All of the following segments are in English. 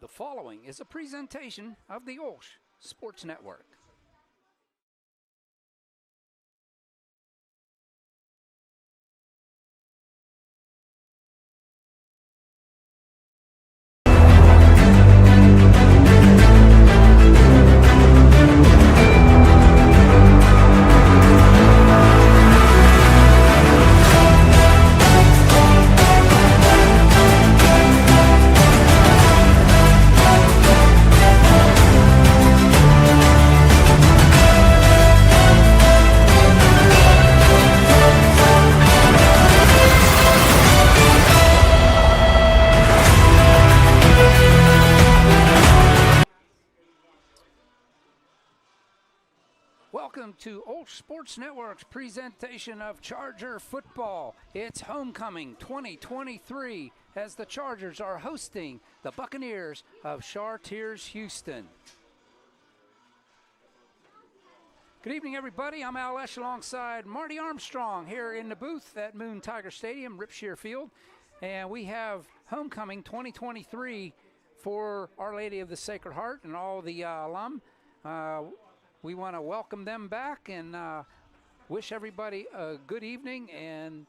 following is a presentation of the OLSH Sports Network. Welcome to OLSH Sports Network's presentation of Charger football. It's homecoming 2023 as the Chargers are hosting the Buccaneers of Chartiers-Houston. Good evening, everybody. I'm OLSH alongside Marty Armstrong here in the booth at Moon Tiger Stadium, Ripshire Field. And we have homecoming 2023 for Our Lady of the Sacred Heart and all the alum. We want to welcome them back and wish everybody a good evening and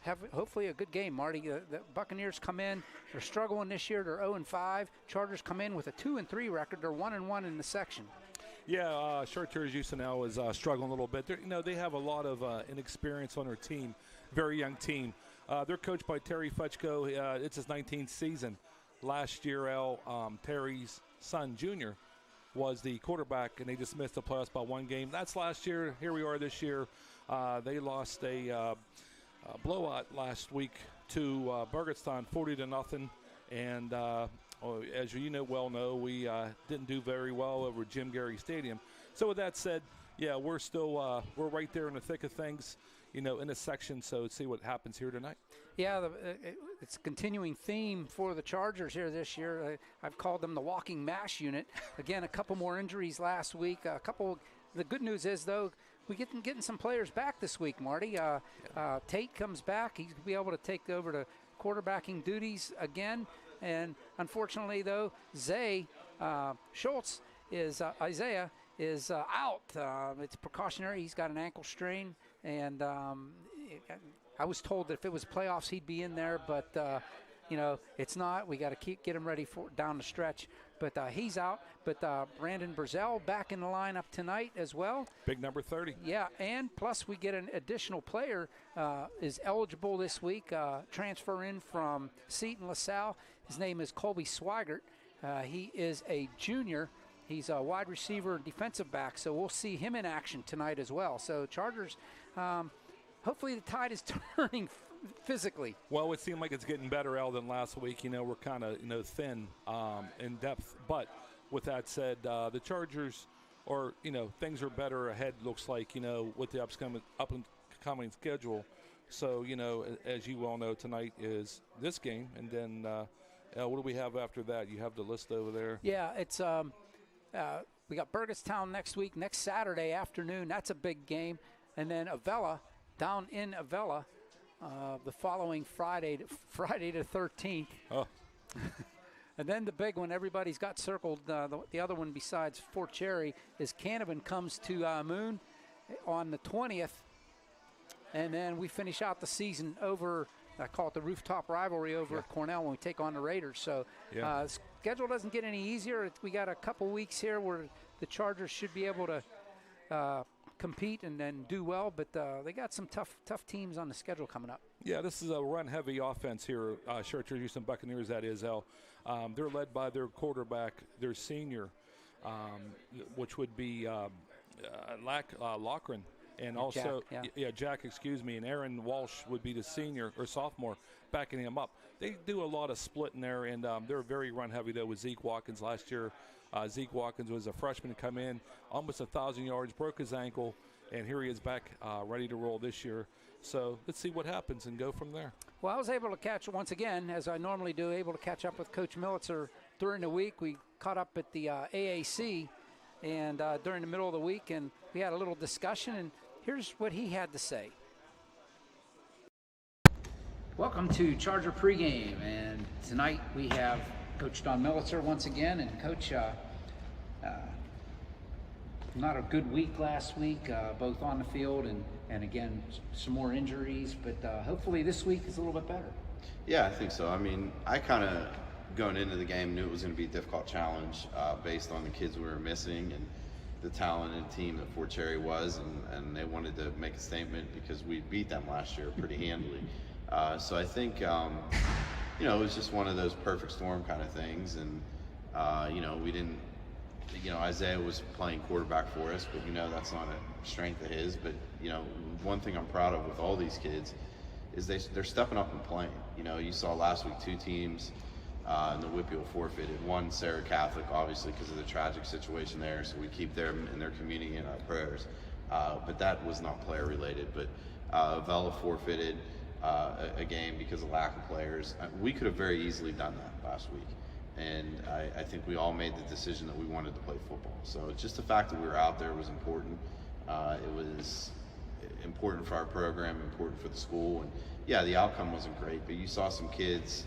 have hopefully a good game, Marty. The Buccaneers come in, they're struggling this year, they're 0-5. Chargers come in with a 2-3 record, they're 1-1 in the section. Yeah, Chartiers-Houston now is struggling a little bit. They have a lot of inexperience on their team, very young team. They're coached by Terry Futchko. It's his 19th season. Last year, Terry's son, Junior, was the quarterback, and they just missed the playoffs by one game. That's last year. Here we are this year. They lost a blowout last week to Burgettstown, 40-0. And as you well know, we didn't do very well over Jim Gary Stadium. So with that said, yeah, we're still we're right there in the thick of things, in a section. So let's see what happens here tonight. Yeah, it's a continuing theme for the Chargers here this year. I've called them the walking mash unit. Again, a couple more injuries last week. The good news is, though, we getting some players back this week, Marty. Tate comes back. He's going to be able to take over the quarterbacking duties again. And unfortunately, though, Isaiah is out. It's precautionary. He's got an ankle strain, and I was told that if it was playoffs, he'd be in there, but it's not. We got to get him ready for down the stretch. But he's out. But Brandon Burzell back in the lineup tonight as well. Big number 30. Yeah, and plus we get an additional player is eligible this week. Transfer in from Seton LaSalle. His name is Colby Swigert. He is a junior. He's a wide receiver and defensive back, so we'll see him in action tonight as well. So Chargers, hopefully the tide is turning physically. Well, it seemed like it's getting better, Al, than last week. We're kind of, thin in depth. But with that said, the Chargers are, things are better ahead, looks like, with the up-and-coming schedule. So, as you well know, tonight is this game. And then what do we have after that? You have the list over there. Yeah, it's we got Burgettstown next week, next Saturday afternoon. That's a big game. And then Avella, down in Avella, the following Friday the 13th. Oh. And then the big one everybody's got circled, the other one besides Fort Cherry, is Canavan comes to Moon on the 20th. And then we finish out the season over, I call it the rooftop rivalry over at Cornell when we take on the Raiders. So schedule doesn't get any easier. We got a couple weeks here where the Chargers should be able to compete and then do well, but they got some tough teams on the schedule coming up. Yeah, this is a run-heavy offense here, Chartiers-Houston Buccaneers, that is, Al. They're led by their quarterback, their senior, which would be Loughran. And also, Jack, and Aaron Walsh would be the senior or sophomore backing him up. They do a lot of splitting there, and they're very run-heavy, though, with Zeke Watkins last year. Zeke Watkins was a freshman to come in, almost 1,000 yards, broke his ankle, and here he is back ready to roll this year. So let's see what happens and go from there. Well, I was able to catch, once again, as I normally do, able to catch up with Coach Militzer during the week. We caught up at the AAC and during the middle of the week, and we had a little discussion, and here's what he had to say. Welcome to Charger pregame, and tonight we have Coach Don Militzer once again, and Coach, not a good week last week, both on the field and again, some more injuries, but hopefully this week is a little bit better. Yeah, I think so. I mean, I kind of, going into the game, knew it was going to be a difficult challenge based on the kids we were missing and the talented team that Fort Cherry was, and they wanted to make a statement because we beat them last year pretty handily. So I think, it was just one of those perfect storm kind of things, and, we didn't, Isaiah was playing quarterback for us, but that's not a strength of his. But, one thing I'm proud of with all these kids is they're stepping up and playing. You saw last week 2 teams in the Whitfield forfeited. One, Sarah Catholic, obviously, because of the tragic situation there, so we keep them and their community in our prayers. But that was not player related. But Vela forfeited a game because of lack of players. We could have very easily done that last week. And I think we all made the decision that we wanted to play football. So just the fact that we were out there was important. It was important for our program, important for the school. And yeah, the outcome wasn't great, but you saw some kids,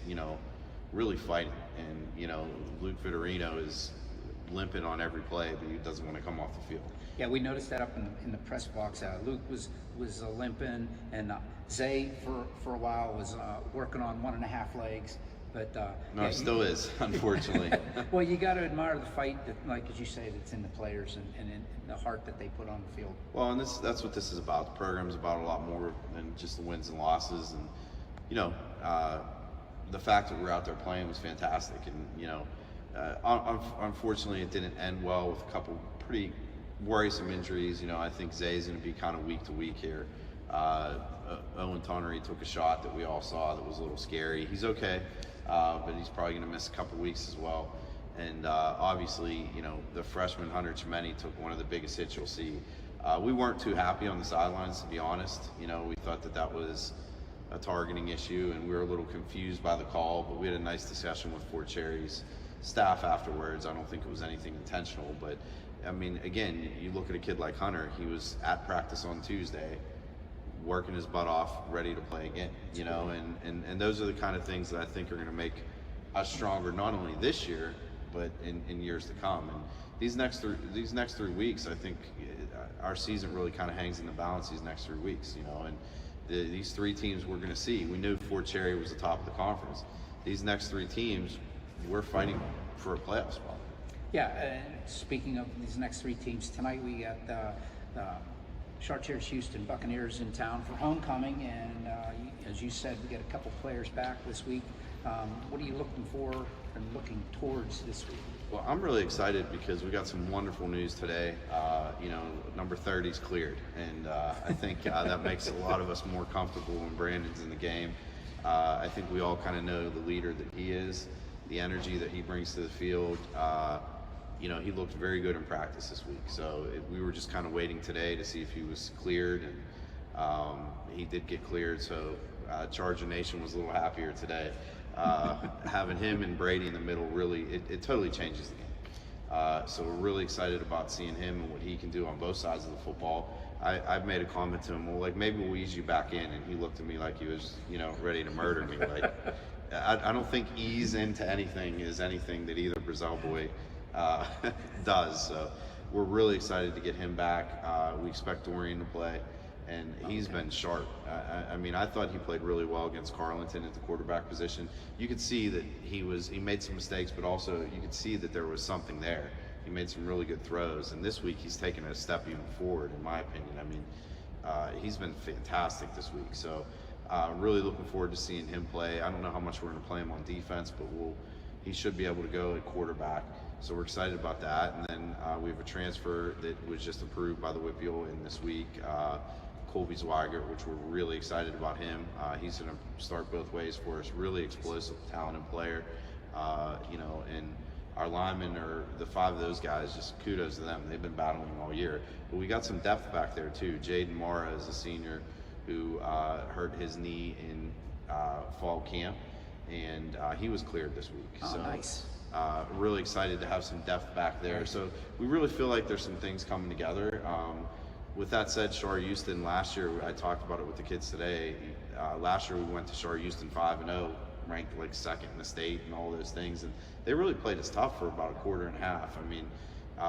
really fighting. And, Luke Vitorino is limping on every play, but he doesn't want to come off the field. Yeah, we noticed that up in the press box. Luke was limping, and Zay for a while was working on 1.5 legs. But no, it still is, unfortunately. Well, you got to admire the fight that, like as you say, that's in the players and in the heart that they put on the field. Well, and that's what this is about. The program's about a lot more than just the wins and losses. And the fact that we're out there playing was fantastic. And unfortunately, it didn't end well with a couple pretty worrisome injuries. I think Zay's going to be kind of week to week here. Owen Tonnery took a shot that we all saw that was a little scary. He's okay, but he's probably going to miss a couple weeks as well. And obviously, the freshman Hunter Chimeni took one of the biggest hits you'll see. We weren't too happy on the sidelines, to be honest. We thought that was a targeting issue, and we were a little confused by the call, but we had a nice discussion with Fort Cherry's staff afterwards. I don't think it was anything intentional, but I mean, again, you look at a kid like Hunter, he was at practice on Tuesday, working his butt off, ready to play again, and those are the kind of things that I think are going to make us stronger, not only this year, but in years to come. And these next 3 weeks, I think our season really kind of hangs in the balance these next 3 weeks, and these 3 teams we're going to see. We knew Fort Cherry was the top of the conference. These next 3 teams, we're fighting for a playoff spot. Yeah, and speaking of these next 3 teams, tonight we got the Chartiers-Houston Buccaneers in town for homecoming, and as you said, we got a couple players back this week. What are you looking for and looking towards this week? Well, I'm really excited because we got some wonderful news today. Number 30's cleared, and I think that makes a lot of us more comfortable when Brandon's in the game. I think we all kind of know the leader that he is, the energy that he brings to the field. He looked very good in practice this week, so we were just kind of waiting today to see if he was cleared, and he did get cleared, so Charger Nation was a little happier today. Having him and Brady in the middle, really, it totally changes the game. So we're really excited about seeing him and what he can do on both sides of the football. I've made a comment to him, well, like, maybe we'll ease you back in, and he looked at me like he was, ready to murder me. Like, I don't think ease into anything is anything that either Brazil boy does. So we're really excited to get him back. We expect Dorian to play, and he's been sharp. I mean, I thought he played really well against Carleton at the quarterback position. You could see that he made some mistakes, but also you could see that there was something there. He made some really good throws, and this week he's taken a step even forward, in my opinion. I mean, he's been fantastic this week. So really looking forward to seeing him play. I don't know how much we're going to play him on defense, but he should be able to go at quarterback. So we're excited about that. And then we have a transfer that was just approved by the Whitfield in this week, Colby Zweigert, which we're really excited about him. He's going to start both ways for us. Really explosive, talented player. And our linemen are the 5 of those guys. Just kudos to them. They've been battling all year. But we got some depth back there too. Jaden Mara is a senior who hurt his knee in fall camp, and he was cleared this week. Oh, so nice. Really excited to have some depth back there. So we really feel like there's some things coming together. With that said, Chartiers-Houston last year, I talked about it with the kids today. Last year we went to Chartiers-Houston 5-0 ranked like second in the state and all those things. And they really played us tough for about a quarter and a half. I mean,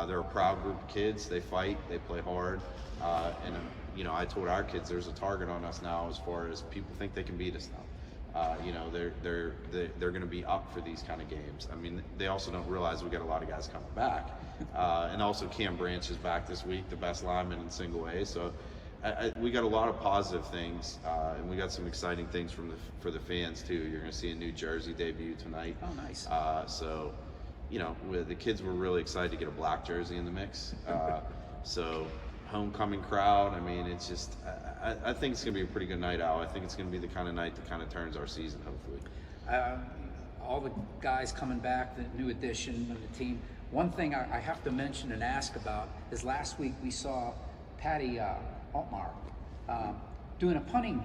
they're a proud group of kids. They fight, they play hard. And you know, I told our kids there's a target on us now as far as people think they can beat us now. You know, they're going to be up for these kind of games. I mean, they also don't realize we got a lot of guys coming back. And also Cam Branch is back this week, the best lineman in single A. So we got a lot of positive things, and we got some exciting things for the fans too. You're going to see a new jersey debut tonight. Oh, nice. So, you know, the kids were really excited to get a black jersey in the mix. So homecoming crowd. I mean, it's just, I think it's going to be a pretty good night, Al. I think it's going to be the kind of night that kind of turns our season, hopefully. All the guys coming back, the new addition of the team. One thing I have to mention and ask about is last week we saw Patty Altmar doing a punting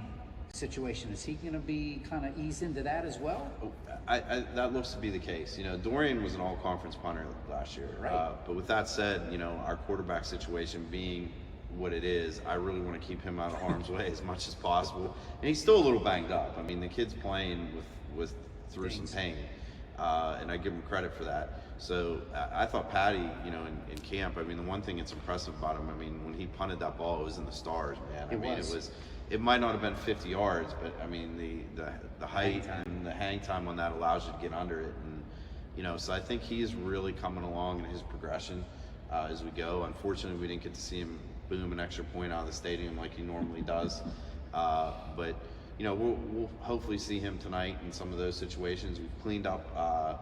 situation. Is he going to be kind of eased into that as well? That looks to be the case. You know, Dorian was an all-conference punter last year. Right. But with that said, you know, our quarterback situation being what it is, I really want to keep him out of harm's way as much as possible. And he's still a little banged up. I mean, the kid's playing through some pain, and I give him credit for that. So I thought Patty, you know, in camp, I mean, the one thing that's impressive about him, I mean, when he punted that ball, it was in the stars, man. It might not have been 50 yards, but I mean, the height and the hang time on that allows you to get under it. And, you know, so I think he's really coming along in his progression as we go. Unfortunately, we didn't get to see him boom an extra point out of the stadium like he normally does. But, you know, we'll hopefully see him tonight in some of those situations. We've cleaned up.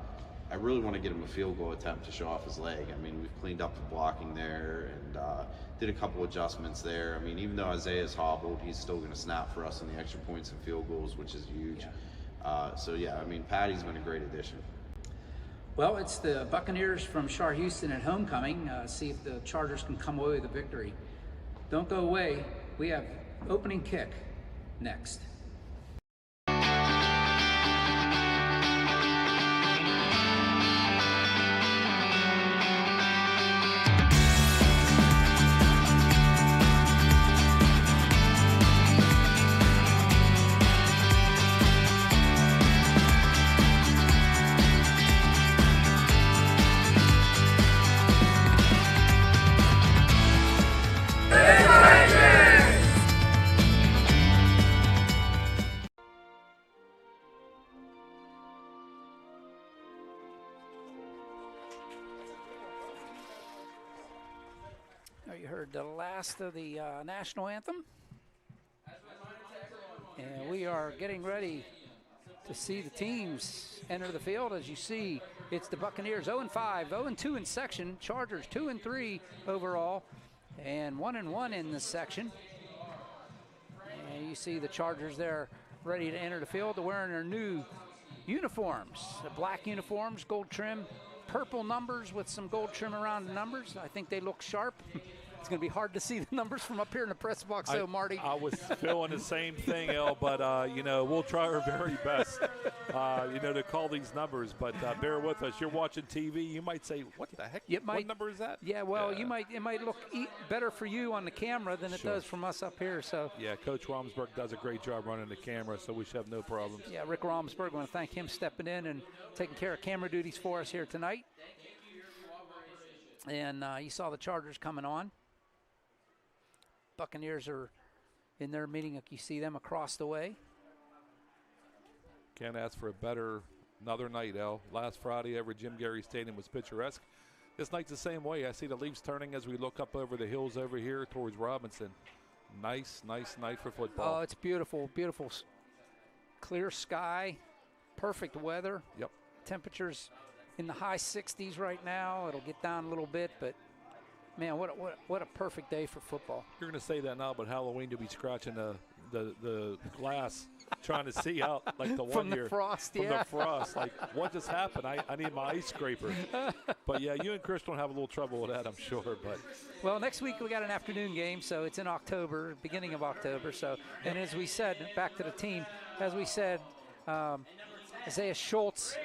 I really want to get him a field goal attempt to show off his leg. I mean, we've cleaned up the blocking there and did a couple adjustments there. I mean, even though Isaiah's hobbled, he's still going to snap for us in the extra points and field goals, which is huge. Yeah. So, yeah, I mean, Patty's been a great addition. Well, it's the Buccaneers from Chartiers-Houston at homecoming. See if the Chargers can come away with a victory. Don't go away. We have opening kick next. You heard the last of the national anthem, and we are getting ready to see the teams enter the field. As you see, it's the Buccaneers 0-5, 0-2 in section, Chargers 2-3 overall, and 1-1 in the section. And you see the Chargers there ready to enter the field. They're wearing their new uniforms, the black uniforms, gold trim, purple numbers with some gold trim around the numbers. I think they look sharp. It's going to be hard to see the numbers from up here in the press box, though, Marty. I was feeling the same thing, El, but, you know, we'll try our very best, you know, to call these numbers. But bear with us. You're watching TV. You might say, what the heck? What number is that? Yeah, well, it might look better for you on the camera than it does from us up here. So yeah, Coach Romsberg does a great job running the camera, so we should have no problems. Yeah, Rick Romsberg, I want to thank him stepping in and taking care of camera duties for us here tonight. And you saw the Chargers coming on. Buccaneers are in their meeting. You see them across the way. Can't ask for another night, El. Last Friday over Jim Gary Stadium was picturesque. This night's the same way. I see the leaves turning as we look up over the hills over here towards Robinson. Nice night for football. Oh, it's beautiful, beautiful. Clear sky, perfect weather. Yep. Temperatures in the high 60s right now. It'll get down a little bit, but man, what a perfect day for football. You're going to say that now, but Halloween to be scratching the glass trying to see out like the one from year. The frost, from the frost. Like, what just happened? I need my ice scraper. But, yeah, you and Chris don't have a little trouble with that, I'm sure. But well, next week we got an afternoon game, so it's in October, beginning of October. So, and as we said, back to the team, as we said, Isaiah Schultz,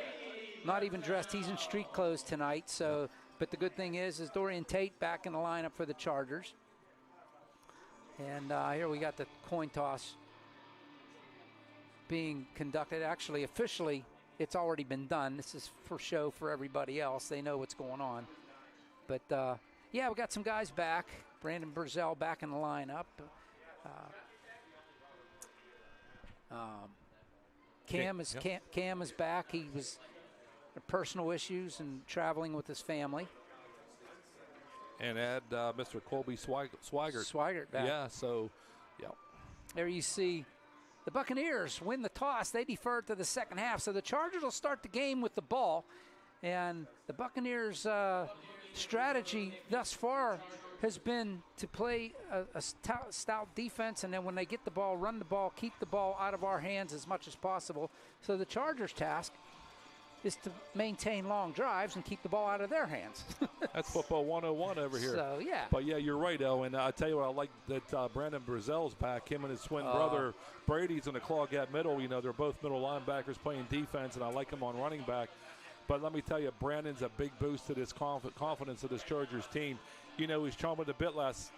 not even dressed. He's in street clothes tonight, so – but the good thing is Dorian Tate back in the lineup for the Chargers. And here we got the coin toss being conducted. Actually, officially, it's already been done. This is for show for everybody else. They know what's going on. But, yeah, we got some guys back. Brandon Burzell back in the lineup. Cam is back. He was personal issues and traveling with his family. And add Mr. Colby Swigert. Swigert back. Yeah, so, yeah. There you see the Buccaneers win the toss. They defer to the second half. So the Chargers will start the game with the ball. And the Buccaneers' strategy thus far has been to play a stout defense, and then when they get the ball, run the ball, keep the ball out of our hands as much as possible. So the Chargers' task is to maintain long drives and keep the ball out of their hands. That's football 101 over here. So, yeah. But, yeah, you're right, Owen. I tell you what, I like that Brandon Burzell's back. Him and his twin brother Brady's in the claw-gap middle. You know, they're both middle linebackers playing defense, and I like him on running back. But let me tell you, Brandon's a big boost to this confidence of this Chargers team. You know, he's chomping a bit last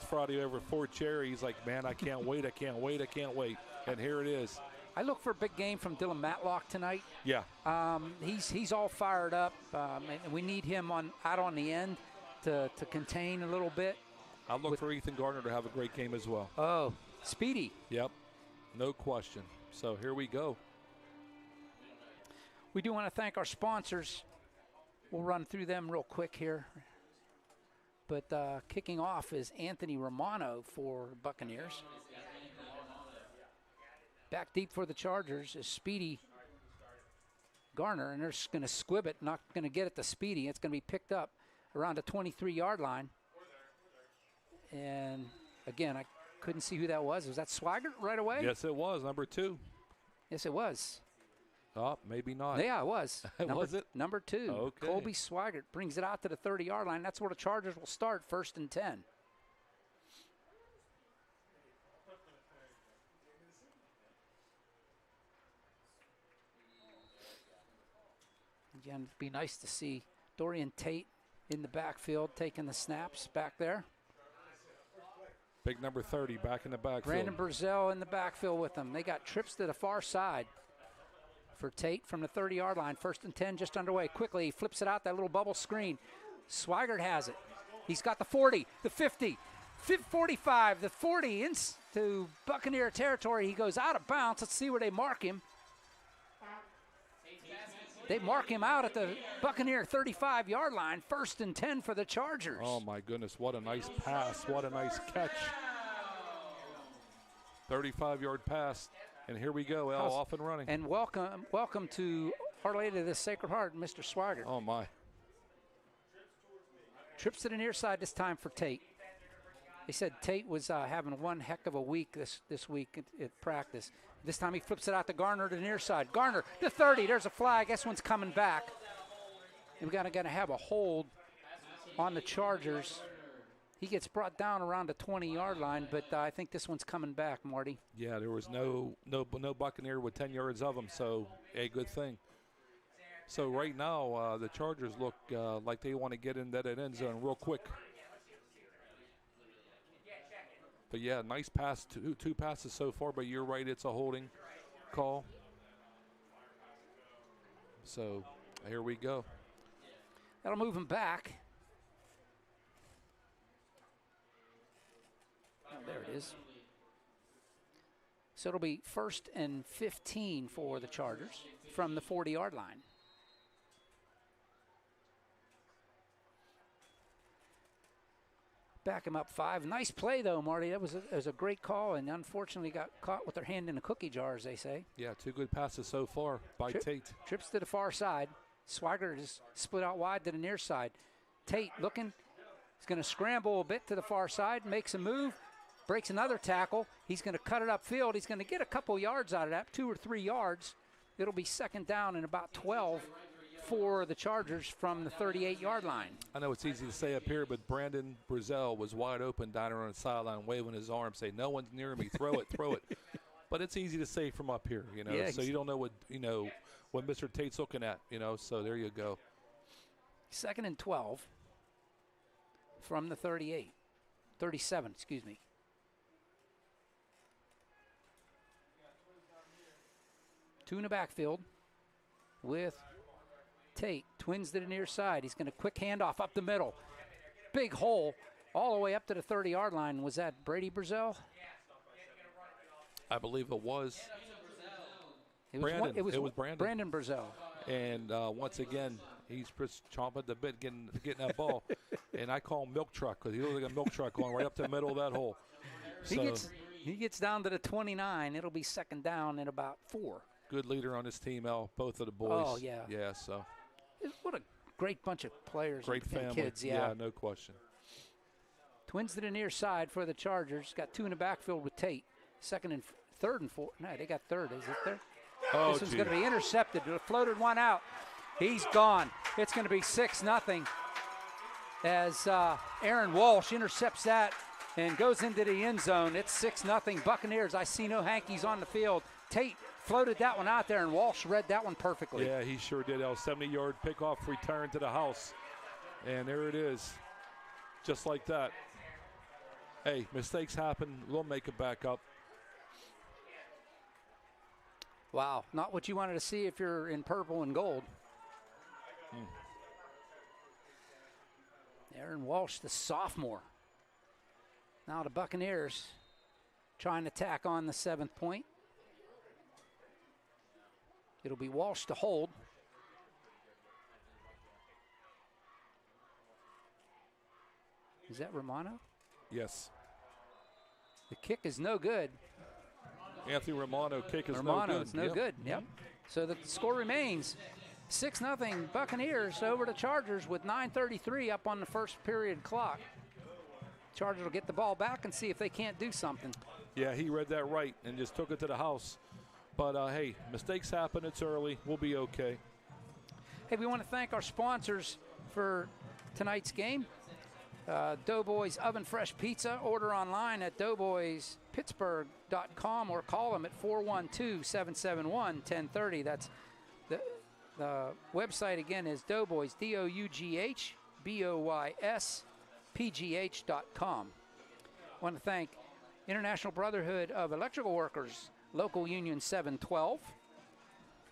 Friday over Fort Cherry. He's like, man, I can't wait, I can't wait, I can't wait. And here it is. I look for a big game from Dylan Matlock tonight. Yeah. He's all fired up, and we need him out on the end to contain a little bit. I look for Ethan Gardner to have a great game as well. Oh, speedy. Yep, no question. So here we go. We do want to thank our sponsors. We'll run through them real quick here. But kicking off is Anthony Romano for Buccaneers. Back deep for the Chargers is Speedy Garner, and they're just going to squib it, not going to get it to Speedy. It's going to be picked up around the 23-yard line. And, again, I couldn't see who that was. Was that Swigert right away? Yes, it was, number 2. Yes, it was. Oh, maybe not. Yeah, it was. Was it? Number 2. Okay. Colby Swigert brings it out to the 30-yard line. That's where the Chargers will start, 1st and 10. Again, it'd be nice to see Dorian Tate in the backfield taking the snaps back there. Big number 30 back in the backfield. Brandon Burzell in the backfield with them. They got trips to the far side for Tate from the 30-yard line. 1st and 10 just underway. Quickly, he flips it out, that little bubble screen. Swigert has it. He's got the 40, the 50, 45, the 40 into Buccaneer territory. He goes out of bounds. Let's see where they mark him. They mark him out at the Buccaneer 35-yard line. 1st and 10 for the Chargers. Oh, my goodness. What a nice pass. What a nice catch. 35-yard pass. And here we go, Al, off and running. And welcome to Our Lady of the Sacred Heart, Mr. Swigert. Oh, my. Trips to the near side this time for Tate. They said Tate was having one heck of a week this week at practice. This time he flips it out to Garner to the near side. Garner to 30. There's a flag. This one's coming back. We're going to have a hold on the Chargers. He gets brought down around the 20-yard line, but I think this one's coming back, Marty. Yeah, there was no Buccaneer with 10 yards of him, so a good thing. So right now, the Chargers look like they want to get in that end zone real quick. But, yeah, nice pass, two passes so far, but you're right, it's a holding call. So here we go. That'll move him back. Oh, there it is. So it'll be 1st and 15 for the Chargers from the 40-yard line. Back him up 5. Nice play, though, Marty. That was a great call, and unfortunately got caught with their hand in a cookie jar, as they say. Yeah, 2 good passes so far by Tate. Trips to the far side. Swigert is split out wide to the near side. Tate looking. He's going to scramble a bit to the far side, makes a move, breaks another tackle. He's going to cut it upfield. He's going to get a couple yards out of that, 2 or 3 yards. It'll be 2nd down and about 12 for the Chargers from the 38-yard line. I know it's easy to say up here, but Brandon Burzell was wide open down there on the sideline, waving his arm, saying, "No one's near me. Throw it, throw it." But it's easy to say from up here, you know. Yeah, so you don't know what Mr. Tate's looking at, you know. So there you go. 2nd and 12 from the 37, excuse me. Two in the backfield with Tate. Twins to the near side. He's going to quick handoff up the middle. Big hole all the way up to the 30-yard line. Was that Brady Brazel? I believe it was. It Brandon. was It was Brandon. Brandon Brazel. And once again, he's just chomping at the bit, getting that ball. And I call him milk truck because he looks like a milk truck going right up the middle of that hole. He gets down to the 29. It'll be second down in about 4. Good leader on this team, Al. Both of the boys. Oh, yeah. Yeah, so. What a great bunch of players. Great and family. Kids, yeah. No question. Twins to the near side for the Chargers. Got 2 in the backfield with Tate. Third and 4. No, they got third. Is it third? Oh, this one's going to be intercepted. Floated one out. He's gone. It's going to be 6-0 as Aaron Walsh intercepts that and goes into the end zone. It's 6-0 Buccaneers. I see no hankies on the field. Tate floated that one out there, and Walsh read that one perfectly. Yeah, he sure did. 70-yard pickoff return to the house. And there it is. Just like that. Hey, mistakes happen. We'll make it back up. Wow, not what you wanted to see if you're in purple and gold. Aaron Walsh, the sophomore. Now the Buccaneers trying to tack on the 7th point. It'll be Walsh to hold. Is that Romano? Yes. The kick is no good. Anthony Romano kick is Romano, no good. It's no good. Yep. So the score remains 6-0 Buccaneers over the Chargers with 9:33 up on the first period clock. Chargers will get the ball back and see if they can't do something. Yeah, he read that right and just took it to the house. But, hey, mistakes happen. It's early. We'll be okay. Hey, we want to thank our sponsors for tonight's game. Doughboys Oven Fresh Pizza. Order online at doughboyspittsburgh.com or call them at 412-771-1030. That's the website again is Doughboys, DOUGHBOYSPGH.com. I want to thank International Brotherhood of Electrical Workers, Local Union 712.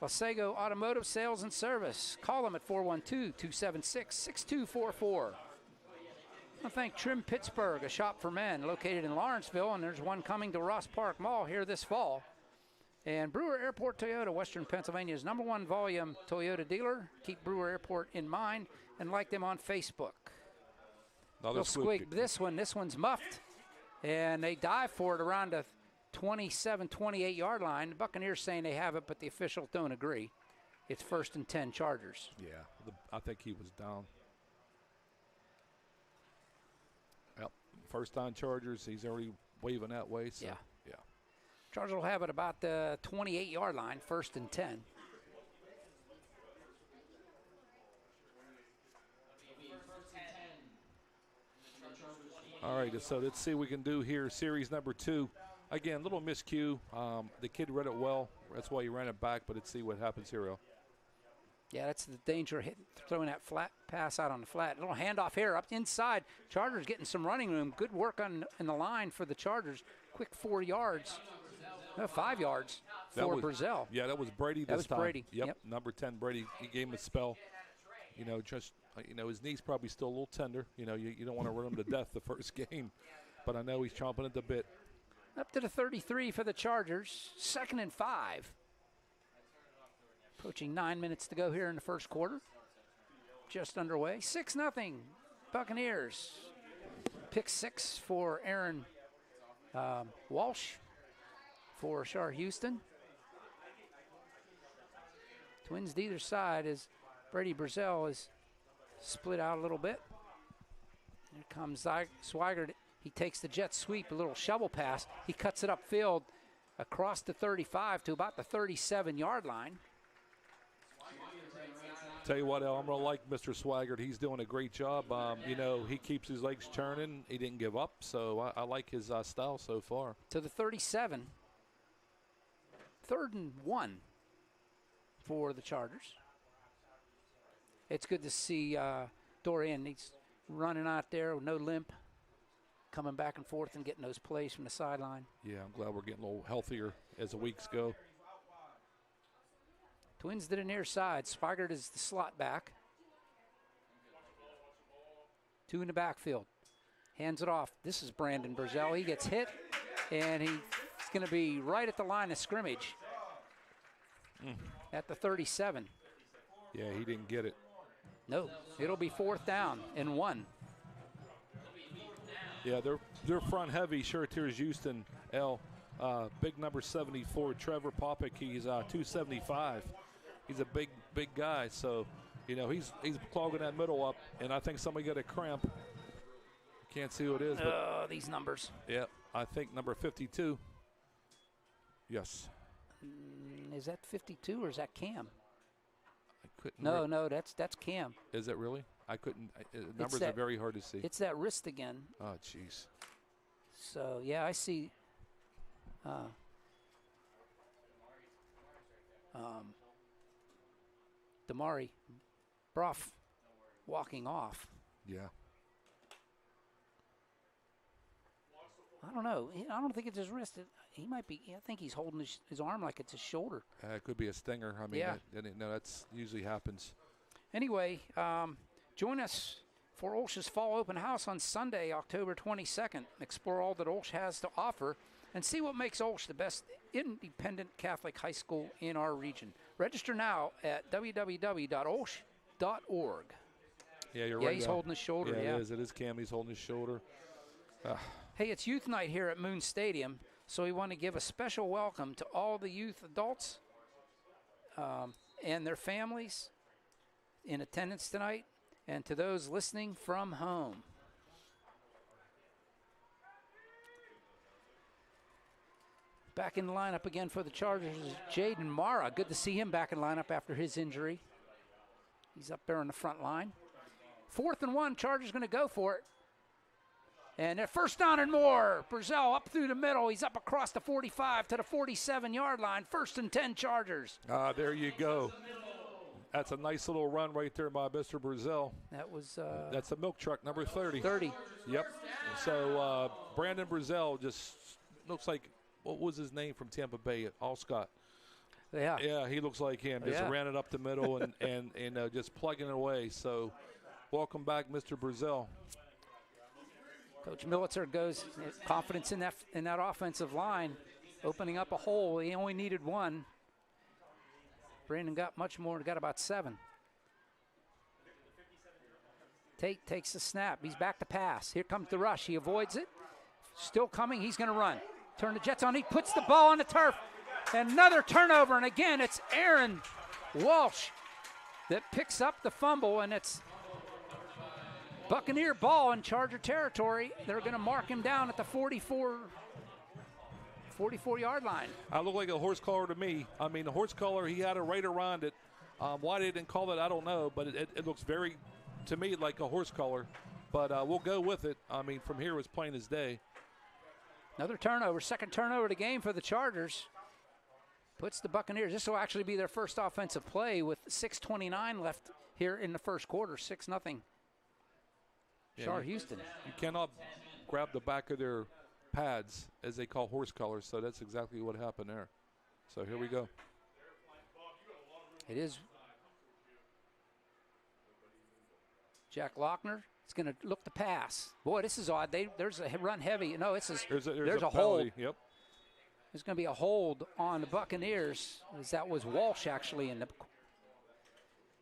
Lasego Automotive Sales and Service. Call them at 412-276-6244. I thank Trim Pittsburgh, a shop for men located in Lawrenceville, and there's one coming to Ross Park Mall here this fall. And Brewer Airport Toyota, Western Pennsylvania's #1 volume Toyota dealer. Keep Brewer Airport in mind and like them on Facebook. They'll squeak this one. This one's muffed, and they dive for it around the 27, 28-yard line. The Buccaneers saying they have it, but the officials don't agree. It's 1st and 10 Chargers. Yeah, I think he was down. Yep, first down Chargers. He's already waving that way. So, yeah. Chargers will have it about the 28-yard line, 1st and 10. All right, so let's see what we can do here. Series number 2. Again, little miscue. The kid read it well. That's why he ran it back, but let's see what happens here, Al. Yeah, that's the danger of throwing that flat pass out on the flat. Little handoff here up inside. Chargers getting some running room. Good work in the line for the Chargers. Quick 4 yards. No, 5 yards for Brazel. Yeah, that was Brady this time. That was Brady. Yep, number 10, Brady. He gave him a spell. His knee's probably still a little tender. You don't want to run him to death the first game. But I know he's chomping at the bit. Up to the 33 for the Chargers. 2nd and 5. Approaching 9 minutes to go here in the first quarter. Just underway. 6-0 Buccaneers. Pick 6 for Aaron Walsh for Chartiers-Houston. Twins to either side as Brady Brazel is split out a little bit. Here comes Swigert. He takes the jet sweep, a little shovel pass. He cuts it upfield across the 35 to about the 37-yard line. Tell you what, Al, I'm going to like Mr. Swigert. He's doing a great job. He keeps his legs churning. He didn't give up, so I like his style so far. To the 37. 3rd and 1 for the Chargers. It's good to see Dorian. He's running out there with no limp, coming back and forth and getting those plays from the sideline. Yeah, I'm glad we're getting a little healthier as the weeks go. Twins to the near side. Spigert is the slot back. 2 in the backfield. Hands it off. This is Brandon Burzell. He gets hit, and he's going to be right at the line of scrimmage at the 37. Yeah, he didn't get it. No, it'll be 4th down and 1. Yeah, they're front heavy. Chartiers-Houston, big number 74, Trevor Popick. He's 275. He's a big guy. So, he's clogging that middle up, and I think somebody got a cramp. Can't see who it is. But these numbers. Yeah, I think number 52. Yes. Is that 52 or is that Cam? I couldn't. No, that's Cam. Is that really? I couldn't. Numbers are very hard to see. It's that wrist again. Oh, jeez. So, yeah, I see. Damari Bruff walking off. Yeah. I don't know. I don't think it's his wrist. He might be. I think he's holding his arm like it's his shoulder. It could be a stinger. I mean, yeah. That's usually happens. Anyway, join us for OLSH's Fall Open House on Sunday, October 22nd. Explore all that OLSH has to offer and see what makes OLSH the best independent Catholic high school in our region. Register now at www.olsh.org. Yeah, you're right. right. Yeah, he's holding his shoulder. Yeah, it is. It is Cam. He's holding his shoulder. Hey, it's youth night here at Moon Stadium, so we want to give a special welcome to all the youth adults and their families in attendance tonight, and to those listening from home. Back in the lineup again for the Chargers is Jaden Mara. Good to see him back in lineup after his injury. He's up there on the front line. 4th and 1, Chargers going to go for it. And they're 1st down and more. Burzell up through the middle. He's up across the 45 to the 47-yard line. 1st and 10 Chargers. There you go. That's a nice little run right there by Mr. Burzell. That was that's a milk truck, number 30. 30. Yep. So Brandon Burzell just looks like, what was his name from Tampa Bay? Allscott. Yeah. Yeah, he looks like him. Just ran it up the middle and just plugging it away. So welcome back, Mr. Burzell. Coach Militzer goes confidence in that offensive line, opening up a hole. He only needed 1. Brandon got much more. Got about 7. Tate takes the snap. He's back to pass. Here comes the rush. He avoids it. Still coming. He's going to run. Turn the Jets on. He puts the ball on the turf. Another turnover, and again, it's Aaron Walsh that picks up the fumble, and it's Buccaneer ball in Charger territory. They're going to mark him down at the 44-yard line. I look like a horse collar to me. I mean, the horse collar, he had it right around it. Why they didn't call it, I don't know, but it looks very, to me, like a horse collar. But we'll go with it. I mean, from here, it's plain as day. Another turnover, 2nd turnover of the game for the Chargers. Puts the Buccaneers. This will actually be their first offensive play with 6:29 left here in the first quarter, 6-0. Chartiers-Houston. You cannot grab the back of their pads, as they call horse collars, so that's exactly what happened there. So here we go. It is Jack Lochner. It's going to look to pass. Boy, this is odd. There's a run heavy. No, there's a hold. Yep. There's going to be a hold on the Buccaneers, as that was Walsh actually in the.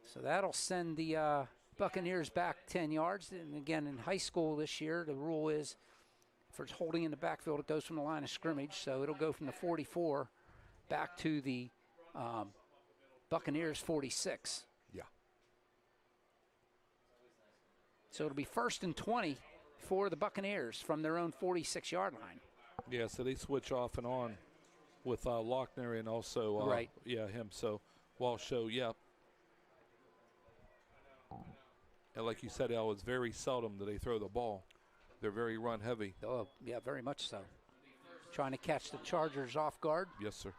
So that'll send the Buccaneers back 10 yards. And again, in high school this year, the rule is for holding in the backfield, it goes from the line of scrimmage. So it'll go from the 44 back to the Buccaneers 46. Yeah. So it'll be 1st and 20 for the Buccaneers from their own 46-yard line. Yeah, so they switch off and on with Lochner and also right. Yeah, him. So Walsh, yeah. And like you said, Al, it's very seldom that they throw the ball. They're very run heavy. Oh, yeah, very much so. Trying to catch the Chargers off guard. Yes, sir.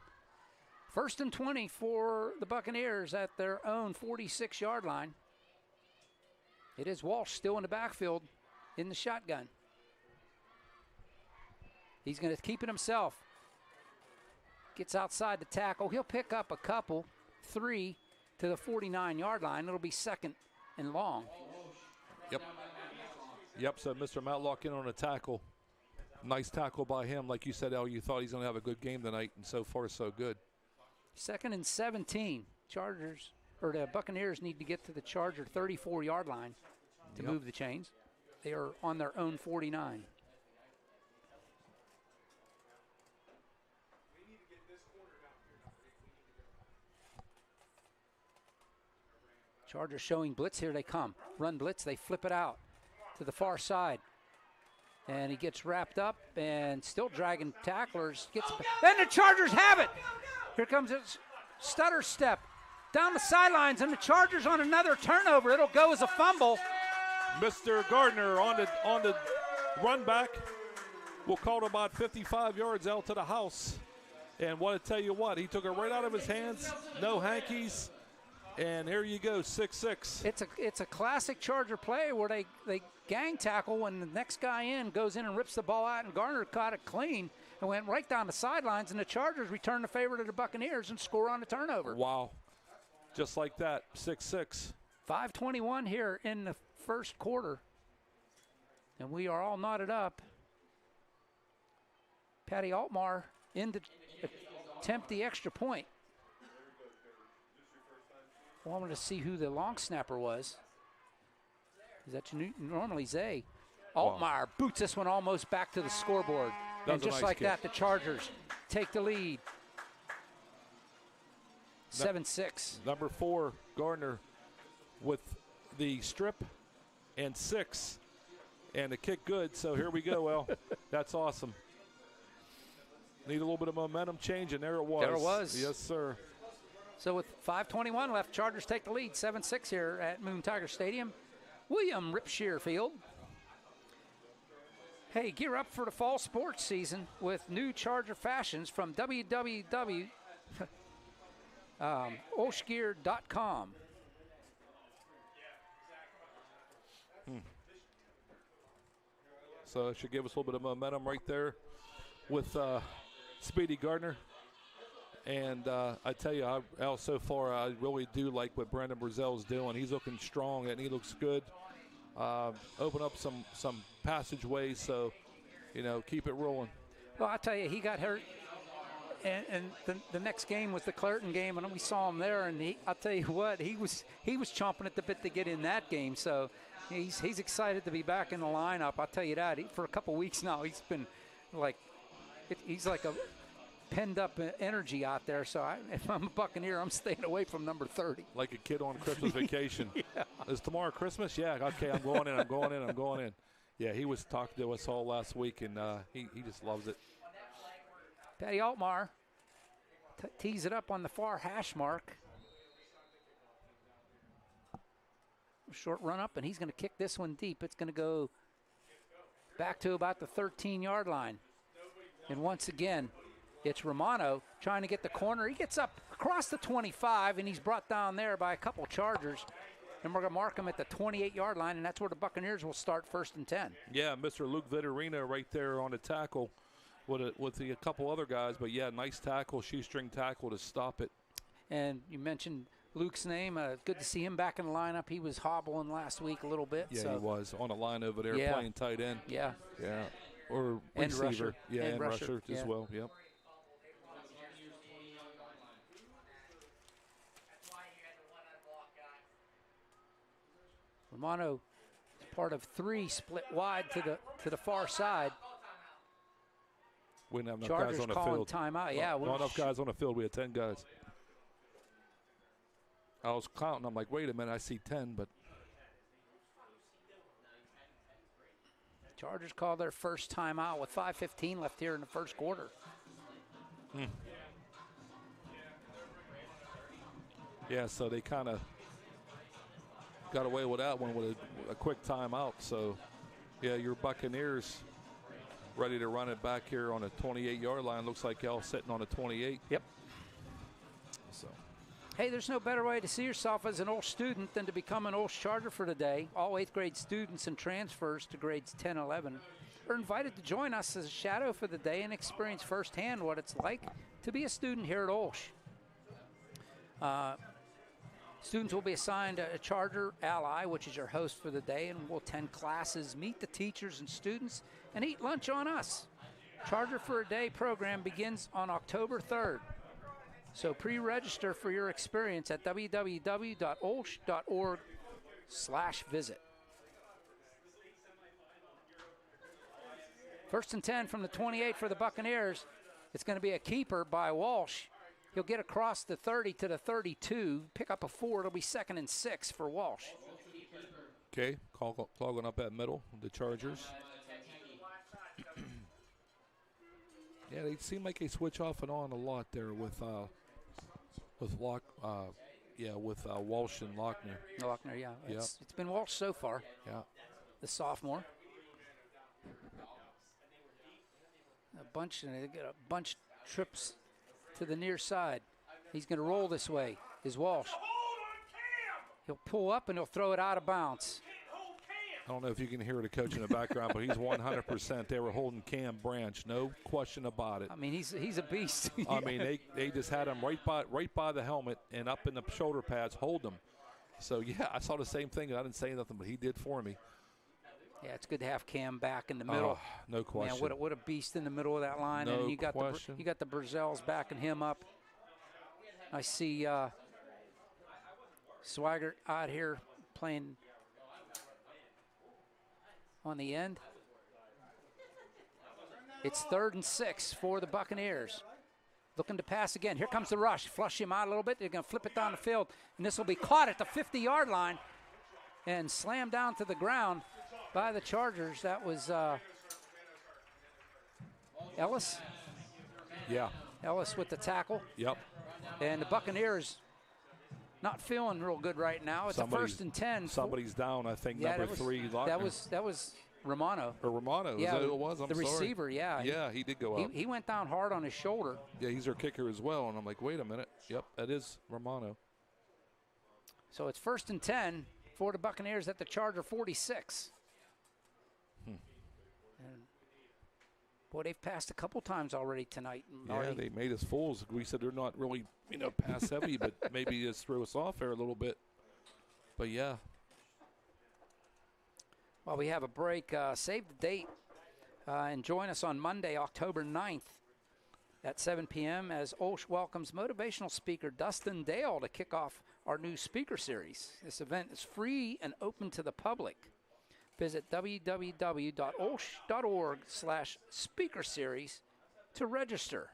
1st and 20 for the Buccaneers at their own 46-yard line. It is Walsh still in the backfield in the shotgun. He's going to keep it himself. Gets outside the tackle. He'll pick up a couple. 3 to the 49-yard line. It'll be 2nd and long. Yep, so Mr. Matlock in on a tackle. Nice tackle by him. Like you said, Al, you thought he's going to have a good game tonight, and so far so good. 2nd and 17. The Buccaneers need to get to the Charger 34-yard line to move the chains. They are on their own 49. Chargers showing blitz. Here they come. Run blitz. They flip it out to the far side. And he gets wrapped up and still dragging tacklers. Then the Chargers have it. Here comes a stutter step down the sidelines, and the Chargers on another turnover. It'll go as a fumble. Mr. Gardner on the run back. We'll call it about 55 yards out to the house. And want to tell you what, he took it right out of his hands. No hankies. And here you go, 6-6. It's a classic Charger play where they gang tackle when the next guy in goes in and rips the ball out, and Garner caught it clean and went right down the sidelines, and the Chargers return the favor to the Buccaneers and score on the turnover. Wow. Just like that, 6-6. 5:21 here in the first quarter, and we are all knotted up. Patty Altmar in to attempt the extra point. I wanted to see who the long snapper was. Is that normally Zay? Altmaier boots this one almost back to the scoreboard. And just like that, the Chargers take the lead. 7-6. Number 4, Gardner with the strip and 6. And the kick good, so here we go. Well, that's awesome. Need a little bit of momentum change, and there it was. There it was. Yes, sir. So with 5:21 left, Chargers take the lead, 7-6 here at Moon Tiger Stadium. William Ripshear Field. Hey, gear up for the fall sports season with new Charger fashions from www.olshgear.com. So it should give us a little bit of momentum right there with Speedy Gardner. And I tell you, Al, so far, I really do like what Brandon Brazel's doing. He's looking strong, and he looks good. Open up some passageways, so, keep it rolling. Well, I tell you, he got hurt, and the next game was the Clareton game, and we saw him there, and I'll tell you what, he was chomping at the bit to get in that game, so he's excited to be back in the lineup. I'll tell you that. For a couple weeks now, he's been he's like a penned up energy out there, so if I'm a Buccaneer, I'm staying away from number 30. Like a kid on Christmas vacation. Yeah. Is tomorrow Christmas? Yeah, okay, I'm going in. Yeah, he was talking to us all last week, and he just loves it. Patty Altmaier tees it up on the far hash mark. Short run up, and he's going to kick this one deep. It's going to go back to about the 13-yard line. And once again, it's Romano trying to get the corner. He gets up across the 25, and he's brought down there by a couple Chargers. And we're going to mark him at the 28-yard line, and that's where the Buccaneers will start 1st and 10. Yeah, Mr. Luke Vitorino right there on the tackle with a couple other guys. But, yeah, nice tackle, shoestring tackle to stop it. And you mentioned Luke's name. Good to see him back in the lineup. He was hobbling last week a little bit. Yeah, he was on a line over there playing tight end. Yeah. Yeah. Or and receiver. Rusher. Yeah, and rusher yeah. as well. Yep. Romano is part of 3 split wide to the far side. We didn't have enough Chargers guys on the calling field. timeout. Yeah, not enough guys on the field. We had 10 guys. I was counting. I'm like, wait a minute, I see 10, but. Chargers called their first timeout with 5:15 left here in the first quarter. Yeah, so they kind of got away with that one with a quick timeout. So, yeah, your Buccaneers ready to run it back here on a 28-yard line. Looks like y'all sitting on a 28. Yep. So. Hey, there's no better way to see yourself as an OLSH student than to become an OLSH Charger for today. All 8th grade students and transfers to grades 10 and 11 are invited to join us as a shadow for the day and experience firsthand what it's like to be a student here at OLSH. Students will be assigned a Charter Ally, which is your host for the day, and will attend classes, meet the teachers and students, and eat lunch on us. Charter for a Day program begins on October 3rd. So pre-register for your experience at www.olsh.org/visit. First and 10 from the 28 for the Buccaneers. It's going to be a keeper by Walsh. He'll get across the 30 to the 32, pick up a 4. It'll be 2nd and 6 for Walsh. Okay, clogging up that middle, the Chargers. Yeah, they seem like they switch off and on a lot there with Walsh and Lochner. Lochner, yeah. It's been Walsh so far. Yeah. The sophomore. They get a bunch trips to the near side. He's going to roll this way, is Walsh. He'll pull up and he'll throw it out of bounds. I don't know if you can hear the coach in the background, but he's 100%. They were holding Cam Branch, no question about it. I mean, he's a beast. I mean, they just had him right by the helmet and up in the shoulder pads, hold him. So, yeah, I saw the same thing. I didn't say nothing, but he did for me. Yeah, it's good to have Cam back in the middle. No question. Man, what a beast in the middle of that line. No and you got question. the Burzels backing him up. I see Swigert out here playing on the end. It's 3rd and 6 for the Buccaneers. Looking to pass again. Here comes the rush. Flush him out a little bit. They're going to flip it down the field, and this will be caught at the 50-yard line and slammed down to the ground by the Chargers. That was Ellis. Yeah. Ellis with the tackle. Yep. And the Buccaneers not feeling real good right now. It's a 1st and 10. Somebody's down, I think, number 3. Lochner. That was Romano. Or Romano, yeah, is that who it was? I'm the sorry. Receiver, yeah. Yeah, he did go up. He went down hard on his shoulder. Yeah, he's their kicker as well. And I'm like, wait a minute. Yep, that is Romano. So it's 1st and 10 for the Buccaneers at the Charger 46. And boy, they've passed a couple times already tonight. Yeah, they made us fools. We said they're not really, pass heavy, but maybe just threw us off there a little bit. But, yeah. While we have a break, save the date and join us on Monday, October 9th at 7 p.m. as OLSH welcomes motivational speaker Dustin Dale to kick off our new speaker series. This event is free and open to the public. Visit www.olsh.org/speaker series to register.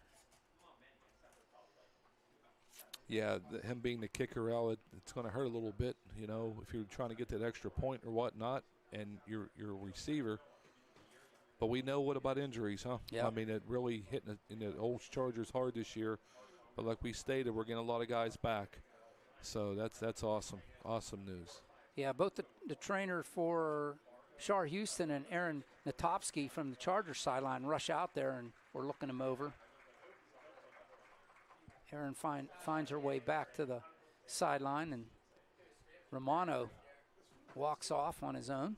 Yeah, him being the kicker, Al, it's going to hurt a little bit, if you're trying to get that extra point or whatnot, and you're a receiver. But we know what about injuries, huh? Yeah. I mean, it really hit in the old Chargers hard this year. But like we stated, we're getting a lot of guys back. So that's awesome. Awesome news. Yeah, both the trainer for Chartiers-Houston and Aaron Natopsky from the Chargers sideline rush out there, and we're looking him over. Aaron finds her way back to the sideline, and Romano walks off on his own.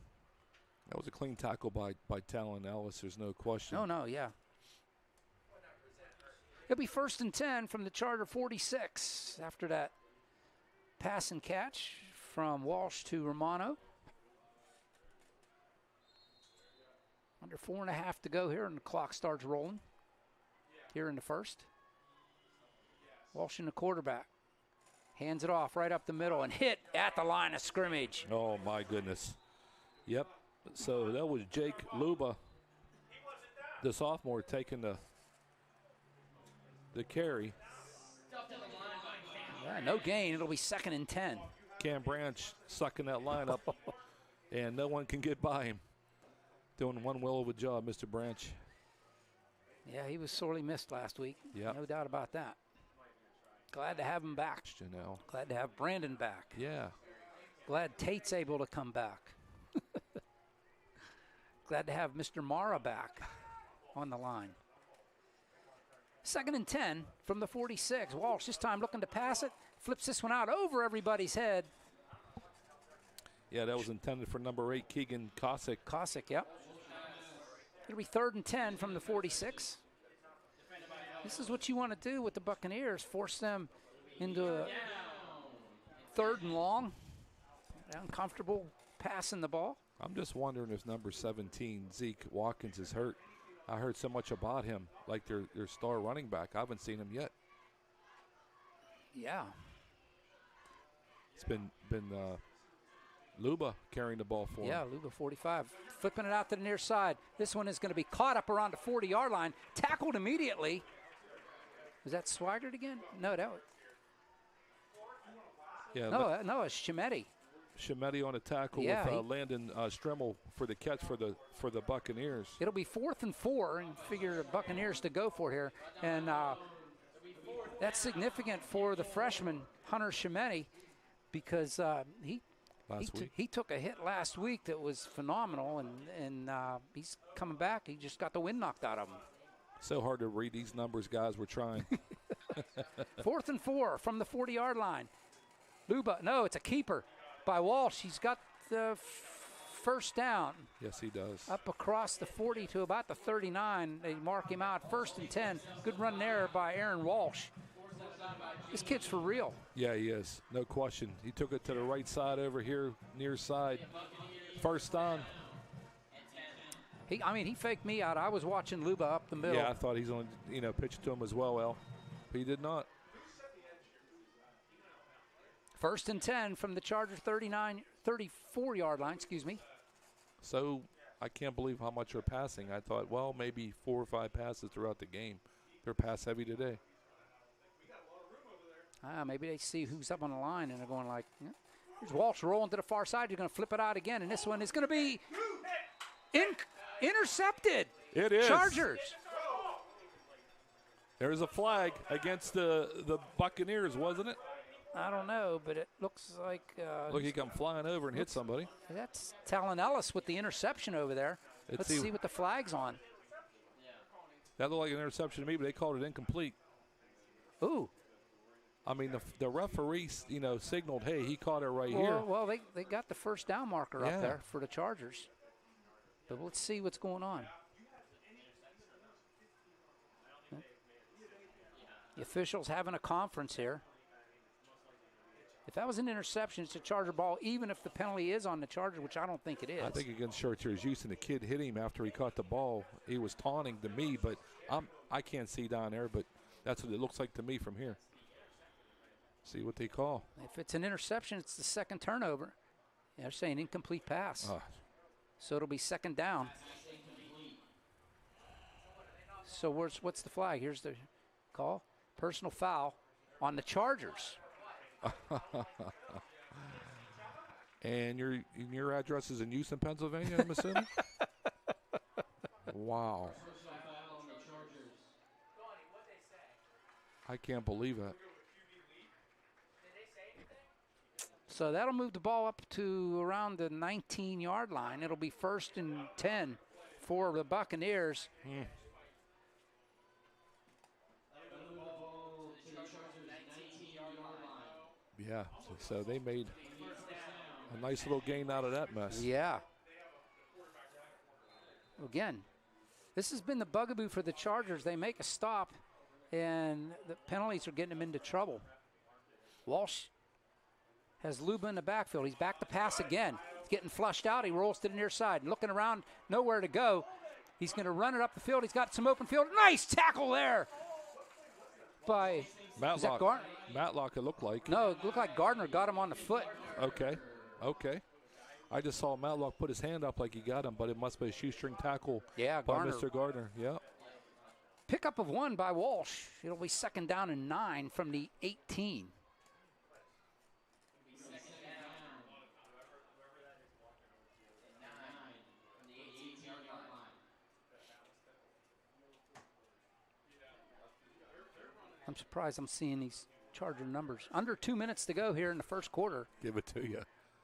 That was a clean tackle by Talon Ellis. There's no question. No, yeah. It'll be 1st and 10 from the Charter 46 after that pass and catch from Walsh to Romano. Under 4.5 to go here, and the clock starts rolling here in the first. Walsh in the quarterback. Hands it off right up the middle and hit at the line of scrimmage. Oh, my goodness. Yep. So that was Jake Luba, the sophomore, taking the carry. Yeah, no gain. It'll be 2nd and 10. Cam Branch sucking that line up, and no one can get by him. Doing one well of a job, Mr. Branch. Yeah, he was sorely missed last week. Yep. No doubt about that. Glad to have him back. Glad to have Brandon back. Yeah. Glad Tate's able to come back. Glad to have Mr. Mara back on the line. 2nd and 10 from the 46. Walsh this time looking to pass it. Flips this one out over everybody's head. Yeah, that was intended for number 8, Keegan Cossack. Cossack, yep. It'll be 3rd and 10 from the 46. This is what you want to do with the Buccaneers. Force them into a 3rd and long. Uncomfortable passing the ball. I'm just wondering if number 17, Zeke Watkins, is hurt. I heard so much about him, like their star running back. I haven't seen him yet. Yeah. It's been Luba carrying the ball for him. Yeah, Luba 45. Flipping it out to the near side. This one is going to be caught up around the 40-yard line. Tackled immediately. Was that Swigert again? No, that was. Yeah. No, it's Chimetti. Chimetti on a tackle with Landon Stremmel for the catch for the Buccaneers. It'll be 4th and 4, and figure the Buccaneers to go for here. And that's significant for the freshman, Hunter Chimetti, because he took a hit last week that was phenomenal, and he's coming back. He just got the wind knocked out of him. So hard to read these numbers, guys. We're trying. 4th and 4 from the 40-yard line. Luba, no, it's a keeper by Walsh. He's got the first down. Yes, he does. Up across the 40 to about the 39. They mark him out. 1st and 10. Good run there by Aaron Walsh. This kid's for real. Yeah, he is. No question. He took it to the right side over here, near side. First down. He faked me out. I was watching Luba up the middle. Yeah, I thought he's going to pitch it to him as well, Al. But he did not. 1st and 10 from the Charger 34-yard line, excuse me. So I can't believe how much they're passing. I thought, well, maybe 4 or 5 passes throughout the game. They're pass heavy today. Maybe they see who's up on the line and they're going like, here's Walsh rolling to the far side. You're going to flip it out again, and this one is going to be intercepted. It is. Chargers. There's a flag against the Buccaneers, wasn't it? I don't know, but it looks like. Look, he come flying over and hit somebody. That's Talon Ellis with the interception over there. Let's see what the flag's on. That looked like an interception to me, but they called it incomplete. Ooh. I mean, the referee, signaled, hey, he caught it right here. Well, they got the first down marker up there for the Chargers. But let's see what's going on. The officials having a conference here. If that was an interception, it's a Charger ball, even if the penalty is on the Charger, which I don't think it is. I think against Chartiers-Houston, the kid hit him after he caught the ball. He was taunting to me, but I can't see down there, but that's what it looks like to me from here. See what they call. If it's an interception, it's the 2nd turnover. They're saying incomplete pass. So it'll be 2nd down. So what's the flag? Here's the call. Personal foul on the Chargers. And your address is in Houston, Pennsylvania, I'm assuming? Wow. I can't believe that. So that'll move the ball up to around the 19-yard line. It'll be 1st and 10 for the Buccaneers. Yeah, so they made a nice little gain out of that mess. Yeah. Again, this has been the bugaboo for the Chargers. They make a stop, and the penalties are getting them into trouble. Walsh has Luba in the backfield. He's back to pass again. He's getting flushed out. He rolls to the near side. And looking around, nowhere to go. He's going to run it up the field. He's got some open field. Nice tackle there by Matlock. Matlock, it looked like. No, it looked like Gardner got him on the foot. Okay. I just saw Matlock put his hand up like he got him, but it must be a shoestring tackle by Mr. Gardner. Yeah. Pickup of 1 by Walsh. It'll be 2nd down and 9 from the 18. I'm surprised I'm seeing these Charger numbers. Under 2 minutes to go here in the first quarter. Give it to you.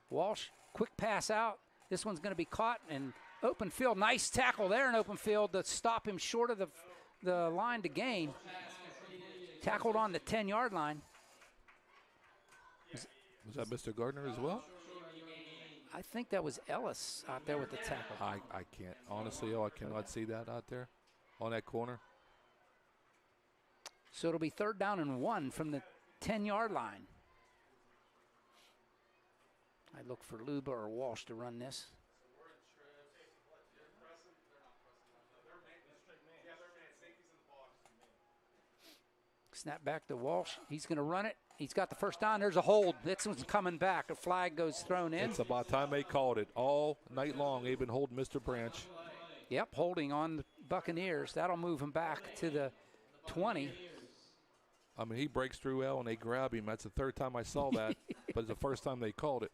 Walsh, quick pass out. This one's going to be caught in open field. Nice tackle there in open field to stop him short of the line to gain. Tackled on the 10-yard line. Was that Mr. Gardner as well? I think that was Ellis out there with the tackle. I can't. Honestly, I cannot see that out there on that corner. So it'll be 3rd down and 1 from the 10-yard line. I look for Luba or Walsh to run this. Snap back to Walsh. He's going to run it. He's got the first down. There's a hold. This one's coming back. A flag goes thrown in. It's about time they called it. All night long, they've been holding Mr. Branch. Yep, holding on the Buccaneers. That'll move him back to the 20. I mean, he breaks through L and they grab him. That's the third time I saw that, but it's the first time they called it.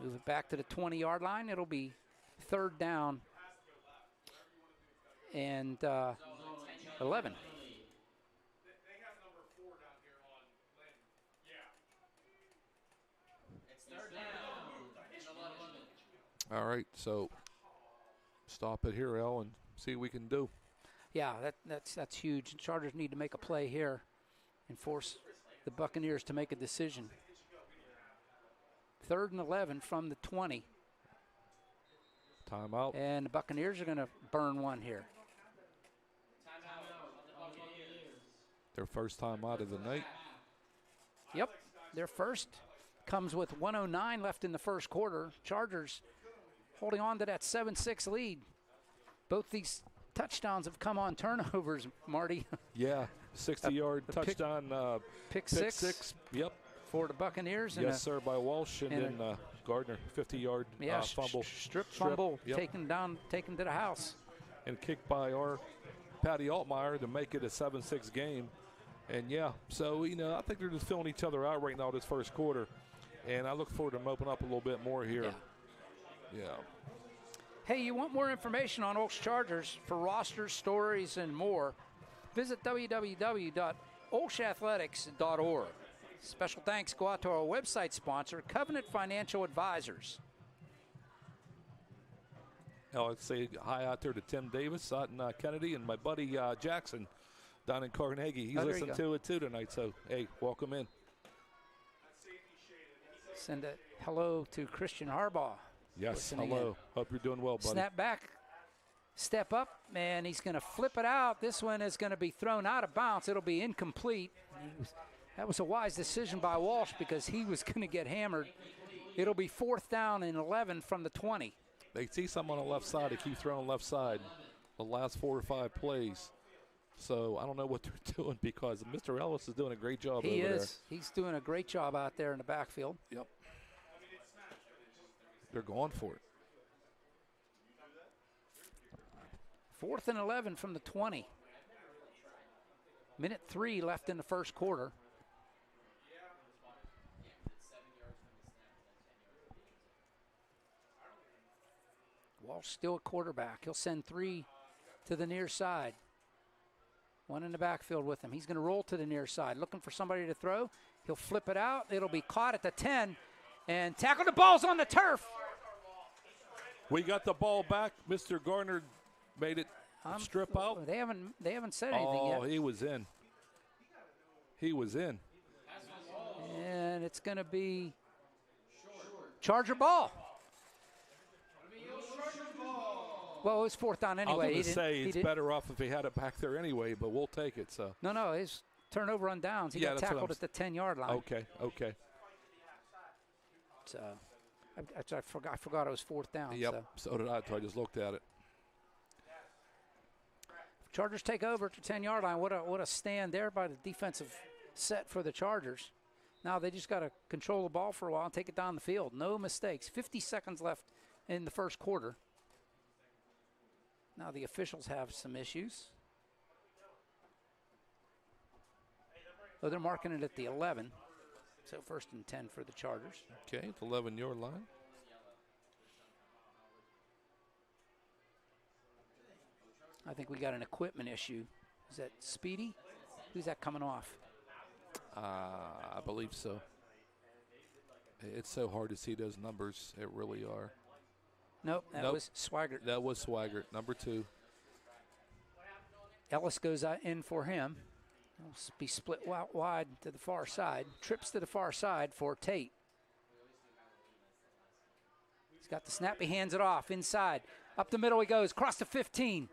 Move it back to the 20-yard line. It'll be third down and 11. All right, so stop it here, Al, and see what we can do. Yeah, that's huge. Chargers need to make a play here and force the Buccaneers to make a decision. Third and 11 from the 20. Timeout. And the Buccaneers are going to burn one here. Their first time out of the night. Yep, their first comes with 1:09 left in the first quarter. Chargers holding on to that 7-6 lead. Both these touchdowns have come on turnovers, Marty. Yeah, 60-yard touchdown. Pick six. Yep. For the Buccaneers. Yes, sir, by Walsh, and then Gardner, 50-yard fumble. Strip fumble, yep. taken to the house. And kicked by our Patty Altmaier to make it a 7-6 game. And, yeah, so, I think they're just filling each other out right now this first quarter. And I look forward to them opening up a little bit more here. Yeah. Hey, you want more information on OLSH Chargers for rosters, stories, and more? Visit www.olshathletics.org. Special thanks go out to our website sponsor, Covenant Financial Advisors. I'd say hi out there to Tim Davis out in Kennedy and my buddy Jackson down in Carnegie. He's listening to it too tonight, so, hey, welcome in. Send a hello to Christian Harbaugh. Yes, hello. Hope you're doing well, buddy. Snap back, step up, and he's going to flip it out. This one is going to be thrown out of bounds. It'll be incomplete. That was a wise decision by Walsh because he was going to get hammered. It'll be fourth down and 11 from the 20. They see someone on the left side. They keep throwing left side the last 4 or 5 plays. So I don't know what they're doing because Mr. Ellis is doing a great job over there. He is. He's doing a great job out there in the backfield. Yep. They're going for it. Fourth and 11 from the 20. Minute 3 left in the first quarter. Walsh still a quarterback. He'll send 3 to the near side. 1 in the backfield with him. He's going to roll to the near side, looking for somebody to throw. He'll flip it out. It'll be caught at the 10 and tackle. The ball's on the turf. We got the ball back. Mr. Gardner made it strip out. They haven't said anything yet. Oh, he was in. He was in. And it's going to be Charger ball. Well, it was fourth down anyway. I was going to say it's better off if he had it back there anyway, but we'll take it. So No, his turnover on downs. He got tackled at the 10-yard line. Okay. So I forgot it was fourth down. Yep, so did I, so I just looked at it. Chargers take over at the 10-yard line. What a stand there by the defensive set for the Chargers. Now they just got to control the ball for a while and take it down the field. No mistakes. 50 seconds left in the first quarter. Now the officials have some issues. Oh, they're marking it at the 11. So first and 10 for the Chargers. Okay, it's 11-yard line. I think we got an equipment issue. Is that Speedy? Who's that coming off? I believe so. It's so hard to see those numbers. It really are. Nope, that was Swigert. That was Swigert, number 2. Ellis goes in for him. He'll be split wide to the far side. Trips to the far side for Tate. He's got the snap. He hands it off inside. Up the middle he goes. Across the 15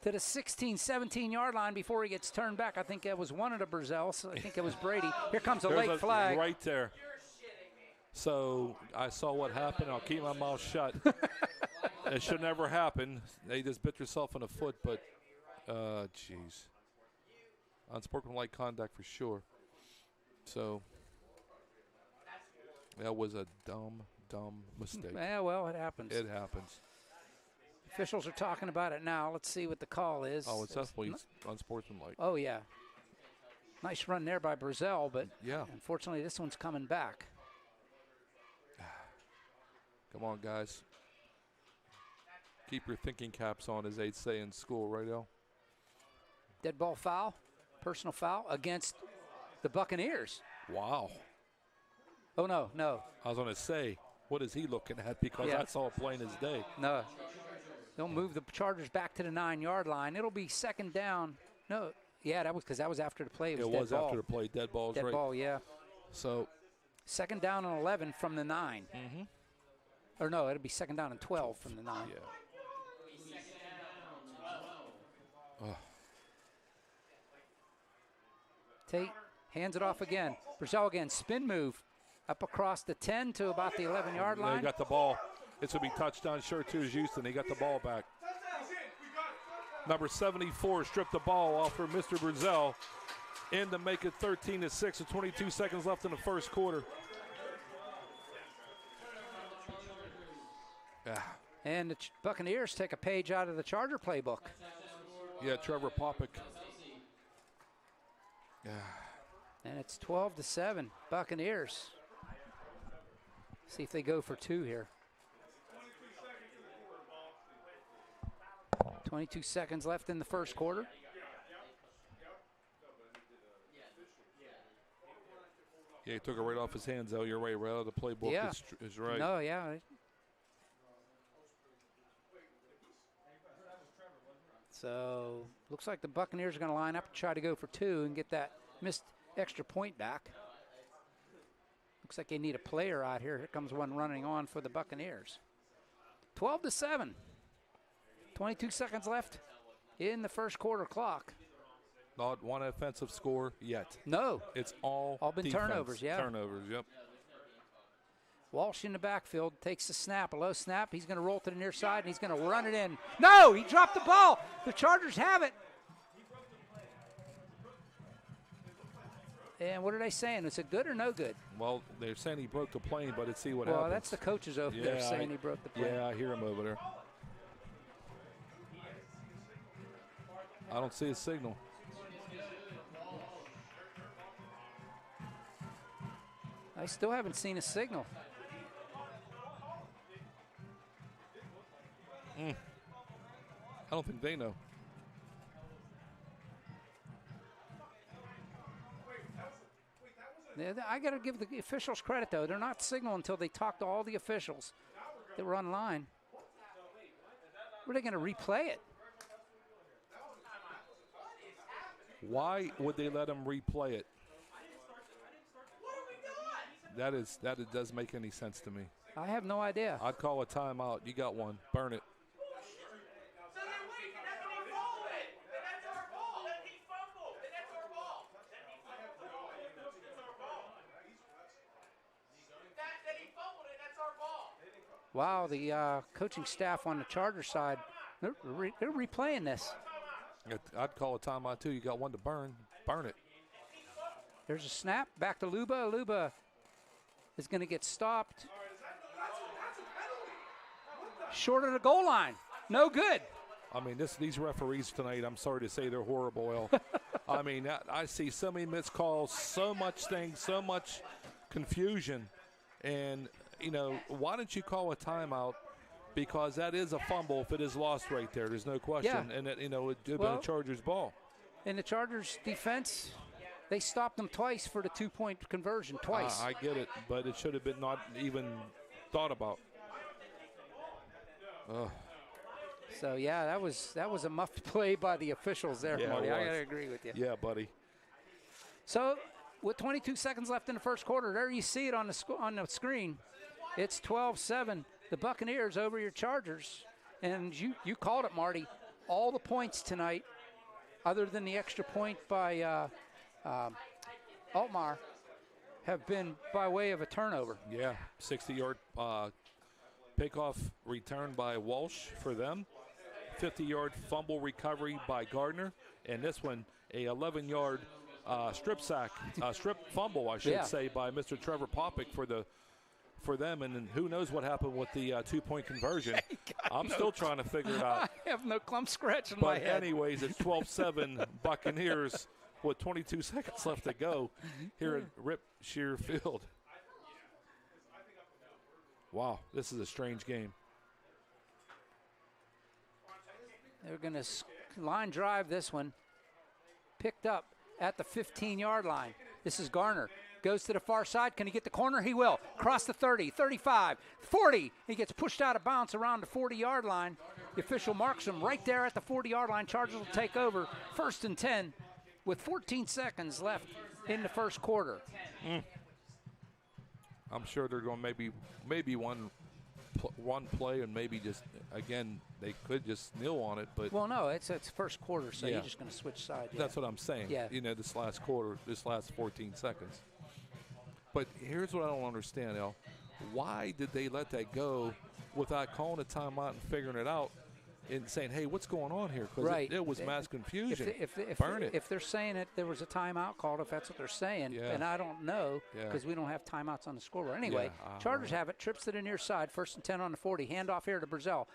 to the 16, 17-yard line before he gets turned back. I think that was one of the Brazils. I think it was Brady. Here comes a late flag. Right there. So I saw what happened. I'll keep my mouth shut. It should never happen. They just bit themselves in the foot, but, jeez. Unsportsmanlike conduct for sure. So that was a dumb mistake. Yeah, well, it happens. It happens. Officials are talking about it now. Let's see what the call is. Oh, it's definitely unsportsmanlike. Oh, yeah. Nice run there by Brazil, but yeah, unfortunately this one's coming back. Come on, guys. Keep your thinking caps on, as they'd say in school, right, El? Dead ball foul, personal foul against the Buccaneers. Wow. Oh, no. I was going to say, what is he looking at? Because I saw it plain as day. No. They'll move the Chargers back to the 9-yard line. It'll be second down. No. Yeah, that was because that was after the play. It was after the play. Dead balls, right? Dead ball, yeah. So. Second down and 11 from the 9. Mm-hmm. Or no, it'll be second down and 12 from the 9. Yeah. Tate hands it off again. Brazil again, spin move up across the 10 to about the 11-yard line. They got the ball. It's going to be touchdown, Chartiers-Houston. They got the ball back. Number 74 stripped the ball off for Mr. Brazil in to make it 13-6 with 22 seconds left in the first quarter. Yeah. And the Buccaneers take a page out of the Charger playbook. Yeah, Trevor Popick. Yeah. And it's 12-7, Buccaneers. See if they go for 2 here. 22 seconds left in the first quarter. Yeah, he took it right off his hands, though. You're right out of the playbook. Yeah. Is right. No, yeah. So looks like the Buccaneers are going to line up and try to go for 2 and get that missed extra point back. Looks like they need a player out here. Here comes one running on for the Buccaneers. 12-7. 22 seconds left in the first quarter clock. Not one offensive score yet. No. It's all been defense. turnovers, yeah. Turnovers, yep. Walsh in the backfield takes the snap, a low snap. He's going to roll to the near side, and he's going to run it in. No, he dropped the ball. The Chargers have it. And what are they saying? Is it good or no good? Well, they're saying he broke the plane, but let's see what happens. Well, that's the coaches over there saying he broke the plane. Yeah, I hear him over there. I don't see a signal. I still haven't seen a signal. I don't think they know. I got to give the officials credit, though. They're not signaling until they talk to all the officials that were online. Were they going to replay it? Why would they let him replay it? That does make any sense to me. I have no idea. I'd call a timeout. You got one. Burn it. Wow, the coaching staff on the Charger side, they're replaying this. I'd call a timeout, too. You got one to burn. Burn it. There's a snap. Back to Luba. Luba is going to get stopped. Short of the goal line. No good. I mean, these referees tonight, I'm sorry to say, they're horrible. I mean, I see so many missed calls, so much things, so much confusion. And, you know, why don't you call a timeout? Because that is a fumble if it is lost right there. There's no question. Yeah. And, it would have been a Chargers ball. In the Chargers defense, they stopped them twice for the 2-point conversion, twice. I get it, but it should have been not even thought about. So, yeah, that was a muffed play by the officials there, Marty. I got to agree with you. Yeah, buddy. So, with 22 seconds left in the first quarter, there you see it on the screen. It's 12-7. The Buccaneers over your Chargers. And you called it, Marty. all the points tonight, other than the extra point by Altmaier, have been by way of a turnover. Yeah, 60-yard pickoff return by Walsh for them. 50-yard fumble recovery by Gardner. And this one, a 11-yard strip fumble, I should say, by Mr. Trevor Popick for them. And then who knows what happened with the 2-point conversion. I'm still trying to figure it out. I have no clump scratch in my head. But anyways, it's 12-7 Buccaneers with 22 seconds left to go here at Rip Shear Field. Wow, this is a strange game. They're going to line drive this one. Picked up at the 15-yard line. This is Garner. Goes to the far side. Can he get the corner? He will. Across the 30, 35, 40. He gets pushed out of bounds around the 40-yard line. The official marks him right there at the 40-yard line. Chargers will take over. 1st and 10 with 14 seconds left in the first quarter. I'm sure they're going maybe one play and maybe just, again, they could just kneel on it. But well, no, it's first quarter, so you're just going to switch sides. That's what I'm saying. Yeah. You know, this last quarter, this last 14 seconds. But here's what I don't understand, El. Why did they let that go without calling a timeout and figuring it out and saying, hey, what's going on here? Because it was mass confusion. If they're saying that there was a timeout called, if that's what they're saying, and I don't know because we don't have timeouts on the scoreboard. Anyway, Chargers have it, trips to the near side, 1st and 10 on the 40. Handoff here to Brazil.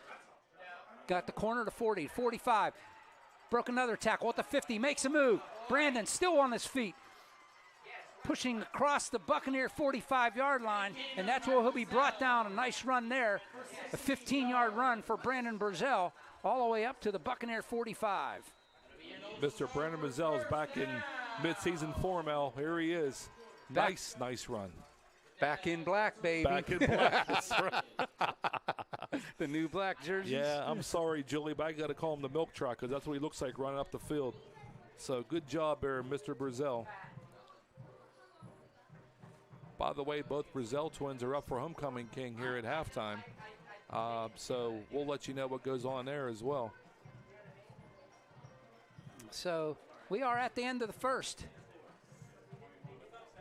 Got the corner to 40, 45. Broke another tackle at the 50, makes a move. Brandon still on his feet. Pushing across the Buccaneer 45-yard line, and that's where he'll be brought down. A nice run there. A 15-yard run for Brandon Brazil all the way up to the Buccaneer 45. Mr. Brandon Brazil is back in midseason form, El. Here he is. Nice run. Back in black, baby. Back in black, that's right. The new black jerseys. Yeah, I'm sorry, Julie, but I got to call him the milk truck because that's what he looks like running up the field. So good job there, Mr. Brazil. By the way, both Brazil twins are up for homecoming king here at halftime. So we'll let you know what goes on there as well. So we are at the end of the first.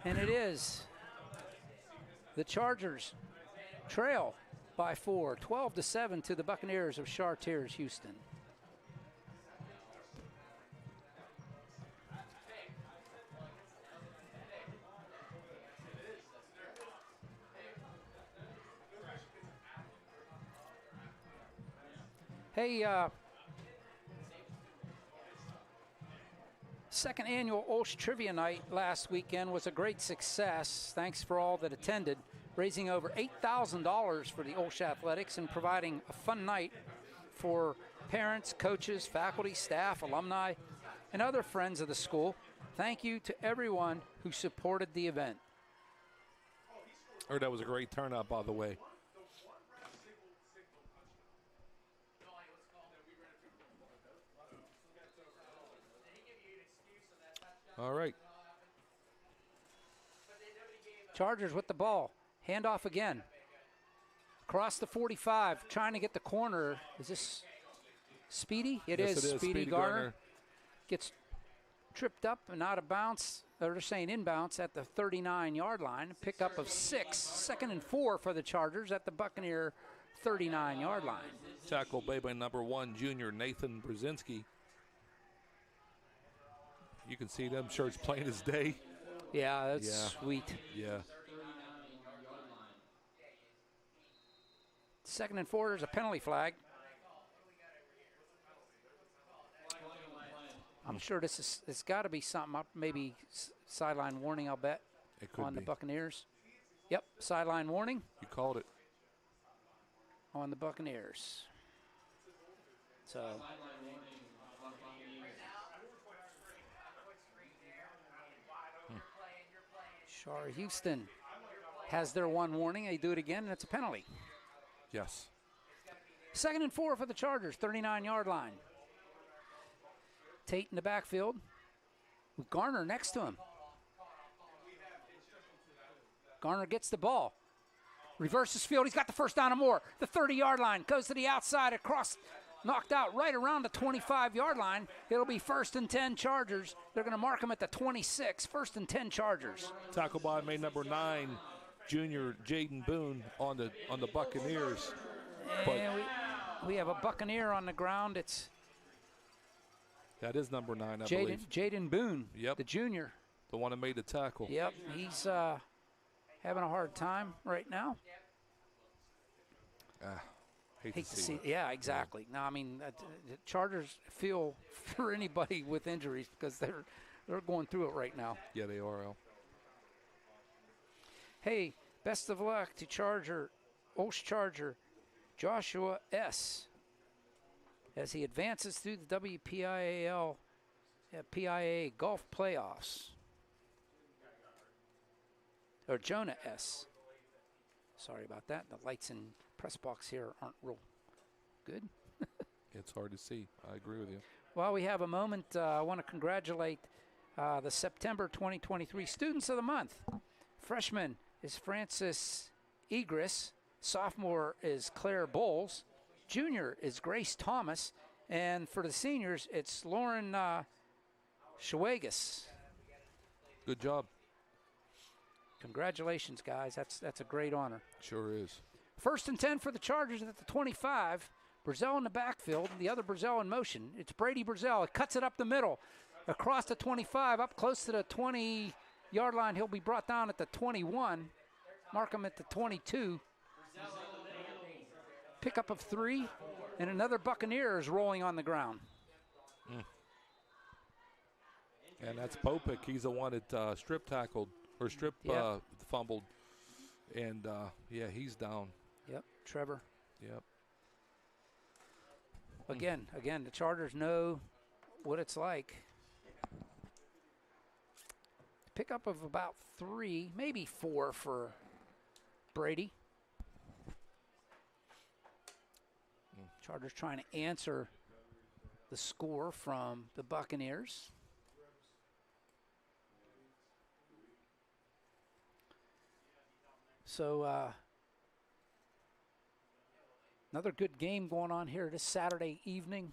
And it is the Chargers trail by 4, 12-7 to the Buccaneers of Chartiers-Houston. Hey, second annual OLSH Trivia Night last weekend was a great success. Thanks for all that attended, raising over $8,000 for the OLSH Athletics and providing a fun night for parents, coaches, faculty, staff, alumni, and other friends of the school. Thank you to everyone who supported the event. That was a great turnout, by the way. All right. Chargers with the ball. Handoff again. Across the 45, trying to get the corner. Is this Speedy? It is. Speedy Garner. Gets tripped up and out of bounds. They're saying inbounds at the 39-yard line. Pickup of 6. 2nd and 4 for the Chargers at the Buccaneer 39-yard line. Tackle by number 1, junior Nathan Brzezinski. You can see them shirts plain as day. Yeah, that's sweet. Yeah. 2nd and 4, there's a penalty flag. I'm sure it's got to be something up, maybe sideline warning, I'll bet, it could on be. The Buccaneers. Yep, sideline warning. You called it. On the Buccaneers. So Chartiers-Houston has their one warning. They do it again, and it's a penalty. Yes. 2nd and 4 for the Chargers, 39-yard line. Tate in the backfield with Garner next to him. Garner gets the ball. Reverses field. He's got the first down and more. The 30-yard line goes to the outside across knocked out right around the 25-yard line. It'll be 1st and 10 Chargers. They're going to mark him at the 26, 1st and 10 Chargers. Tackle by made number 9, junior Jaden Boone on the Buccaneers. And we have a Buccaneer on the ground. That is number 9, I believe. Jaden Boone, Yep. the junior. The one that made the tackle. Yep, he's having a hard time right now. Hate to see it. Yeah, exactly. No, I mean, the Chargers feel for anybody with injuries because they're going through it right now. Yeah, they are, Al. Hey, best of luck to OLSH Charger Joshua S. as he advances through the WPIAL PIA golf playoffs. Or Jonah S. Sorry about that. The lights in press box here aren't real good. It's hard to see. I agree with you. While we have a moment, I want to congratulate the September 2023 Students of the Month. Freshman is Francis Egris. Sophomore is Claire Bowles. Junior is Grace Thomas. And for the seniors, it's Lauren Schwegas. Good job. Congratulations, guys. That's a great honor. Sure is. 1st and 10 for the Chargers at the 25. Brazel in the backfield, the other Brazel in motion. It's Brady Brazel. It cuts it up the middle, across the 25, up close to the 20-yard line. He'll be brought down at the 21. Mark him at the 22. Pickup of 3, and another Buccaneer is rolling on the ground. And that's Popek. He's the one that strip tackled or fumbled. And, yeah, he's down. Yep, Trevor. Yep. Again, the Chargers know what it's like. Pickup of about 3, maybe 4 for Brady. Chargers trying to answer the score from the Buccaneers. So another good game going on here this Saturday evening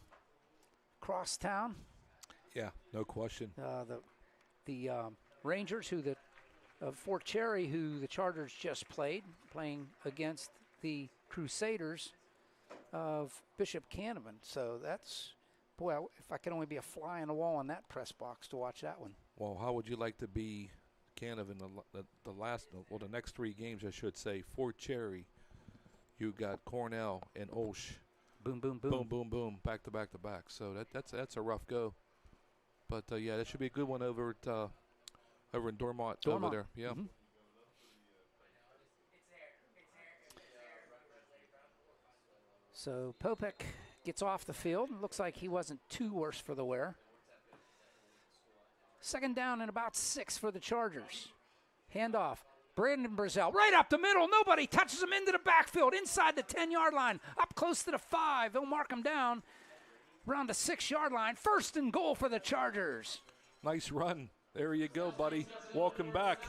across town. Yeah, no question. The Rangers, of Fort Cherry, who the Chargers just playing against the Crusaders of Bishop Canevin. So that's, boy, if I could only be a fly on the wall on that press box to watch that one. Well, how would you like to be Canevin the next 3 games, I should say? Fort Cherry, you got Cornell and OLSH. Boom, boom, boom. Boom, boom, boom, back to back to back. So that's a rough go. But, yeah, that should be a good one over in Dormont. Over there. Yeah. Mm-hmm. So Popek gets off the field. Looks like he wasn't too worse for the wear. 2nd down and about 6 for the Chargers. Handoff. Brandon Brazel right up the middle. Nobody touches him into the backfield, inside the 10-yard line, up close to the 5. They'll mark him down around the 6-yard line. 1st and goal for the Chargers. Nice run. There you go, buddy. Welcome back.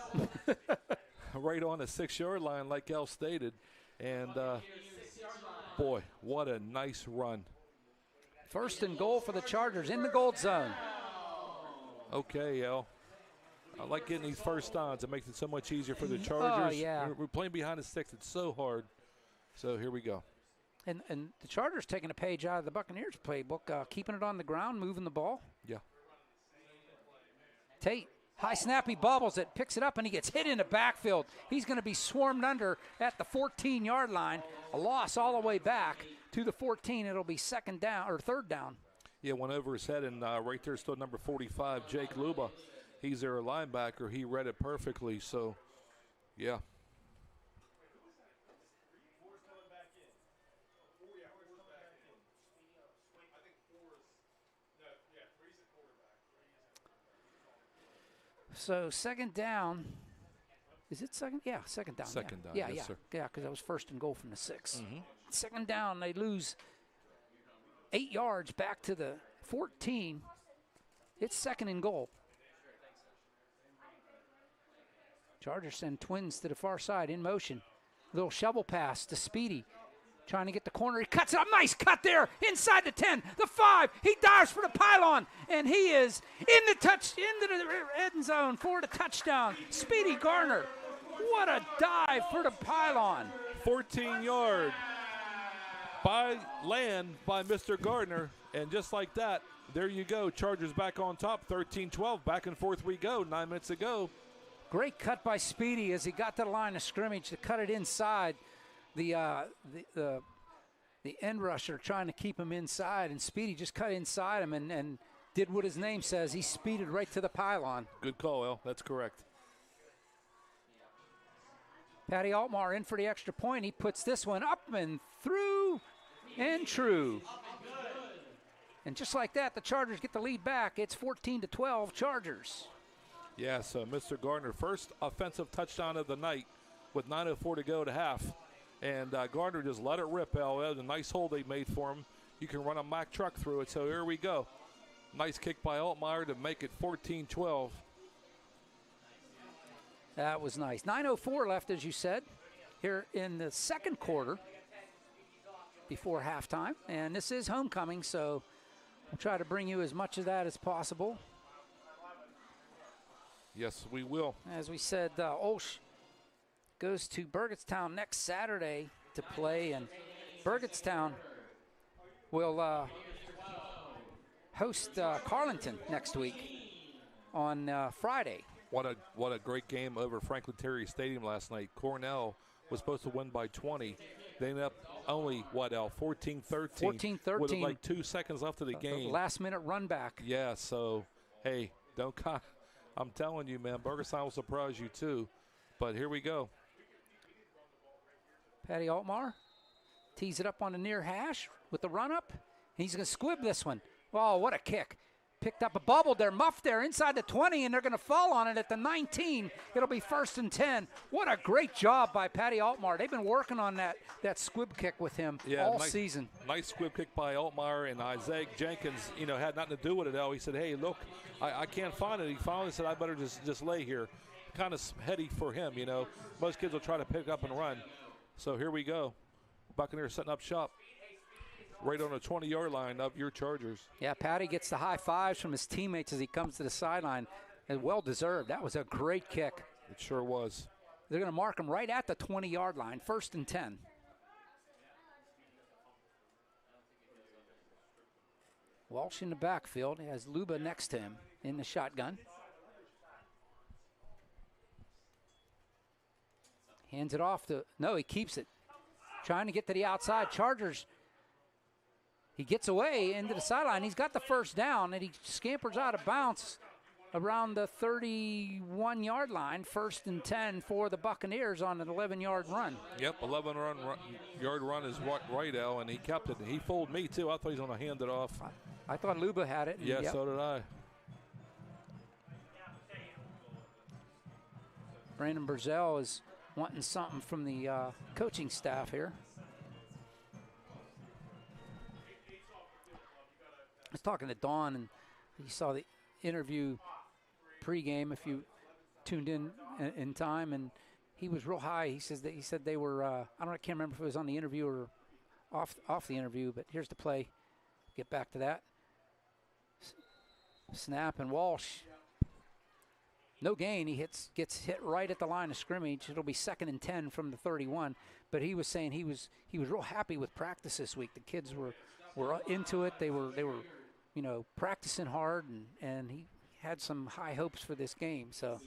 Right on the 6-yard line, like Al stated. And, boy, what a nice run. 1st and goal for the Chargers in the gold zone. Okay, Al. I like getting these first downs. It makes it so much easier for the Chargers. Oh, yeah. We're playing behind the sticks. It's so hard. So here we go. And the Chargers taking a page out of the Buccaneers playbook, keeping it on the ground, moving the ball. Yeah. Tate, high snap, he bobbles it, picks it up, and he gets hit in the backfield. He's going to be swarmed under at the 14-yard line. A loss all the way back to the 14. It'll be 2nd down or 3rd down. Yeah, went over his head, and right there stood number 45, Jake Luba. He's their linebacker. He read it perfectly, so, yeah. So 2nd down. Is it 2nd? Yeah, 2nd down. 2nd down, yeah, yes, yeah. sir. Yeah, because that was 1st and goal from the 6. Mm-hmm. 2nd down, they lose 8 yards back to the 14. It's 2nd and goal. Chargers send twins to the far side in motion. Little shovel pass to Speedy. Trying to get the corner. He cuts it up. Nice cut there. Inside the 10, the 5. He dives for the pylon. And he is into the end zone for the touchdown. Speedy Gardner. What a dive for the pylon. 14-yard by Mr. Gardner. And just like that, there you go. Chargers back on top. 13-12. Back and forth we go. 9 minutes to go. Great cut by Speedy as he got to the line of scrimmage to cut it inside. The end rusher trying to keep him inside, and Speedy just cut inside him and did what his name says. He speeded right to the pylon. Good call, El. That's correct. Patty Altmaier in for the extra point. He puts this one up and through and true. And just like that, the Chargers get the lead back. It's 14-12 Chargers. Yeah, so Mr. Gardner, first offensive touchdown of the night with 9:04 to go to half. And Gardner just let it rip, El. That was a nice hole they made for him. You can run a Mack truck through it, so here we go. Nice kick by Altmaier to make it 14-12. That was nice. 9:04 left, as you said, here in the second quarter before halftime. And this is homecoming, so we'll try to bring you as much of that as possible. Yes, we will. As we said, OLSH goes to Burgettstown next Saturday to play, and Burgettstown will host Carlinton next week on Friday. What a great game over Franklin Terry Stadium last night. Cornell was supposed to win by 20. They ended up only, 14-13? 14-13. With like 2 seconds left of the game. Last-minute run back. Yeah, so, hey, I'm telling you, man, Burgettstown will surprise you too. But here we go. Patty Altmaier tees it up on the near hash with the run-up. He's going to squib this one. Oh, what a kick. Picked up a bubble there, muffed there inside the 20, and they're going to fall on it at the 19. It'll be 1st and 10. What a great job by Patty Altmaier. They've been working on that squib kick with him all season. Nice squib kick by Altmaier, and Isaiah Jenkins, had nothing to do with it, El. He said, hey, look, I can't find it. He finally said, I better just lay here. Kind of heady for him, Most kids will try to pick up and run. So here we go. Buccaneers setting up shop right on the 20-yard line of your Chargers. Yeah, Patty gets the high fives from his teammates as he comes to the sideline. And well deserved. That was a great kick. It sure was. They're going to mark him right at the 20-yard line, 1st and 10. Walsh in the backfield has Luba next to him in the shotgun. Hands it off to, no, he keeps it. Trying to get to the outside. Chargers, he gets away into the sideline. He's got the first down, and he scampers out of bounds around the 31-yard line. 1st and 10 for the Buccaneers on an 11-yard run. Yep, 11-yard run is right, Al, and he kept it. He fooled me, too. I thought he was going to hand it off. I thought Luba had it. Yeah, so did I. Brandon Burzell is wanting something from the coaching staff here. I was talking to Dawn, and he saw the interview pregame if you tuned in time, and he was real high. He said they were I can't remember if it was on the interview or off the interview, but here's the play. Get back to that. Snap, and Walsh, no gain. He gets hit right at the line of scrimmage. It'll be 2nd and 10 from the 31. But he was saying he was real happy with practice this week. The kids were into it. They were practicing hard, and he had some high hopes for this game. So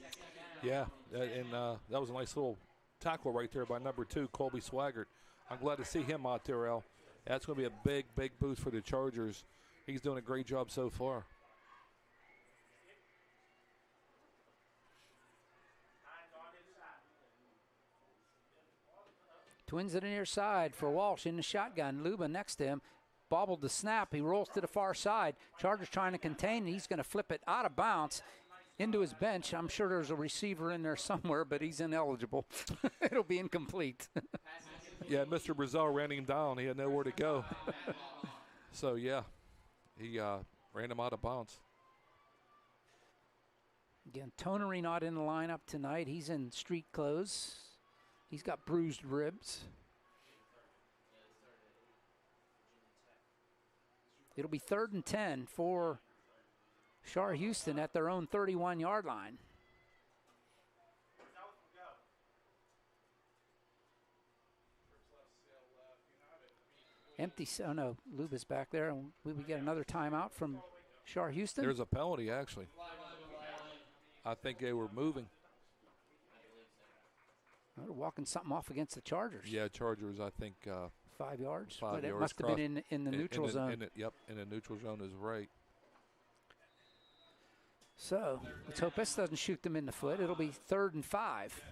yeah, and that was a nice little tackle right there by number 2, Colby Swaggart. I'm glad to see him out there, Al. That's going to be a big boost for the Chargers. He's doing a great job so far. Twins at the near side for Walsh in the shotgun. Luba next to him. Bobbled the snap. He rolls to the far side. Chargers trying to contain. He's going to flip it out of bounds into his bench. I'm sure there's a receiver in there somewhere, but he's ineligible. It'll be incomplete. Yeah, Mr. Brazil ran him down. He had nowhere to go. So, yeah, he ran him out of bounds. Again, Tonery not in the lineup tonight. He's in street clothes. He's got bruised ribs. It'll be 3rd and 10 for Chartiers-Houston at their own 31-yard line. Empty. Oh no, Luba's back there, and we get another timeout from Chartiers-Houston. There's a penalty, actually. I think they were moving. They're walking something off against the Chargers. Yeah, Chargers, I think. 5 yards. 5 but yards. It must have been in the neutral zone. Yep, in the neutral zone is right. So let's hope this doesn't shoot them in the foot. It'll be 3rd and 5.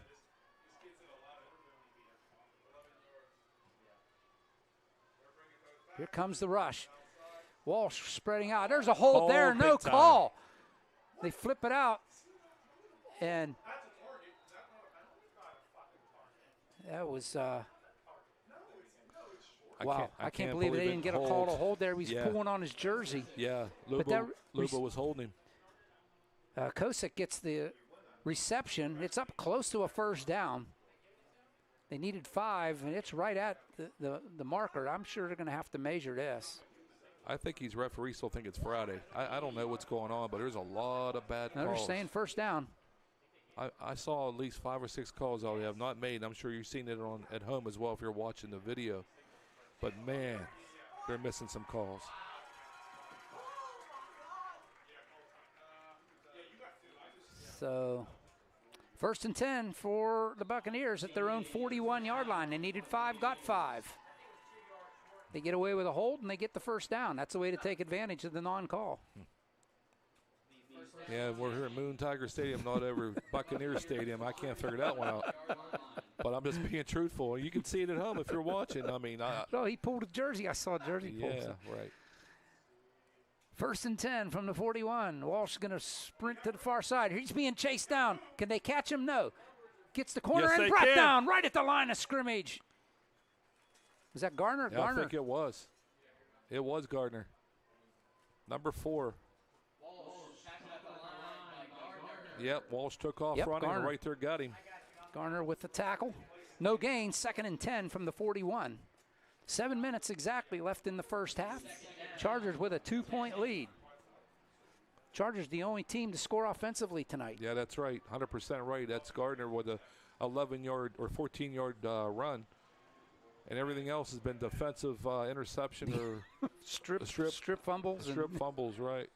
Here comes the rush. Walsh spreading out. There's a hold there. No call. They flip it out. And that was, wow. I can't believe they didn't get a call to hold there. He's pulling on his jersey. Yeah, Luba was holding him. Kosick gets the reception. It's up close to a first down. They needed 5, and it's right at the marker. I'm sure they're going to have to measure this. I think these referees still think it's Friday. I don't know what's going on, but there's a lot of bad calls. They're saying first down. I saw at least 5 or 6 calls that they have not made. I'm sure you've seen it at home as well if you're watching the video. But, man, they're missing some calls. So, 1st and 10 for the Buccaneers at their own 41-yard line. They needed 5, got 5. They get away with a hold, and they get the first down. That's the way to take advantage of the non-call. Yeah, we're here at Moon Tiger Stadium, not over Buccaneer Stadium. I can't figure that one out. But I'm just being truthful. You can see it at home if you're watching. I mean, no, he pulled a jersey. I saw a jersey pull. Yeah, right. 1st and 10 from the 41. Walsh is going to sprint to the far side. He's being chased down. Can they catch him? No. Gets the corner and brought down right at the line of scrimmage. Was that Garner? Yeah, Garner. I think it was. It was Gardner. Number 4. Yep, Walsh took off running and right there got him. Garner with the tackle. No gain, 2nd and 10 from the 41. 7 minutes exactly left in the first half. Chargers with a 2-point lead. Chargers the only team to score offensively tonight. Yeah, that's right. 100% right. That's Gardner with a 11-yard or 14-yard run. And everything else has been defensive interception or strip fumbles. Strip fumbles, right.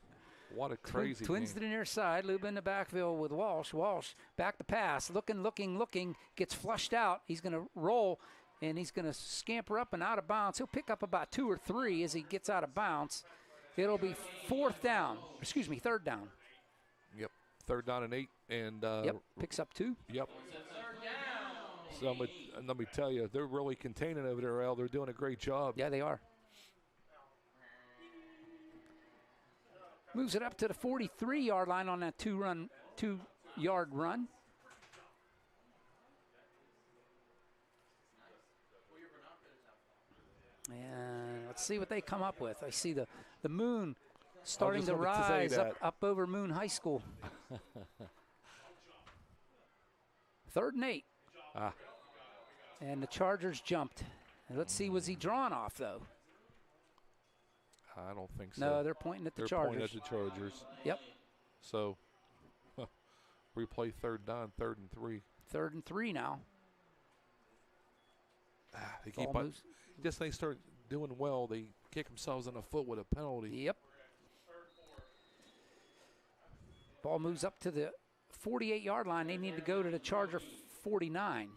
What a crazy Twins game. to the near side. Luba in the backfield with Walsh. Walsh back to pass. Looking. Gets flushed out. He's going to roll, and he's going to scamper up and out of bounds. He'll pick up about 2 or 3 as he gets out of bounds. It'll be 3rd down. Yep, 3rd down and 8. And picks up 2. Yep. So let me tell you, they're really containing over there, Al. They're doing a great job. Yeah, they are. Moves it up to the 43-yard line on that 2-yard run. And let's see what they come up with. I see the moon starting to rise up over Moon High School. 3rd and 8. And the Chargers jumped. And let's see, was he drawn off, though? I don't think so. No, they're pointing at the Chargers. They're pointing at the Chargers. Yep. So, replay 3rd down, 3rd and 3. 3rd and 3 now. They keep on. Just they start doing well, they kick themselves in the foot with a penalty. Yep. Ball moves up to the 48-yard line. They need to go to the Charger 49.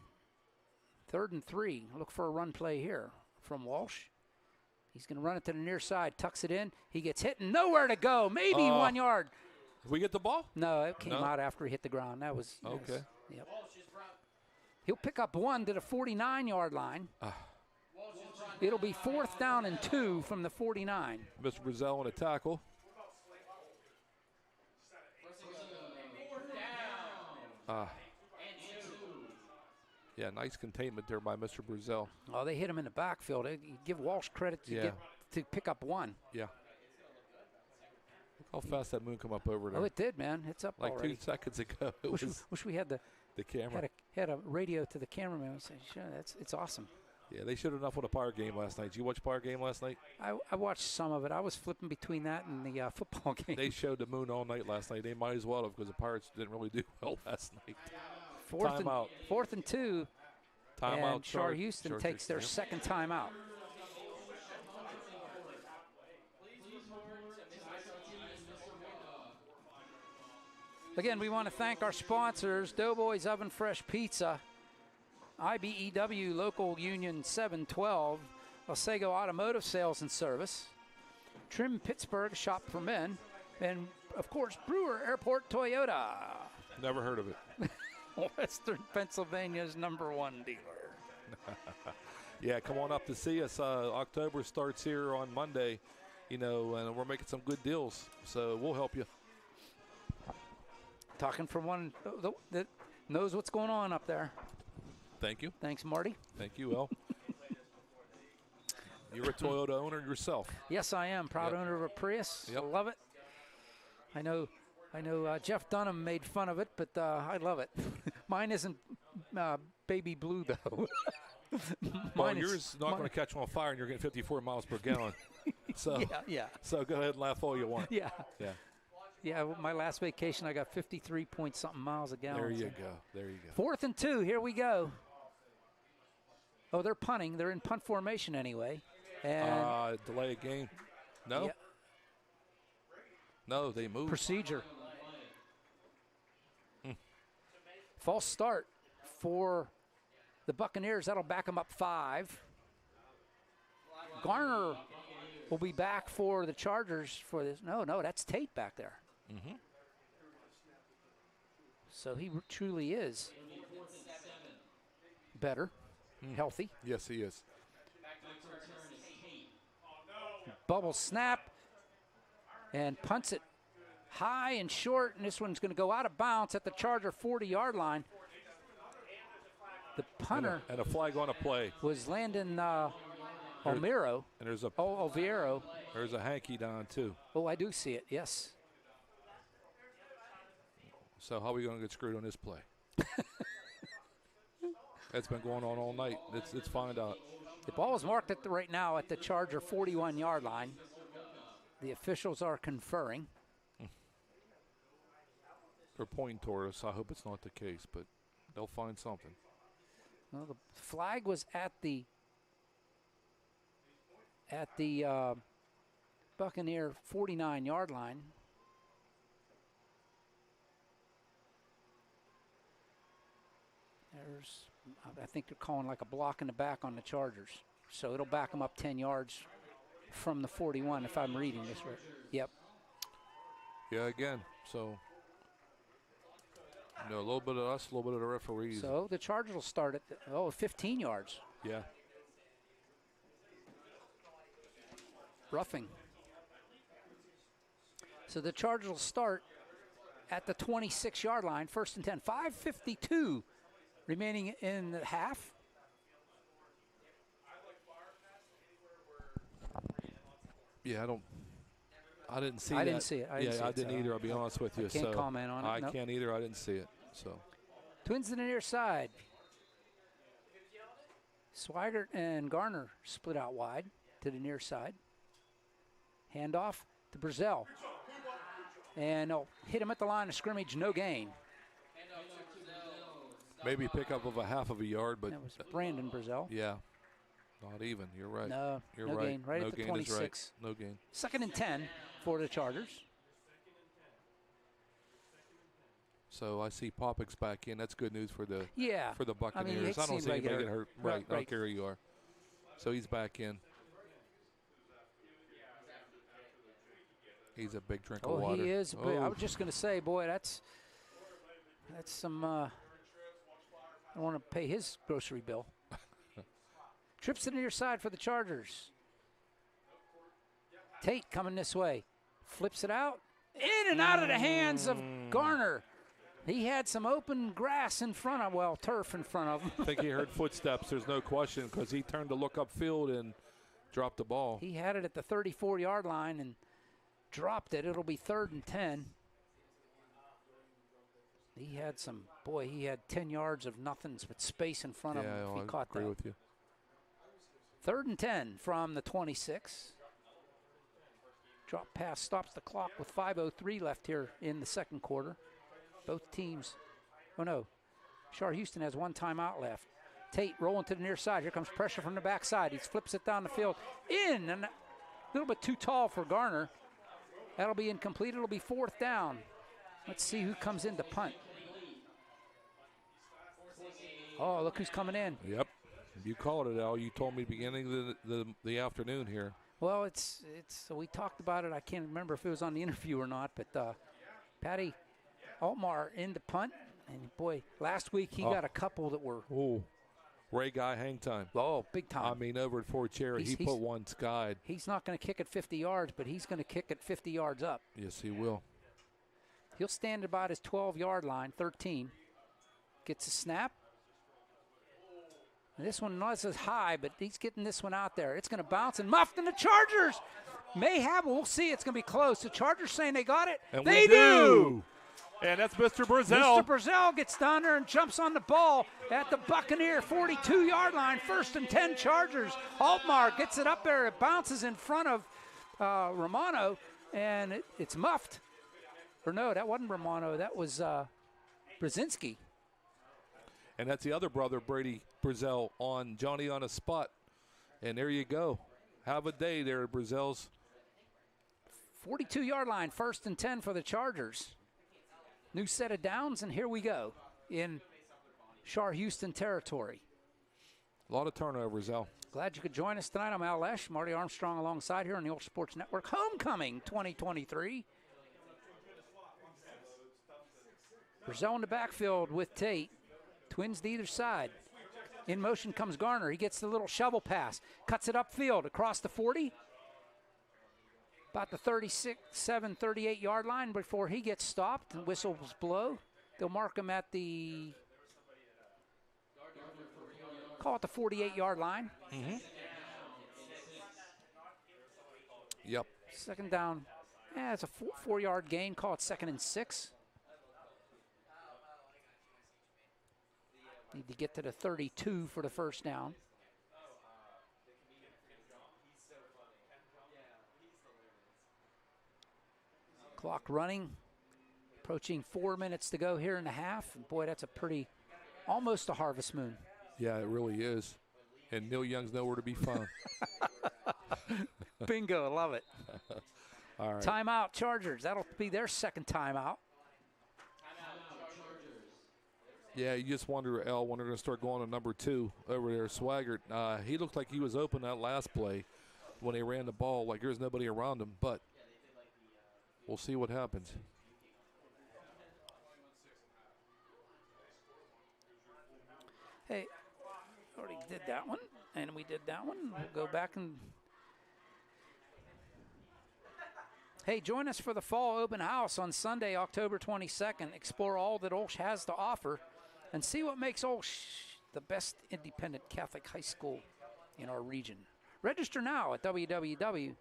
3rd and 3. Look for a run play here from Walsh. He's going to run it to the near side, tucks it in. He gets hit and nowhere to go. Maybe 1 yard. Did we get the ball? No, it came out after he hit the ground. That was okay. Yep. He'll pick up 1 to the 49-yard line. It'll be 4th down and 2 from the 49. Mr. Brazil on a tackle. Yeah, nice containment there by Mr. Brazil. Oh, they hit him in the backfield. You give Walsh credit to pick up 1. Yeah. Look how fast that moon come up over there. Oh, it did, man. It's up like already. 2 seconds ago. Wish we had the camera. Had a radio to the cameraman and say, sure, it's awesome. Yeah, they showed enough on the Pirate game last night. Did you watch Pirate game last night? I watched some of it. I was flipping between that and the football game. They showed the moon all night last night. They might as well have, because the Pirates didn't really do well last night. Fourth and 2. Timeout. And Chartiers-Houston takes their second timeout. Again, we want to thank our sponsors, Doughboys Oven Fresh Pizza, IBEW Local Union 712, Osego Automotive Sales and Service, Trim Pittsburgh Shop for Men, and, of course, Brewer Airport Toyota. Never heard of it. Western Pennsylvania's #1 dealer. Yeah, come on up to see us. October starts here on Monday, and we're making some good deals, so we'll help you. Talking from one that knows what's going on up there. Thank you. Thanks, Marty. Thank you, El. You're a Toyota owner yourself. Yes, I am. Proud owner of a Prius. Yep. Love it. I know Jeff Dunham made fun of it, but I love it. Mine isn't baby blue, though. Well, yours is not going to catch on fire, and you're getting 54 miles per gallon. So, yeah. So go ahead and laugh all you want. Yeah. Yeah. Yeah, my last vacation, I got 53 point something miles a gallon. There you go. 4th and 2, here we go. Oh, they're punting. They're in punt formation anyway. And delay a game. No? Yeah. No, they moved. Procedure. False start for the Buccaneers. That'll back them up 5. Garner will be back for the Chargers for this. No, that's Tate back there. Mm-hmm. So he truly is better, healthy. Yes, he is. Bubble snap and punts it high and short, and this one's going to go out of bounds at the Charger 40-yard line. The punter and a flag on a play was Landon Almiro. And there's a Alviero. There's a hanky down too. Oh, I do see it. Yes. So how are we going to get screwed on this play? That's been going on all night. Let's find out. The ball is marked right now at the Charger 41-yard line. The officials are conferring. They're pointing toward us. I hope it's not the case, but they'll find something. Well, the flag was at the Buccaneer 49-yard line. I think they're calling like a block in the back on the Chargers. So it'll back them up 10 yards from the 41 if I'm reading this right. Yep. Yeah, again, so a little bit of us, a little bit of the referees. So the Chargers will start at 15 yards. Yeah. Roughing. So the Chargers will start at the 26-yard line, 1st and 10. 5:52 remaining in the half. Yeah, I didn't see I that. didn't see it. I didn't either, I'll be honest with you. I can't comment on it. I can't either. I didn't see it. So Twins to the near side. Swigert and Garner split out wide to the near side. Handoff to Brazell. And they'll hit him at the line of scrimmage, no gain. maybe pick up of a half of a yard, but that was Brandon Brazell. Yeah. Not even. You're right. No, You're no right. gain. Right no at the gain 26. Is right. No gain. 2nd and 10 for the Chargers. So I see Popik's back in. That's good news for the Buccaneers. I don't see anybody get hurt. Right. I Right. don't care who you are. So he's back in. He's a big drink of water. Oh, he is. Oh. I was just going to say, boy, that's some. I don't want to pay his grocery bill. Trips to the near side for the Chargers. Tate coming this way. Flips it out. In and out of the hands of Garner. He had some open grass in front of, turf in front of him. I think he heard footsteps. There's no question because he turned to look upfield and dropped the ball. He had it at the 34-yard line and dropped it. It'll be 3rd and 10. He had 10 yards of nothing but space in front of him if he caught that. I agree with you. 3rd and 10 from the 26. Drop pass stops the clock with 5:03 left here in the second quarter. Both teams, oh no, Chartiers-Houston has 1 timeout left. Tate rolling to the near side. Here comes pressure from the backside. He flips it down the field. In, and a little bit too tall for Garner. That'll be incomplete. It'll be 4th down. Let's see who comes in to punt. Oh, look who's coming in. Yep. You called it, Al. You told me beginning of the afternoon here. Well, it's we talked about it. I can't remember if it was on the interview or not, but Patty Altmar in to punt. And, boy, last week he got a couple that were. Oh, Ray Guy hang time. Oh, big time. I mean, over at Fort Cherry, he put one skied. He's not going to kick at 50 yards, but he's going to kick at 50 yards up. Yes, he will. He'll stand about his 12-yard line, 13. Gets a snap. And this one not as high, but he's getting this one out there. It's going to bounce and muffed, and the Chargers may have it. We'll see. It's going to be close. The Chargers saying they got it. And they do. And that's Mr. Brazil. Mr. Brazil gets down there and jumps on the ball at the Buccaneer 42-yard line. 1st and 10 Chargers. Altmar gets it up there. It bounces in front of Romano, and it's muffed. Or no, that wasn't Romano. That was Brzezinski. And that's the other brother, Brady Brazil, on Johnny on a spot. And there you go. Have a day there, Brazil's. 42-yard line, 1st and 10 for the Chargers. New set of downs, and here we go in Chartiers-Houston territory. A lot of turnovers, Al. Glad you could join us tonight. I'm Al OLSH, Marty Armstrong alongside here on the OLSH Sports Network. Homecoming 2023. Brazil in the backfield with Tate. Twins to either side. In motion comes Garner. He gets the little shovel pass. Cuts it upfield across the 40. About the 37, 38-yard line before he gets stopped and whistles blow. They'll mark him at the, call it the 48-yard line. Mm-hmm. Yep. 2nd down. Yeah, it's a 4-yard gain. Call it 2nd and 6. Need to get to the 32 for the 1st down. Clock running. Approaching 4 minutes to go here in the half. And boy, that's a pretty, almost a harvest moon. Yeah, it really is. And Neil Young's nowhere to be found. Bingo, I love it. All right. Timeout, Chargers. That'll be their 2nd timeout. Yeah, you just wonder, Al, when they're going to start going to number 2 over there, Swaggart. He looked like he was open that last play when they ran the ball, like there's nobody around him, but we'll see what happens. Hey, already did that one, and we did that one. We'll go back and... Hey, join us for the Fall Open House on Sunday, October 22nd. Explore all that OLSH has to offer and see what makes OLSH the best independent Catholic high school in our region. Register now at www.olsh.org.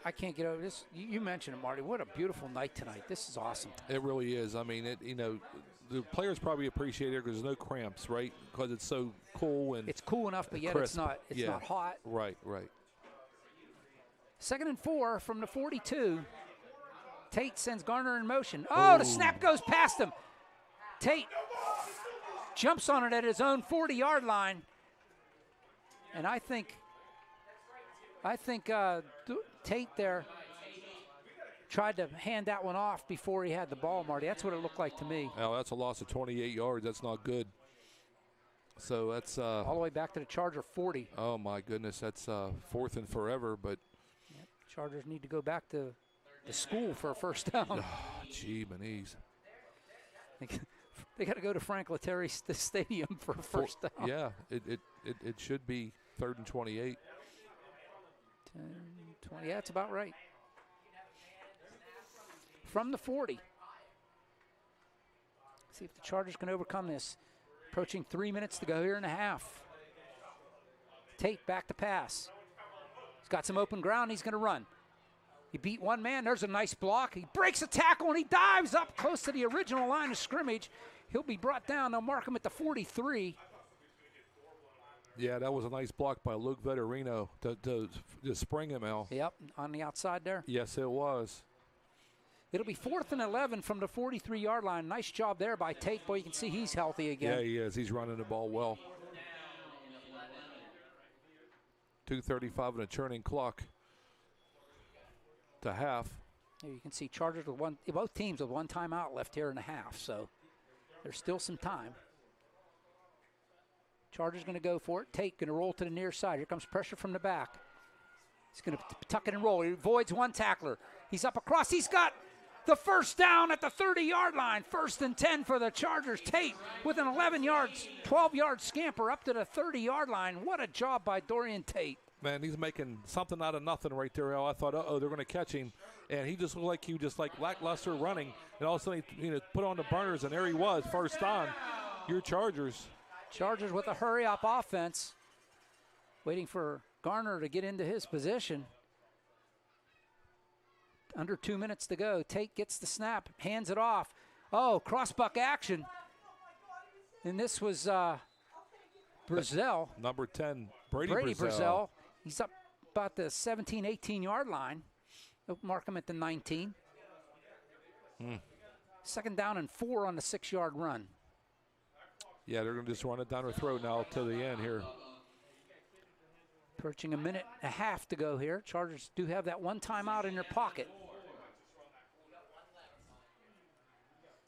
I can't get over this. You mentioned it, Marty. What a beautiful night tonight. This is awesome. It really is. I mean, the players probably appreciate it because there's no cramps, right? Because it's so cool and it's cool enough, but yet crisp. It's not hot. Right. 2nd and 4 from the 42. Tate sends Garner in motion. Oh, the snap goes past him. Tate jumps on it at his own 40-yard line. And I think Tate there tried to hand that one off before he had the ball, Marty. That's what it looked like to me. Now, that's a loss of 28 yards. That's not good. So that's all the way back to the Charger 40. Oh, my goodness. That's 4th and forever, but yep. Chargers need to go back to the school for a 1st down. Oh, gee, manese. They got to go to Frank Lettieri Stadium for a 1st down. Yeah, it should be 3rd and 28. 10, 20, yeah, that's about right. From the 40. See if the Chargers can overcome this. Approaching 3 minutes to go here in the half. Tate back to pass. He's got some open ground. He's going to run. He beat one man. There's a nice block. He breaks a tackle, and he dives up close to the original line of scrimmage. He'll be brought down. They'll mark him at the 43. Yeah, that was a nice block by Luke Vettorino to spring him out. Yep, on the outside there. Yes, it was. It'll be 4th and 11 from the 43-yard line. Nice job there by Tate. Boy, you can see he's healthy again. Yeah, he is. He's running the ball well. 2:35 and a churning clock to half. Here you can see Chargers with both teams with one timeout left here in the half, so there's still some time. Chargers going to go for it. Tate going to roll to the near side. Here comes pressure from the back. He's going to tuck it and roll. He avoids one tackler. He's up across. He's got the first down at the 30-yard line. 1st and 10 for the Chargers. Tate with an 12-yard scamper up to the 30-yard line. What a job by Dorian Tate. Man, he's making something out of nothing right there, Al. I thought, they're going to catch him. And he just looked like lackluster running. And all of a sudden, he put on the burners, and there he was, first down. Your Chargers. Chargers with a hurry-up offense. Waiting for Garner to get into his position. Under 2 minutes to go. Tate gets the snap, hands it off. Oh, crossbuck action. And this was Brazell. Number 10, Brady Brazell. He's up about the 17, 18-yard line. They'll mark him at the 19. 2nd down and 4 on the 6-yard run. Yeah, they're going to just run it down her throat now to the end here. Approaching a minute and a half to go here. Chargers do have that one timeout in their pocket.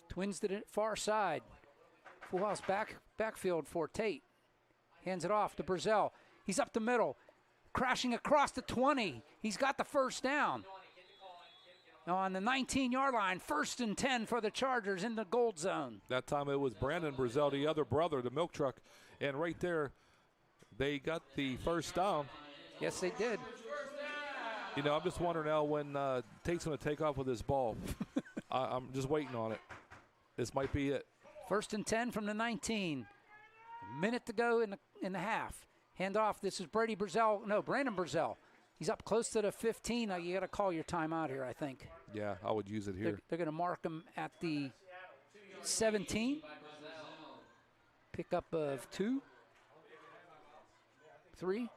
Twins to the far side. Full house backfield for Tate. Hands it off to Brazell. He's up the middle. Crashing across the 20. He's got the first down. Now on the 19-yard line, 1st and 10 for the Chargers in the gold zone. That time it was Brandon Brazell, the other brother, the milk truck. And right there, they got the first down. Yes, they did. I'm just wondering now when Tate's going to take off with this ball. I'm just waiting on it. This might be it. 1st and 10 from the 19. A minute to go in the half. Hand off. This is Brandon Brazell. He's up close to the 15. Now you got to call your timeout here, I think. Yeah, I would use it here. They're going to mark him at the 17. Pickup of 2. 3.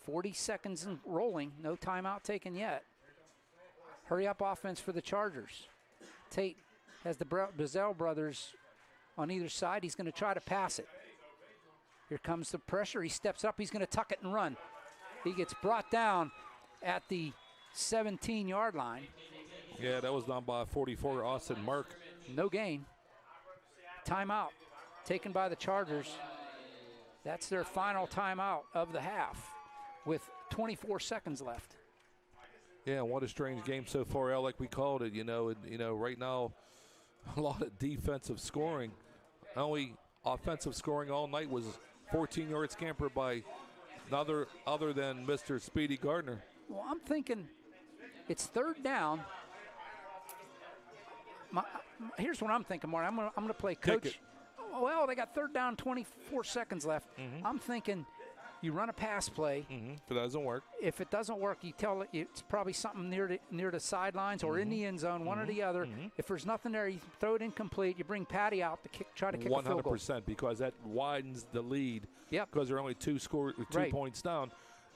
40 seconds and rolling. No timeout taken yet. Hurry up offense for the Chargers. Tate has the Brazell brothers on either side. He's going to try to pass it. Here comes the pressure. He steps up. He's going to tuck it and run. He gets brought down at the 17-yard line. Yeah, that was done by 44, Austin Merck. No gain. Timeout taken by the Chargers. That's their final timeout of the half with 24 seconds left. Yeah, what a strange game so far, Al, like we called it. Right now, a lot of defensive scoring. Only offensive scoring all night was 14-yard scamper by other than Mr. Speedy Gardner. Well, I'm thinking it's 3rd down. Here's what I'm thinking, Marty. I'm going to play coach. Well, they got 3rd down, 24 seconds left. I'm thinking you run a pass play. If it doesn't work. If it doesn't work, you tell it it's probably something near the sidelines or in the end zone, one or the other. If there's nothing there, you throw it incomplete. You bring Patty out to try to kick a field goal. 100%, because that widens the lead. Yep. Because they're only 2 points down.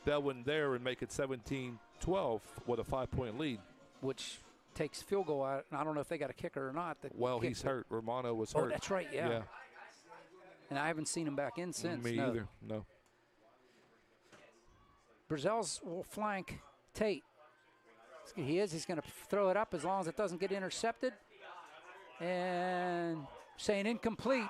That went there and make it 17-12 with a 5-point lead. Which takes field goal out. And I don't know if they got a kicker or not. He's hurt. Romano was hurt. Oh, that's right, yeah. And I haven't seen him back in since. Me either, no. Brazell's will flank Tate. He's going to throw it up as long as it doesn't get intercepted. And saying incomplete.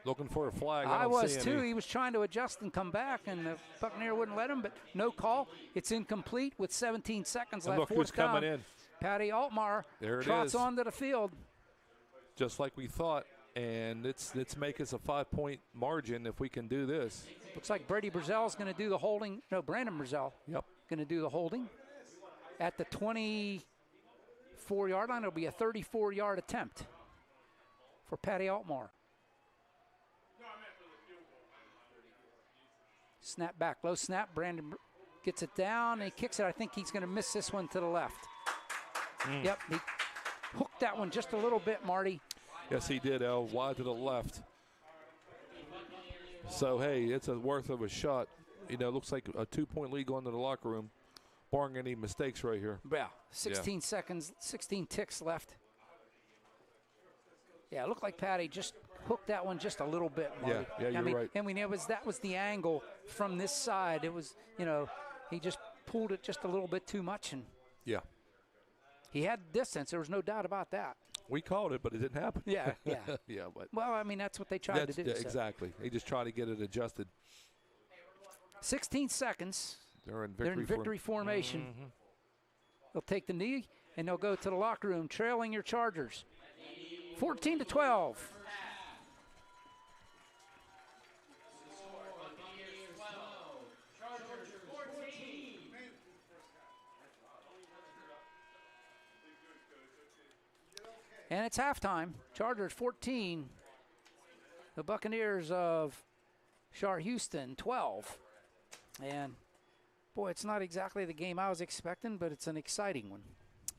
Looking for a flag. I was too. He was trying to adjust and come back, and the Buccaneer wouldn't let him, but no call. It's incomplete with 17 seconds left. Look who's coming in. Patty Altmar trots onto the field. Just like we thought, and it's make us a 5-point margin if we can do this. Looks like Brady Brazell's going to do the holding. No, Brandon Brazell. Yep. Going to do the holding. At the 24-yard line, it'll be a 34-yard attempt for Patty Altmar. Snap back, low snap. Brandon gets it down, and he kicks it. I think he's going to miss this one to the left. Yep, he hooked that one just a little bit, Marty. Yes, he did, Al, wide to the left. So, hey, it's a worth of a shot. You know, it looks like a 2-point lead going to the locker room, barring any mistakes right here. Yeah, 16 seconds, 16 ticks left. Yeah, it looked like Patty just hooked that one just a little bit, Marty. Yeah, you're right. And that was the angle from this side. It was, you know, he just pulled it just a little bit too much, and yeah, he had distance. There was no doubt about that. We called it, but it didn't happen. Yeah. Yeah, but well, I mean, that's what they tried to do. Yeah, exactly. They just try to get it adjusted. 16 seconds. They're in victory formation. Mm-hmm. They'll take the knee, and they'll go to the locker room, trailing your Chargers. 14-12. And it's halftime. Chargers 14. The Buccaneers of Chartiers-Houston 12. And, boy, it's not exactly the game I was expecting, but it's an exciting one.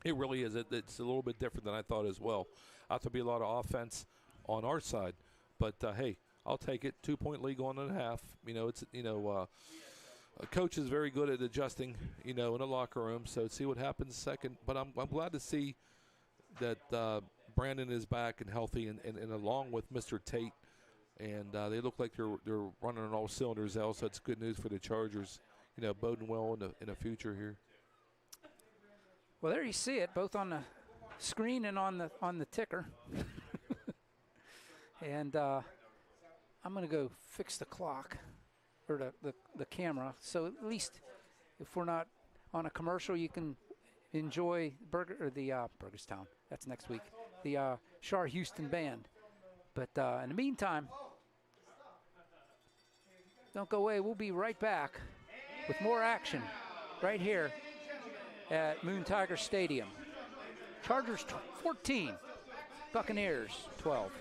It really is. It's a little bit different than I thought as well. I thought there'd be a lot of offense on our side. But, hey, I'll take it. 2-point lead going and a half. You know, it's, you know, a coach is very good at adjusting, you know, in a locker room. So see what happens second. But I'm glad to see that Brandon is back and healthy, and along with Mr. Tate. And they look like they're running on all cylinders else. That's good news for the Chargers, you know, boding well in the future here. Well, there you see it, both on the screen and on the ticker. And I'm going to go fix the clock or the camera. So at least if we're not on a commercial, you can enjoy Burgerstown. That's next week. The Chartiers-Houston band. But in the meantime, don't go away. We'll be right back with more action right here at Moon Tiger Stadium. Chargers 14, Buccaneers 12.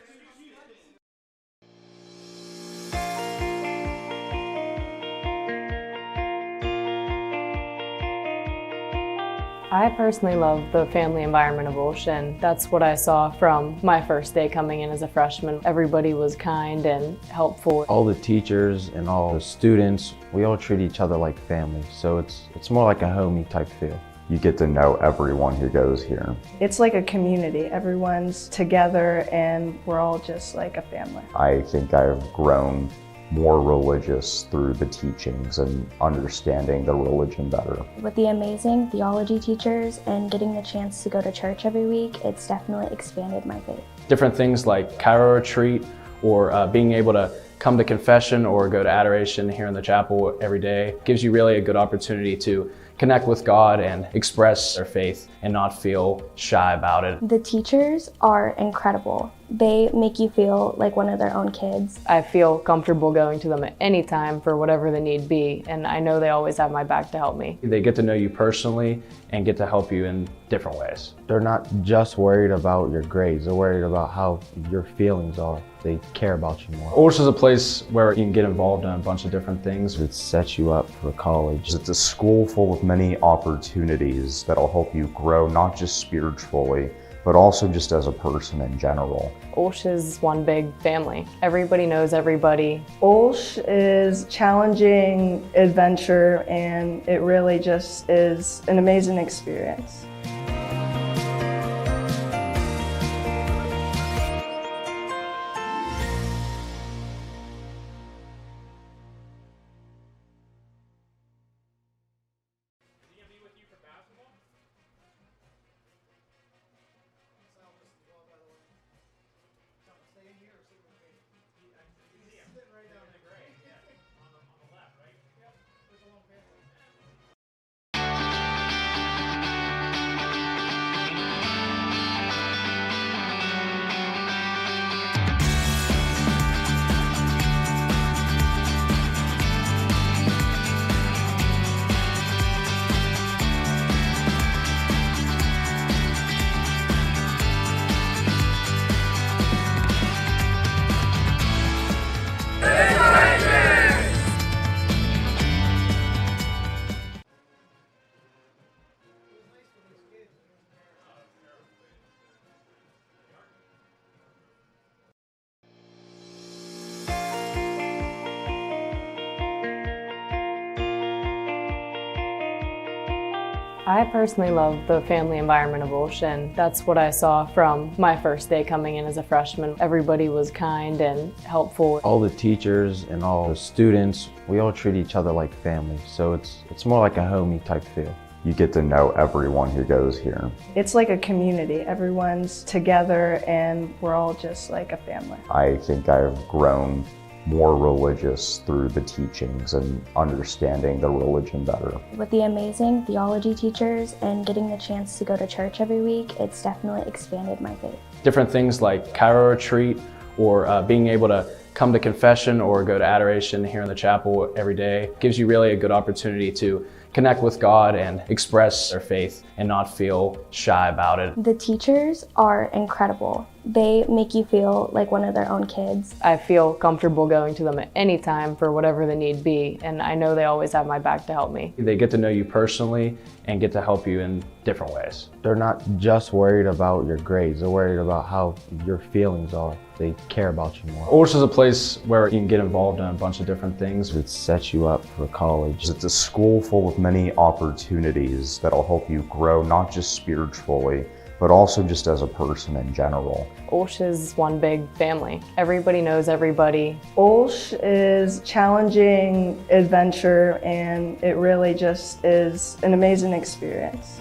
I personally love the family environment of OLSH, and that's what I saw from my first day coming in as a freshman. Everybody was kind and helpful. All the teachers and all the students, we all treat each other like family, so it's more like a homey type feel. You get to know everyone who goes here. It's like a community. Everyone's together and we're all just like a family. I think I've grown more religious through the teachings and understanding the religion better. With the amazing theology teachers and getting the chance to go to church every week, it's definitely expanded my faith. Different things like Cairo retreat or being able to come to confession or go to adoration here in the chapel every day gives you really a good opportunity to connect with God and express their faith and not feel shy about it. The teachers are incredible. They make you feel like one of their own kids. I feel comfortable going to them at any time for whatever the need be, and I know they always have my back to help me. They get to know you personally and get to help you in different ways. They're not just worried about your grades, they're worried about how your feelings are. They care about you more. OLSH is a place where you can get involved in a bunch of different things. It sets you up for college. It's a school full of many opportunities that'll help you grow, not just spiritually, but also just as a person in general. OLSH is one big family. Everybody knows everybody. OLSH is challenging adventure and it really just is an amazing experience. I personally love the family environment of OLSH, and that's what I saw from my first day coming in as a freshman. Everybody was kind and helpful. All the teachers and all the students, we all treat each other like family, so it's more like a homey type feel. You get to know everyone who goes here. It's like a community. Everyone's together and we're all just like a family. I think I've grown more religious through the teachings and understanding the religion better. With the amazing theology teachers and getting the chance to go to church every week, it's definitely expanded my faith. Different things like Cairo retreat or being able to come to confession or go to adoration here in the chapel every day gives you really a good opportunity to connect with God and express their faith and not feel shy about it. The teachers are incredible. They make you feel like one of their own kids. I feel comfortable going to them at any time for whatever the need be, and I know they always have my back to help me. They get to know you personally and get to help you in different ways. They're not just worried about your grades, they're worried about how your feelings are. They care about you more. OLSH is a place where you can get involved in a bunch of different things. It sets you up for college. It's a school full of many opportunities that'll help you grow, not just spiritually, but also just as a person in general. OLSH is one big family. Everybody knows everybody. OLSH is challenging adventure, and it really just is an amazing experience.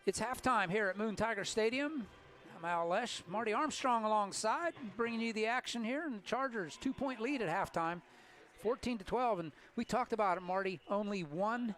It's halftime here at Moon Tiger Stadium. I'm OLSH. Marty Armstrong alongside, bringing you the action here. And the Chargers 2-point lead at halftime, 14-12. And we talked about it, Marty. Only one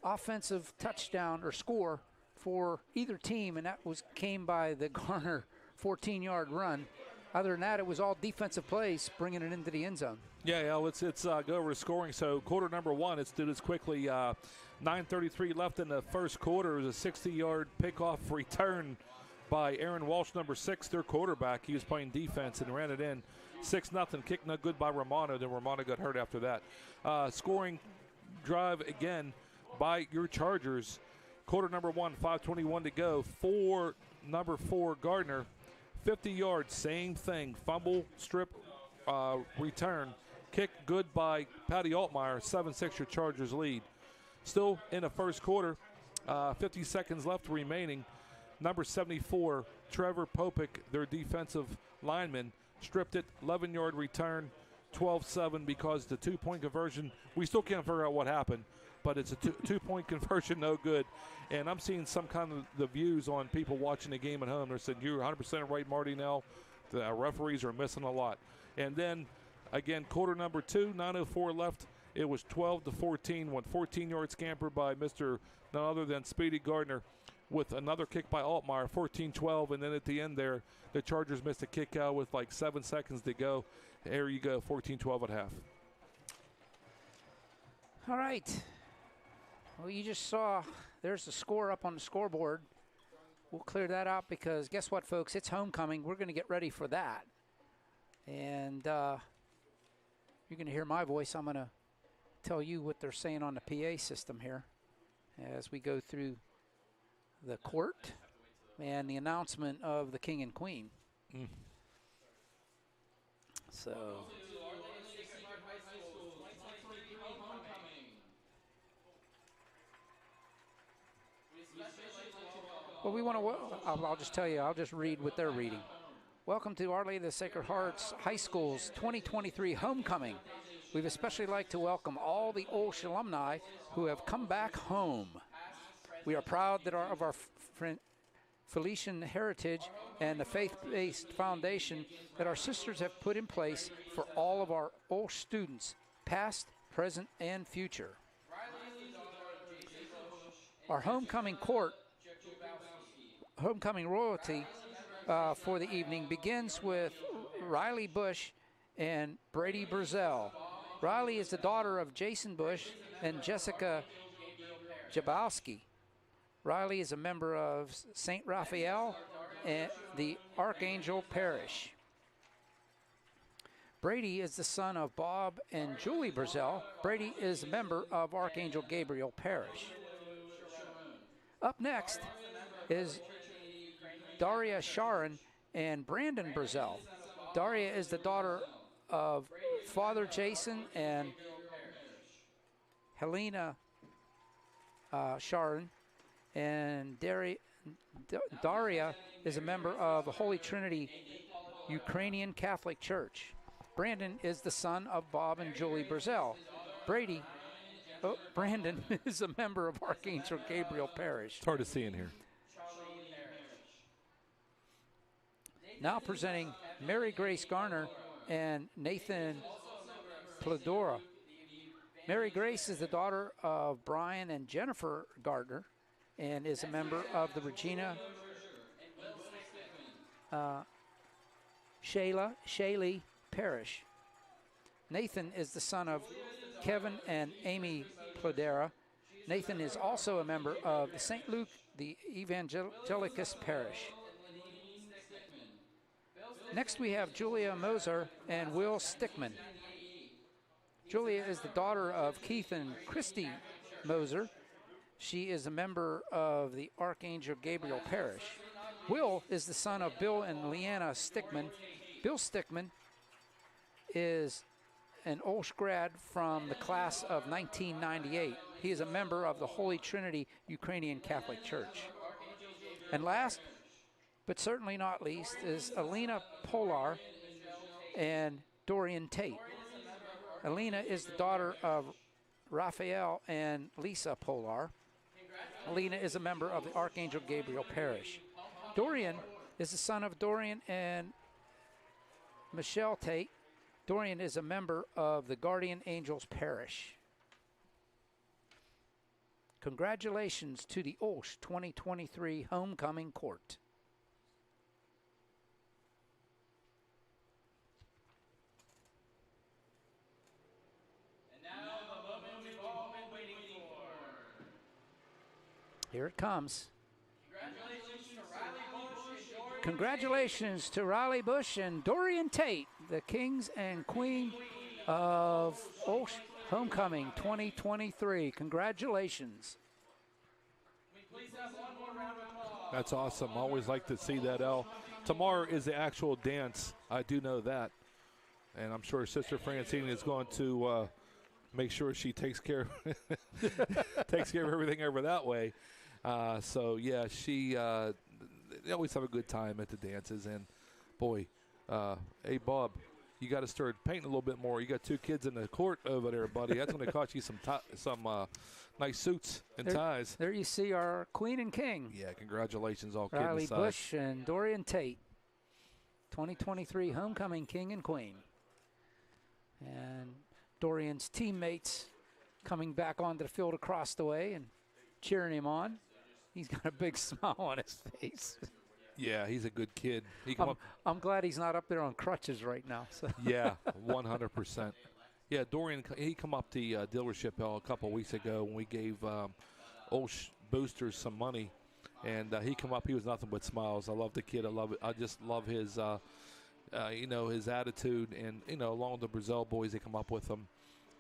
offensive touchdown or score for either team, and that came by the Garner 14-yard run. Other than that, it was all defensive plays bringing it into the end zone. Yeah, let's go over to scoring. So quarter number one, let's do this quickly. 9:33 left in the first quarter. It was a 60-yard pickoff return by Aaron Walsh, number 6, their quarterback. He was playing defense and ran it in. 6-0, kick no good by Romano. Then Romano got hurt after that. Scoring drive again by your Chargers. Quarter number one, 5:21 to go. For number 4, Gardner. 50 yards, same thing. Fumble, strip, return. Kick good by Patty Altmaier. 7-6 your Chargers lead. Still in the first quarter, 50 seconds left remaining. Number 74, Trevor Popik, their defensive lineman, stripped it. 11-yard return, 12-7 because the 2-point conversion, we still can't figure out what happened, but it's a two-point conversion, no good. And I'm seeing some kind of the views on people watching the game at home. They're saying, you're 100% right, Marty, now. The referees are missing a lot. And then, again, quarter number 2, 9:04 left. It was 12-14, 14-yard scamper by Mr. none other than Speedy Gardner with another kick by Altmaier, 14-12. And then at the end there, the Chargers missed a kick out with like 7 seconds to go. There you go, 14-12 at half. All right. Well, you just saw there's the score up on the scoreboard. We'll clear that out because guess what, folks? It's homecoming. We're going to get ready for that. And you're going to hear my voice. I'm going to tell you what they're saying on the PA system here as we go through the court and the announcement of the king and queen. So... well, we want to, I'll just tell you, I'll just read what they're reading. Welcome to Our Lady of the Sacred Hearts High School's 2023 homecoming. We'd especially like to welcome all the OLSH alumni who have come back home. We are proud that of our Felician heritage and the faith-based foundation that our sisters have put in place for all of our OLSH students, past, present, and future. Our homecoming royalty for the evening begins with Riley Bush and Brady Burzell. Riley is the daughter of Jason Bush and Jessica Jabowski. Riley is a member of St. Raphael and the Archangel Parish. Brady is the son of Bob and Julie Burzell. Brady is a member of Archangel Gabriel Parish. Up next is Daria Sharon and Brandon Burzell. Daria is the daughter of Father Jason and Helena Sharon, and Daria is a member of the Holy Trinity Ukrainian Catholic Church. Brandon is the son of Bob and Julie Burzell. Brandon is a member of Archangel Gabriel Parish. It's hard to see in here. Now presenting Mary Grace Garner and Nathan Pladora. Mary Grace is the daughter of Brian and Jennifer Gardner and is a member of the Regina Shaley Parish. Nathan is the son of Kevin and Amy Pladera. Nathan is also a member of the St. Luke, the Evangelicus Parish. Next we have Julia Moser and Will Stickman. Julia is the daughter of Keith and Christy Moser. She is a member of the Archangel Gabriel Parish. Will is the son of Bill and Leanna Stickman. Bill Stickman is an OLSH grad from the class of 1998. He is a member of the Holy Trinity Ukrainian Catholic Church. And last, but certainly not least, is Alina Polar and Dorian Tate. Alina is the daughter of Raphael and Lisa Polar. Alina is a member of the Archangel Gabriel Parish. Dorian is the son of Dorian and Michelle Tate. Dorian is a member of the Guardian Angels Parish. Congratulations to the OLSH 2023 Homecoming Court. And now the moment we've all been waiting for. Here it comes. Congratulations to Riley Bush and Dorian Tate, the kings and queen of OLSH Homecoming 2023. Congratulations. That's awesome. Always like to see that, El. Tomorrow is the actual dance. I do know that. And I'm sure Sister Francine is going to make sure she takes care takes care of everything over that way. So, yeah, they always have a good time at the dances. And, boy, hey, Bob, you got to start painting a little bit more. You got 2 kids in the court over there, buddy. That's going to cost you some nice suits and ties. There you see our queen and king. Yeah, congratulations, all kidding Riley aside. Bush and Dorian Tate, 2023 Homecoming King and Queen. And Dorian's teammates coming back onto the field across the way and cheering him on. He's got a big smile on his face. Yeah, he's a good kid. I'm glad he's not up there on crutches right now. So. Yeah, 100%. Yeah, Dorian, he come up the dealership a couple weeks ago when we gave OLSH boosters some money, and he come up. He was nothing but smiles. I love the kid. I love it. I just love his, his attitude, and along with the Brazil boys, they come up with him,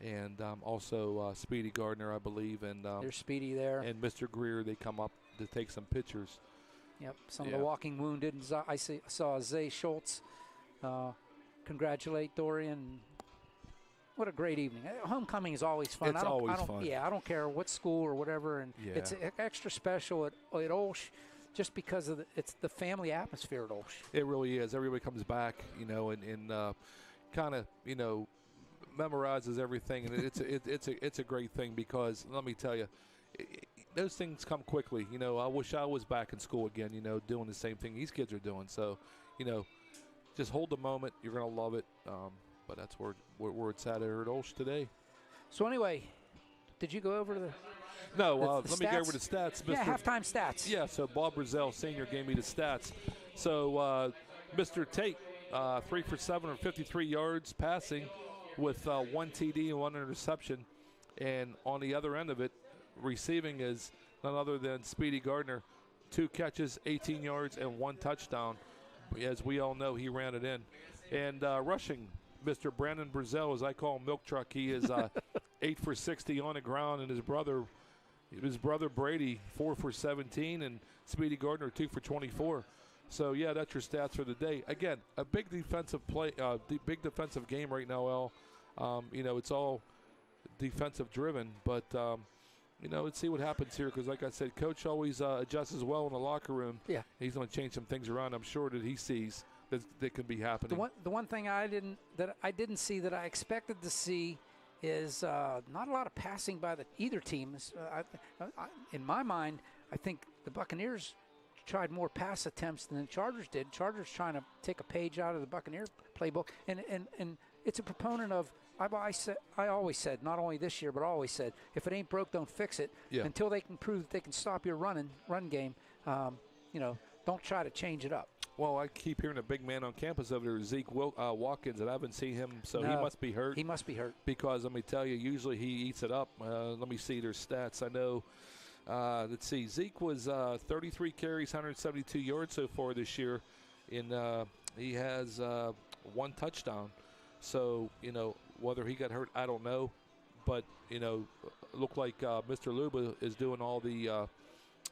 and also Speedy Gardner, I believe, and there's Speedy there, and Mr. Greer. They come up to take some pictures. Yep, some of the walking wounded. I saw Zay Schultz congratulate Dorian. What a great evening. Homecoming is always fun. It's always fun. Yeah, I don't care what school or whatever. And it's extra special at OLSH just because of it's the family atmosphere at OLSH. It really is. Everybody comes back, and kind of, memorizes everything. And it's a great thing because, let me tell you, those things come quickly. I wish I was back in school again, doing the same thing these kids are doing. So, just hold the moment. You're going to love it. But that's where it's at here at OLSH today. So anyway, did you go over to the No, the let me go over the stats. Yeah, halftime stats. Yeah, so Bob Brazell Sr. gave me the stats. So Mr. Tate, 3 for 7 or 53 yards passing with 1 TD and 1 interception. And on the other end of it, receiving is none other than Speedy Gardner, 2 catches, 18 yards, and 1 touchdown. As we all know, he ran it in. And rushing, Mr. Brandon Brazell, as I call him, Milk Truck, he is 8 for 60 on the ground, and his brother Brady, 4 for 17, and Speedy Gardner, 2 for 24. So, yeah, that's your stats for the day. Again, a big defensive big defensive game right now, El. It's all defensive driven, but let's see what happens here because, like I said, Coach always adjusts as well in the locker room. Yeah, he's going to change some things around. I'm sure that he sees that could be happening. The one thing I didn't see that I expected to see is not a lot of passing by either team. In my mind, I think the Buccaneers tried more pass attempts than the Chargers did. Chargers trying to take a page out of the Buccaneer playbook, and it's a proponent of. I always said, not only this year, but I always said, if it ain't broke, don't fix it. Yeah. Until they can prove that they can stop your run game, don't try to change it up. Well, I keep hearing a big man on campus over there, Zeke Watkins, and I haven't seen him, so he must be hurt. He must be hurt. Because let me tell you, usually he eats it up. Let me see their stats. I know, let's see, Zeke was 33 carries, 172 yards so far this year. He has 1 touchdown. So, whether he got hurt, I don't know. But, looked like Mr. Luba is doing all the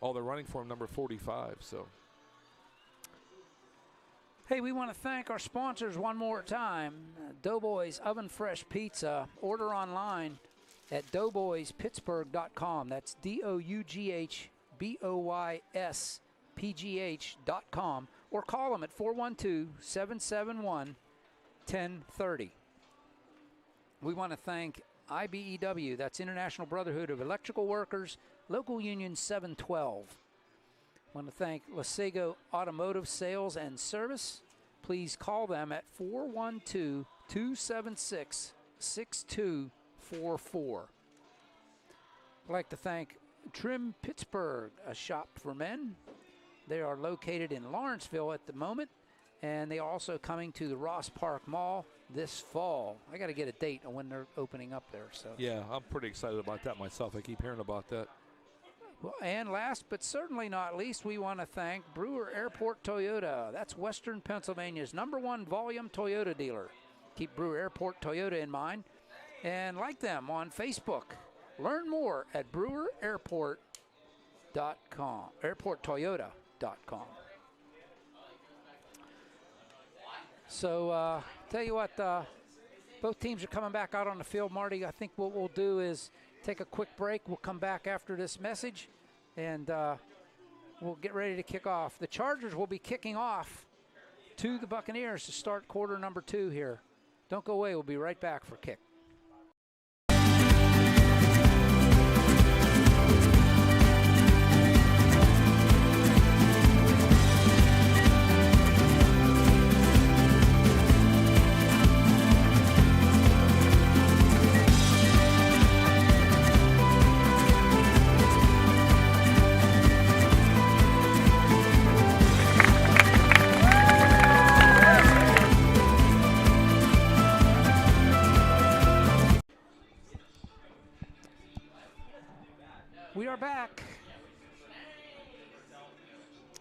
running for him, number 45. So. Hey, we want to thank our sponsors one more time. Doughboys Oven Fresh Pizza. Order online at doughboyspittsburgh.com. That's DOUGHBOYSPGH.com. Or call them at 412-771-1030. We want to thank IBEW, that's International Brotherhood of Electrical Workers, Local Union 712. want to thank Lasego Automotive Sales and Service. Please call them at 412-276-6244. I'd like to thank Trim Pittsburgh, a shop for men. They are located in Lawrenceville at the moment, and they are also coming to the Ross Park Mall this fall. I got to get a date on when they're opening up there. So Yeah, I'm pretty excited about that myself. I keep hearing about that. Well, and last but certainly not least, we want to thank Brewer Airport Toyota. That's Western Pennsylvania's #1 volume Toyota dealer. Keep Brewer Airport Toyota in mind and like them on Facebook. Learn more at brewerAirport.com, airporttoyota.com. So, tell you what, both teams are coming back out on the field, Marty. I think what we'll do is take a quick break. We'll come back after this message, and we'll get ready to kick off. The Chargers will be kicking off to the Buccaneers to start quarter number 2 here. Don't go away. We'll be right back for kick. We are back,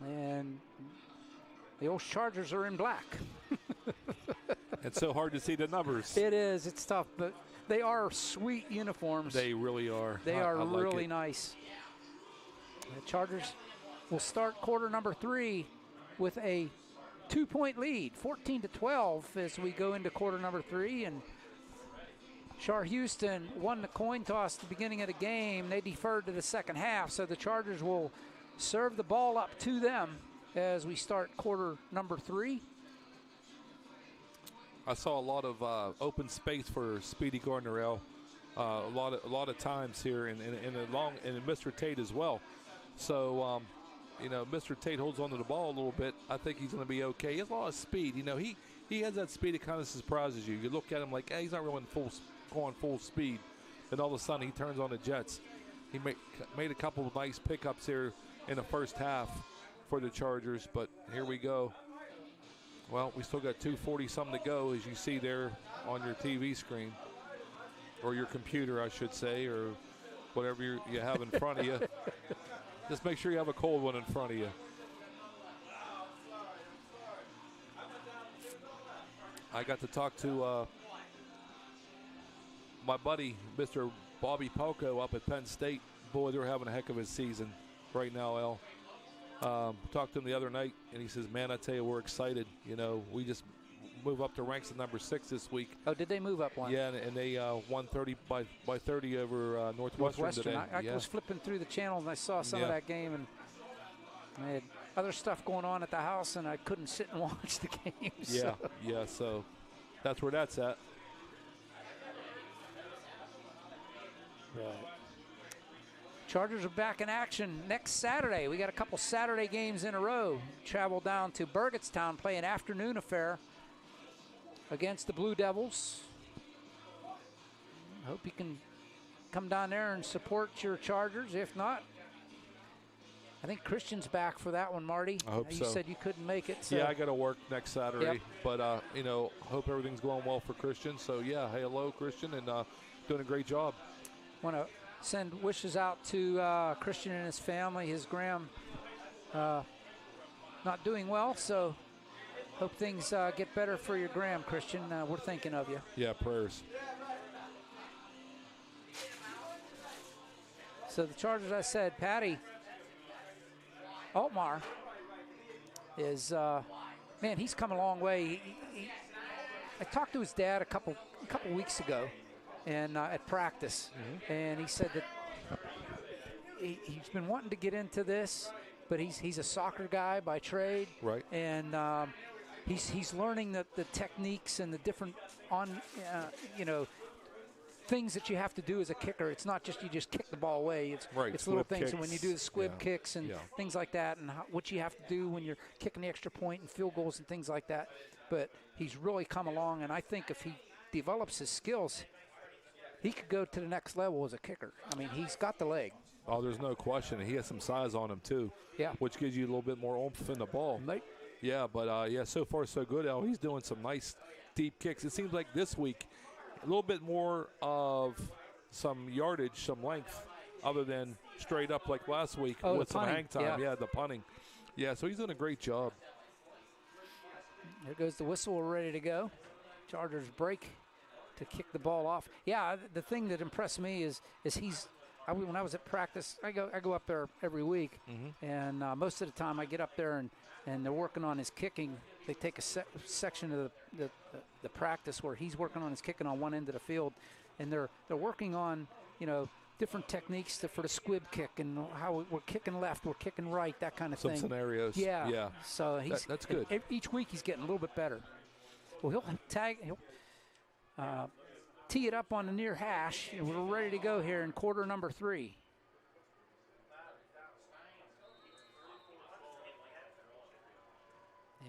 and the old Chargers are in black. It's so hard to see the numbers. It is. It's tough, but they are sweet uniforms. They really are. They are I like really it. nice. The Chargers will start quarter number 3 with a 2-point lead, 14-12, as we go into quarter number 3, and Chartiers-Houston won the coin toss at the beginning of the game. They deferred to the second half, so the Chargers will serve the ball up to them as we start quarter number 3. I saw a lot of open space for Speedy Gardnerell, a lot of times here, and Mr. Tate as well. So, Mr. Tate holds onto the ball a little bit. I think he's going to be okay. He has a lot of speed. He has that speed that kind of surprises you. You look at him like, hey, he's not really going full speed, and all of a sudden he turns on the jets. He made a couple of nice pickups here in the first half for the Chargers, but here we go. Well, we still got 2:40-something to go, as you see there on your TV screen, or your computer, I should say, or whatever you have in front of you. Just make sure you have a cold one in front of you. I got to talk to my buddy, Mr. Bobby Palco, up at Penn State. Boy, they're having a heck of a season right now, Al. Talked to him the other night, and he says, man, I tell you, we're excited. We just move up to ranks at number 6 this week. Oh, did they move up one? Yeah, and they won 30 by 30 over Northwestern today. I was flipping through the channel, and I saw some of that game, and I had other stuff going on at the house, and I couldn't sit and watch the game. So that's where that's at. Right. Chargers are back in action next Saturday. We got a couple Saturday games in a row. Travel down to Burgettstown, play an afternoon affair against the Blue Devils. Hope you can come down there and support your Chargers. If not, I think Christian's back for that one, Marty. I hope so. You said you couldn't make it. So. Yeah, I got to work next Saturday. Yep. But, hope everything's going well for Christian. So, yeah, hey, hello, Christian, and doing a great job. Want to send wishes out to Christian and his family. His Graham not doing well, so hope things get better for your Graham, Christian. We're thinking of you. Yeah, prayers. So the Chargers, I said, Patty Altmar is, man, he's come a long way. I talked to his dad a couple weeks ago, and at practice, and he said that he's been wanting to get into this, but he's a soccer guy by trade, right? And he's learning the techniques and the different things that you have to do as a kicker. It's not just you just kick the ball away. It's Right, it's little squib things. And when you do the kicks, squib yeah, kicks and yeah. things like that, and what you have to do when you're kicking the extra point and field goals and things like that. But he's really come along, and I think if he develops his skills, he could go to the next level as a kicker. I mean, he's got the leg. Oh, there's no question. He has some size on him, too. Yeah. Which gives you a little bit more oomph in the ball. Mate. Yeah, but, yeah, so far so good, Al. He's doing some nice deep kicks. It seems like this week a little bit more of some yardage, some length, other than straight up like last week with some hang time. Yeah, the punting. Yeah, so he's doing a great job. There goes the whistle. We're ready to go. Chargers break to kick the ball off. Yeah, the thing that impressed me is when I was at practice, I go up there every week, and most of the time I get up there and they're working on his kicking. They take a section of the practice where he's working on his kicking on one end of the field, and they're working on different techniques for the squib kick and how we're kicking left, we're kicking right, that kind of thing. Some scenarios. Yeah. So that's good. Each week he's getting a little bit better. Well, he'll tee it up on the near hash, and we're ready to go here in quarter number 3.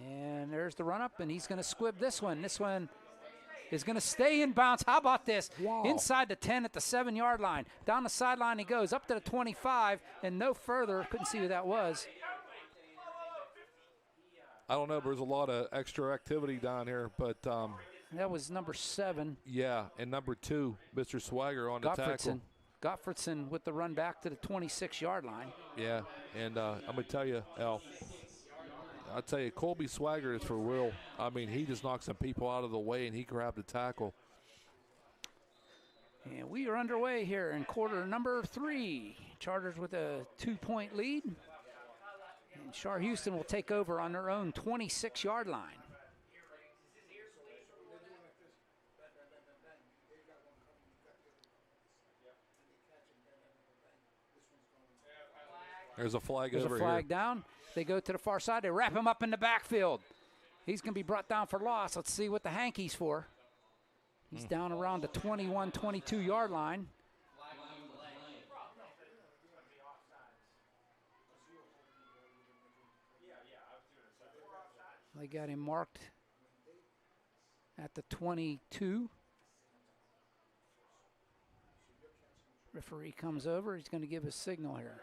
And there's the run-up, and he's going to squib this one. This one is going to stay in bounds. How about this? Wow. Inside the 10 at the 7-yard line. Down the sideline he goes, up to the 25, and no further. Couldn't see who that was. I don't know, but there's a lot of extra activity down here, but that was number 7. yeah, and number 2, Mr. Swagger on the tackle. Gottfredson with the run back to the 26-yard line. Yeah, and I'm going to tell you, Al, I'll tell you, Colby Swagger is for real. I mean, he just knocked some people out of the way, and he grabbed the tackle. And we are underway here in quarter number 3. Chargers with a 2-point lead. And Chartiers-Houston will take over on their own 26-yard line. There's a flag There's over a flag here. down. They go to the far side. They wrap him up in the backfield. He's going to be brought down for loss. Let's see what the hanky's for. He's down around the 21, 22-yard line. They got him marked at the 22. Referee comes over. He's going to give a signal here.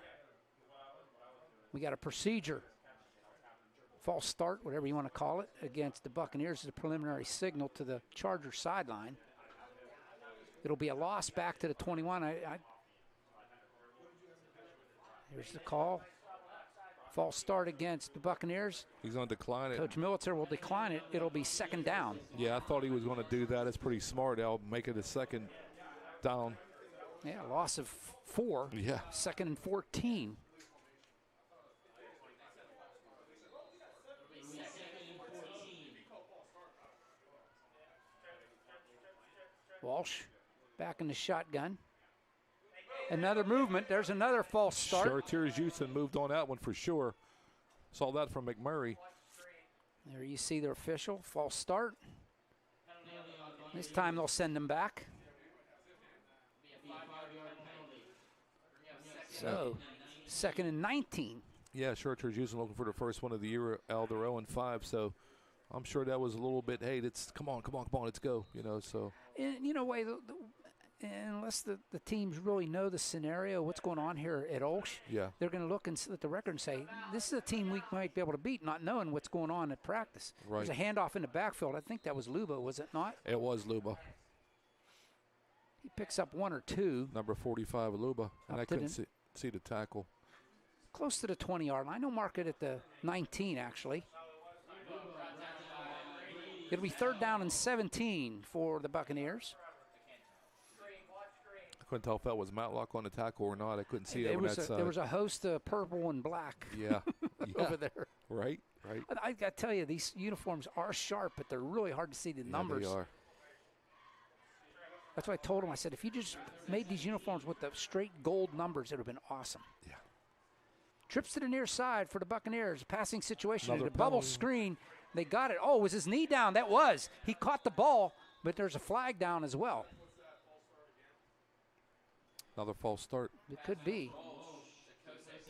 We got a procedure. False start, whatever you want to call it, against the Buccaneers is a preliminary signal to the Chargers sideline. It'll be a loss back to the 21. Here's the call. False start against the Buccaneers. He's going to decline it. Coach Militzer will decline it. It'll be second down. Yeah, I thought he was going to do that. It's pretty smart. I'll make it a second down. Yeah, loss of 4. Yeah. Second and 14. Walsh back in the shotgun. Another movement. There's another false start. Chartiers-Houston moved on that one for sure. Saw that from McMurray. There you see the official. False start. This time they'll send them back. So, second and 19. Yeah, Chartiers-Houston looking for the first one of the year. Al, they're 0-5, so I'm sure that was a little bit, hey, come on, let's go, so. And, unless the teams really know the scenario, what's going on here at OLSH, yeah, they're going to look at the record and say, this is a team we might be able to beat, not knowing what's going on at practice. Right. There's a handoff in the backfield. I think that was Luba, was it not? It was Luba. He picks up 1 or 2. Number 45, Luba, and I couldn't see the tackle. Close to the 20-yard line. No mark it at the 19, actually. It'll be third down and 17 for the Buccaneers. I couldn't tell if that was Matlock on the tackle or not. I couldn't see it on that side. There was a host of purple and black over there. Right. I got to tell you, these uniforms are sharp, but they're really hard to see the numbers. They are. That's what I told him. I said, if you just made these uniforms with the straight gold numbers, it would have been awesome. Yeah. Trips to the near side for the Buccaneers. Passing situation. Another The bubble screen. They got it. Oh, was his knee down? That was. He caught the ball, but there's a flag down as well. Another false start. It could be.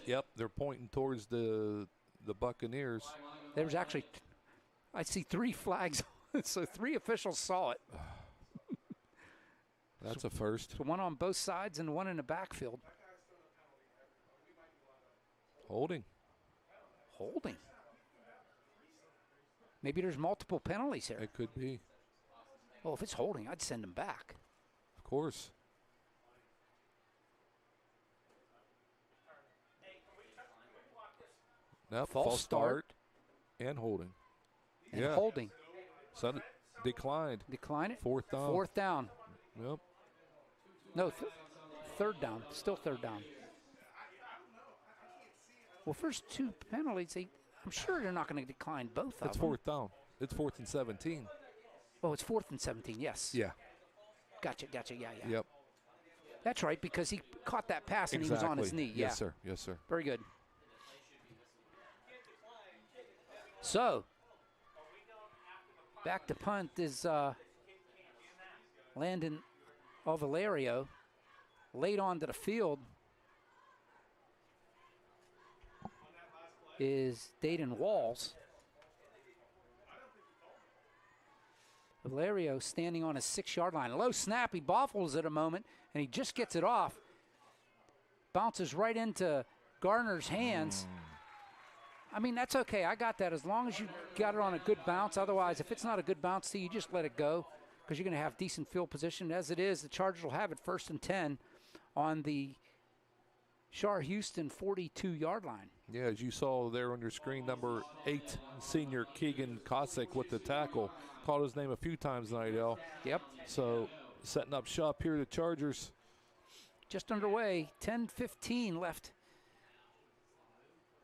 Yep, they're pointing towards the Buccaneers. There was actually, I see 3 flags, so 3 officials saw it. That's a first. So one on both sides and one in the backfield. Holding. Holding. Maybe there's multiple penalties here. It could be. Well, if it's holding, I'd send him back. Of course. Nope, false start and holding. And holding. So declined. Decline it. 4th down. 4th down. Yep. No, 3rd down. Still 3rd down. Well, first 2 penalties, I'm sure they're not going to decline both of It's them. 4th down. It's 4th and 17. Oh, it's 4th and 17, yes. Yeah. Gotcha, yeah. Yep. That's right, because he caught that pass and he was on his knee. Yes, sir. Yes, sir. Very good. So, back to punt is Landon Ovalario. Late onto the field is Dayton Walls. Valerio standing on his 6-yard line. Low snap, he boffles it a moment, and he just gets it off. Bounces right into Garner's hands. I mean, that's okay. I got that as long as you got it on a good bounce. Otherwise, if it's not a good bounce to you, just let it go because you're going to have decent field position. As it is, the Chargers will have it 1st and 10 on the Chartiers-Houston 42-yard line. Yeah, as you saw there on your screen, number 8, senior Keegan Kosick with the tackle. Called his name a few times tonight, El. Yep. So setting up shop here, the Chargers. Just underway, 10:15 left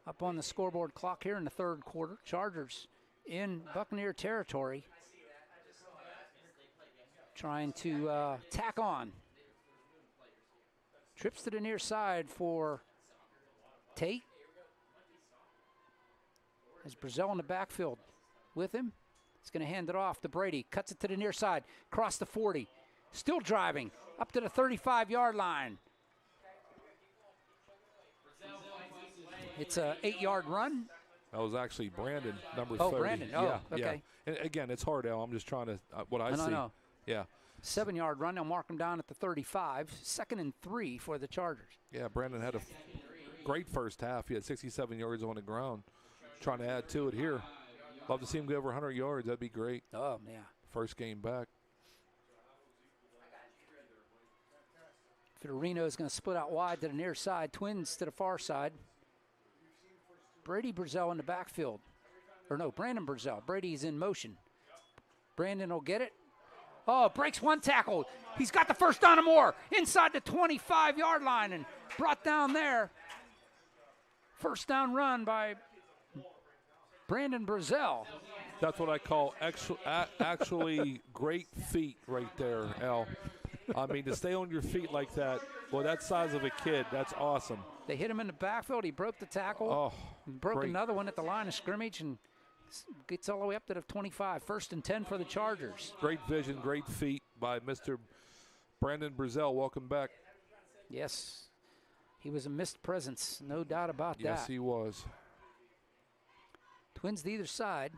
up on the scoreboard clock here in the 3rd quarter. Chargers in Buccaneer territory trying to tack on. Trips to the near side for Tate. As Brazil in the backfield with him. He's going to hand it off to Brady. Cuts it to the near side. Across the 40. Still driving. Up to the 35-yard line. It's a 8-yard run. That was actually Brandon, number 30. Oh, Brandon. Oh, yeah, okay. Yeah. And again, it's hard, Al. I'm just trying to, what I see. No. Yeah. 7-yard run. They'll mark him down at the 35. 2nd and 3 for the Chargers. Yeah, Brandon had a great first half. He had 67 yards on the ground. Trying to add to it here. Love to see him go over 100 yards. That'd be great. Oh, yeah. First game back. Fiorino is going to split out wide to the near side. Twins to the far side. Brady Brazell in the backfield. Or no, Brandon Brazell. Brady's in motion. Brandon will get it. Oh, breaks one tackle. He's got the first down and more. Inside the 25-yard line and brought down there. First down run by Brandon Brazell. That's what I call actually great feet right there, Al. I mean, to stay on your feet like that, well, that size of a kid, that's awesome. They hit him in the backfield. He broke the tackle. Oh, broke great. another one at the line of scrimmage and gets all the way up to the 25. 1st and 10 for the Chargers. Great vision, great feet by Mr. Brandon Brazell. Welcome back. Yes. He was a missed presence, no doubt about that. Yes, he was. Twins to either side.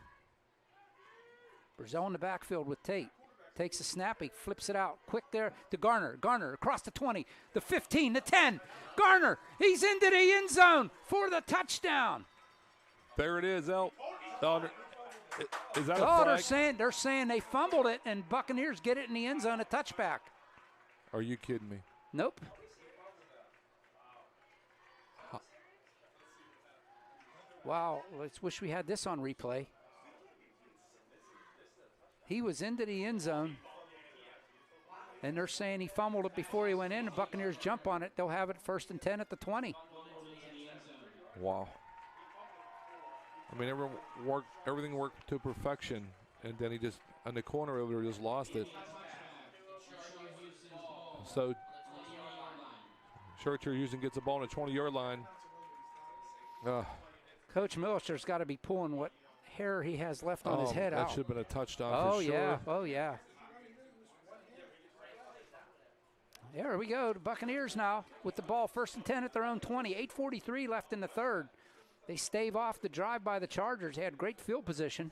Brazell in the backfield with Tate. Takes a snap, he flips it out. Quick there to Garner. Garner across the 20, the 15, the 10. Garner, he's into the end zone for the touchdown. There it is, El. Is that a Oh, flag? they're saying they fumbled it and Buccaneers get it in the end zone, a touchback. Are you kidding me? Nope. Wow, let's wish we had this on replay. He was into the end zone, and they're saying he fumbled it before he went in. The Buccaneers jump on it. They'll have it 1st and 10 at the 20. Wow. I mean, everything worked to perfection, and then he just, on the corner over there, just lost it. So, Chartiers-Houston gets the ball on the 20-yard line. Coach Miller's got to be pulling what hair he has left on his head that out. should have been a touchdown Oh, for sure. yeah. Oh, yeah. There we go. The Buccaneers now with the ball 1st and 10 at their own 20. 8:43 left in the third. They stave off the drive by the Chargers. They had great field position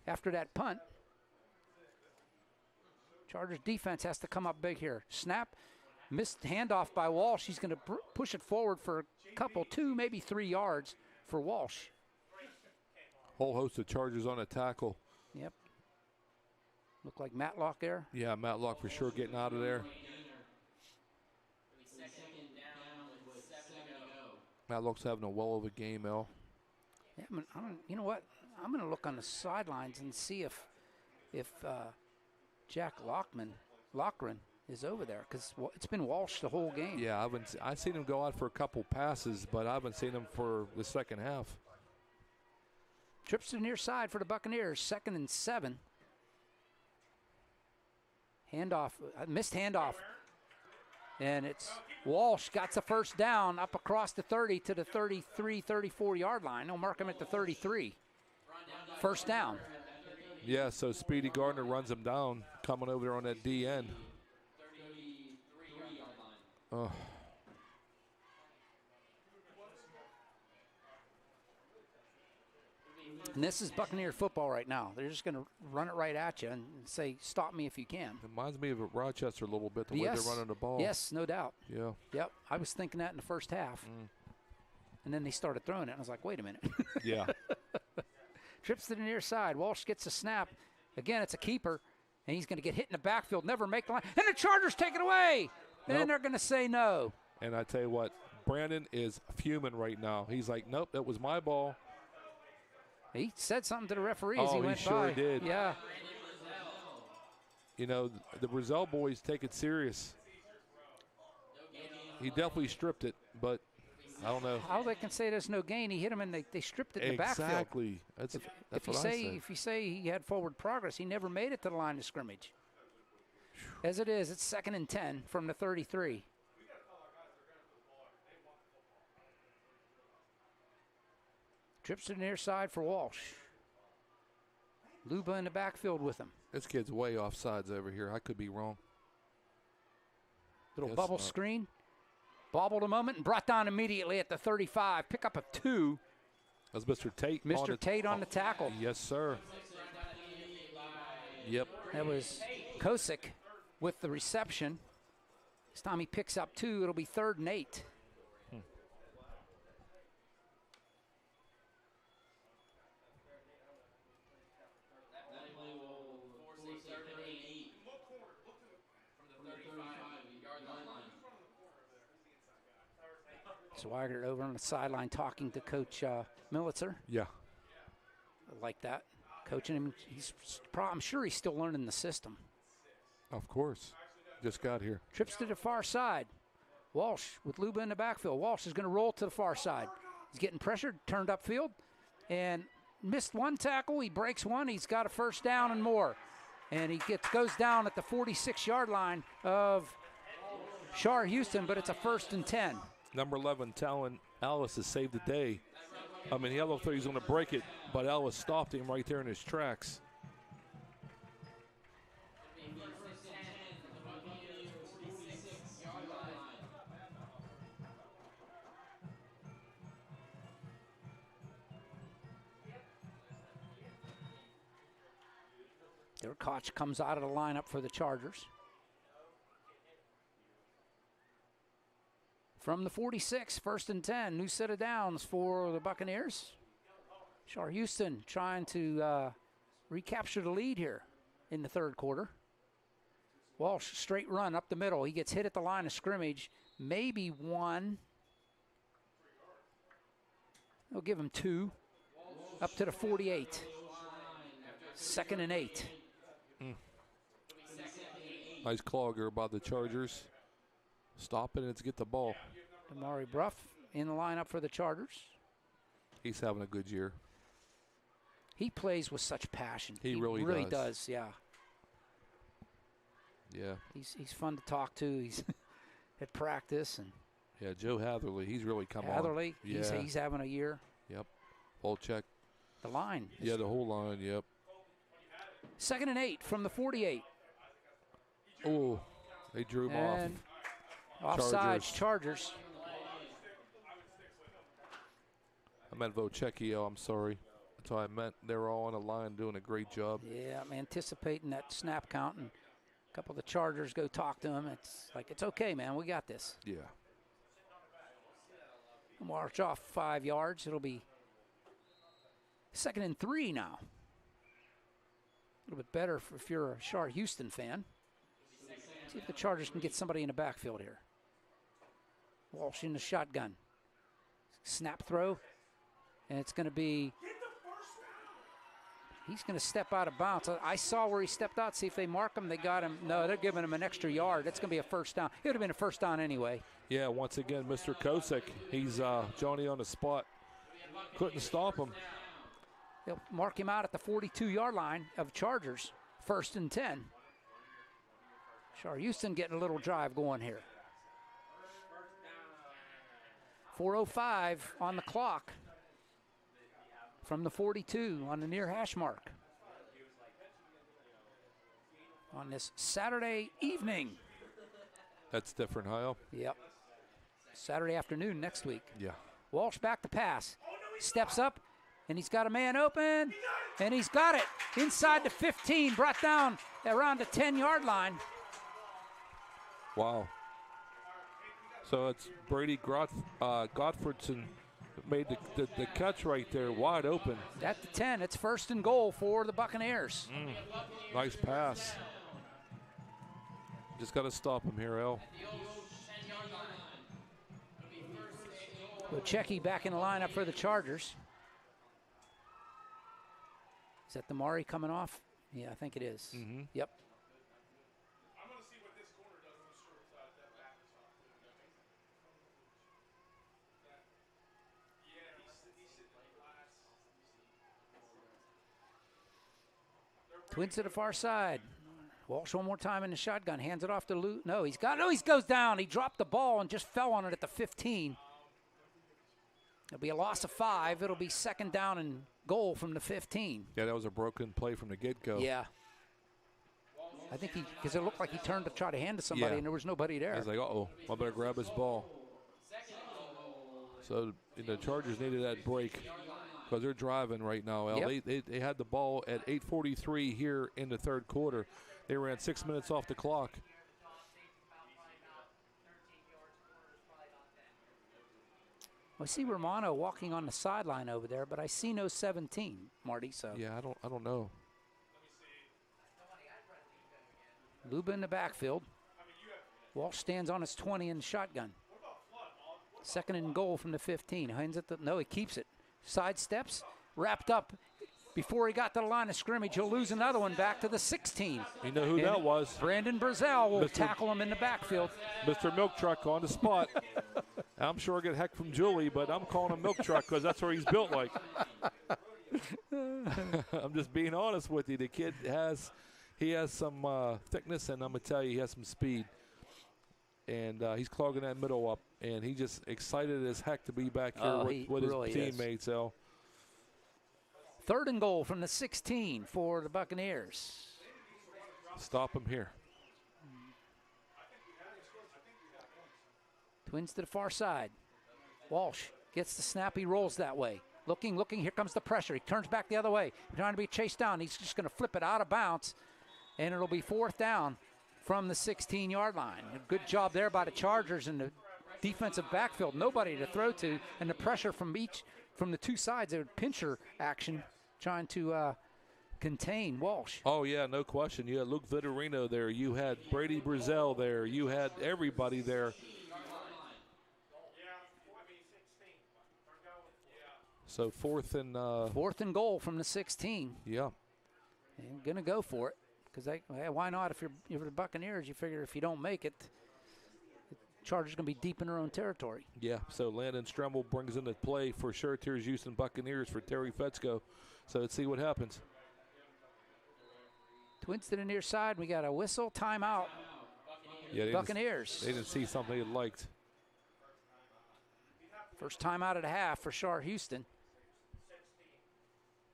after that punt. Chargers defense has to come up big here. Snap, missed handoff by Walsh. He's going to push it forward for a couple, 2, maybe 3 yards for Walsh. Whole host of Chargers on a tackle. Yep. Look like Matlock there. Yeah, Matlock for sure getting out of there. Matlock's having a well of a game, Al. Yeah, you know what? I'm going to look on the sidelines and see if Jack Loughran is over there, because it's been Walsh the whole game. Yeah, I've seen him go out for a couple passes, but I haven't seen him for the second half. Trips to the near side for the Buccaneers, 2nd and 7. Handoff, missed handoff. And it's Walsh got the first down up across the 30 to the 33, 34-yard line. They'll mark him at the 33. First down. Yeah, so Speedy Gardner runs him down, coming over there on that DN. Oh. And this is Buccaneer football right now. They're just going to run it right at you and say, stop me if you can. It reminds me of Rochester a little bit, the way they're running the ball. Yes, no doubt. Yeah. Yep, I was thinking that in the first half. And then they started throwing it, and I was like, wait a minute. Yeah. Trips to the near side. Walsh gets a snap. Again, it's a keeper, and he's going to get hit in the backfield, never make the line. And the Chargers take it away. And then they're going to say no. And I tell you what, Brandon is fuming right now. He's like, nope, that was my ball. He said something to the referee as he went sure by. Did. Yeah. You know, the Brazil boys take it serious. He definitely stripped it, but I don't know. How they can say there's no gain? He hit him and they stripped it in the backfield. Exactly. That's what I say. If you say he had forward progress, he never made it to the line of scrimmage. As it is, it's 2nd and 10 from the 33. Trips to the near side for Walsh. Luba in the backfield with him. This kid's way off sides over here. I could be wrong. Little bubble screen. Bobbled a moment and brought down immediately at the 35. Pick up a 2. That's Mr. Tate. Mr. Tate on the tackle. Yes, sir. Yep. That was Kosick with the reception. This time he picks up 2. It'll be 3rd and 8. Swigert over on the sideline talking to Coach Militzer. Yeah. I like that. Coaching him. I'm sure he's still learning the system. Of course. Just got here. Trips to the far side. Walsh with Luba in the backfield. Walsh is going to roll to the far side. He's getting pressured, turned upfield, and missed one tackle. He breaks one. He's got a first down and more. And he goes down at the 46-yard line of Chartiers-Houston, but it's a 1st and 10. Number 11, Talon Ellis has saved the day. I mean, he thought he was going to break it, but Ellis stopped him right there in his tracks. Their Koch comes out of the lineup for the Chargers. From the 46, 1st and 10, new set of downs for the Buccaneers. Chartiers-Houston trying to recapture the lead here in the 3rd quarter. Walsh, straight run up the middle. He gets hit at the line of scrimmage. Maybe 1. They'll give him 2. Up to the 48. 2nd and 8. Nice clogger by the Chargers. Stop it and get the ball. Damari Bruff in the lineup for the Chargers. He's having a good year. He plays with such passion. He really does. Yeah. Yeah. He's fun to talk to. He's at practice and. Yeah, Joe Hatherley. He's really come on. Hatherley. Yeah. He's having a year. Yep. Polchek. The line. Yeah, the whole line. Yep. 2nd and 8 from the 48. Oh. They drew him and off. offsides, Chargers. I meant Vocecchio, I'm sorry. That's what I meant. They were all on the line doing a great job. Yeah, I'm anticipating that snap count, and a couple of the Chargers go talk to him. It's like, it's okay, man. We got this. Yeah. March off 5 yards. It'll be 2nd and 3 now. A little bit better if you're a Chartiers-Houston fan. See if the Chargers can get somebody in the backfield here. Walsh in the shotgun. Snap throw. And it's going to be, he's going to step out of bounds. I saw where he stepped out. See if they mark him. They got him. No, they're giving him an extra yard. It's going to be a first down. It would have been a first down anyway. Yeah, once again, Mr. Kosick, he's Johnny on the spot. Couldn't stop him. They'll mark him out at the 42-yard line of Chargers. 1st and 10. Chartiers-Houston getting a little drive going here. 4:05 on the clock from the 42 on the near hash mark on this Saturday evening. That's different, Hyle. Yep. Saturday afternoon next week. Yeah. Walsh back to pass. Steps up, and he's got a man open, and he's got it inside the 15, brought down around the 10-yard line. Wow. So it's Brady Gottfredson made the catch right there, wide open. At the 10, it's 1st and goal for the Buccaneers. Nice pass. Just got to stop him here, El. Vocecchio back in the lineup for the Chargers. Is that the Mari coming off? Yeah, I think it is. Yep. Twins to the far side. Walsh one more time in the shotgun. Hands it off to Lou. No, he goes down. He dropped the ball and just fell on it at the 15. It'll be a loss of 5. It'll be 2nd down and goal from the 15. Yeah, that was a broken play from the get-go. Yeah. I think because it looked like he turned to try to hand to somebody and there was nobody there. I was like, uh-oh, I better grab his ball. So the Chargers needed that break because they're driving right now, El. Yep. They had the ball at 8:43 here in the 3rd quarter. They ran 6 minutes off the clock. I see Romano walking on the sideline over there, but I see no 17, Marty. So Yeah, I don't know. Luba in the backfield. Walsh stands on his 20 in the shotgun. 2nd and goal from the 15. Hands it. No, he keeps it. Side steps, wrapped up. Before he got to the line of scrimmage, he'll lose another one back to the 16. You know who that was? Brandon Brazel will tackle him in the backfield. Mr. Milk Truck on the spot. I'm sure I get heck from Julie, but I'm calling him Milk Truck because that's where he's built like. I'm just being honest with you. The kid has some thickness, and I'm going to tell you, he has some speed. And he's clogging that middle up, and he just excited as heck to be back here with his teammates, El. 3rd and goal from the 16 for the Buccaneers. Stop him here. Twins to the far side. Walsh gets the snap. He rolls that way. Looking. Here comes the pressure. He turns back the other way. Trying to be chased down. He's just going to flip it out of bounds, and it'll be 4th down from the 16-yard line. A good job there by the Chargers in the defensive backfield. Nobody to throw to, and the pressure from the two sides. A pincher action trying to contain Walsh. Oh, yeah, no question. You had Luke Vitorino there. You had Brady Brazel there. You had everybody there. So 4th and goal from the 16. Yeah. And going to go for it. Because why not? If you're the Buccaneers, you figure if you don't make it, the Chargers going to be deep in their own territory. Yeah, so Landon Stremel brings into play for Chartiers-Houston Buccaneers for Terry Fetzko. So let's see what happens. Twins to the near side. We got a whistle, timeout. Yeah, Buccaneers. They didn't see something they liked. First timeout at a half for Chartiers-Houston.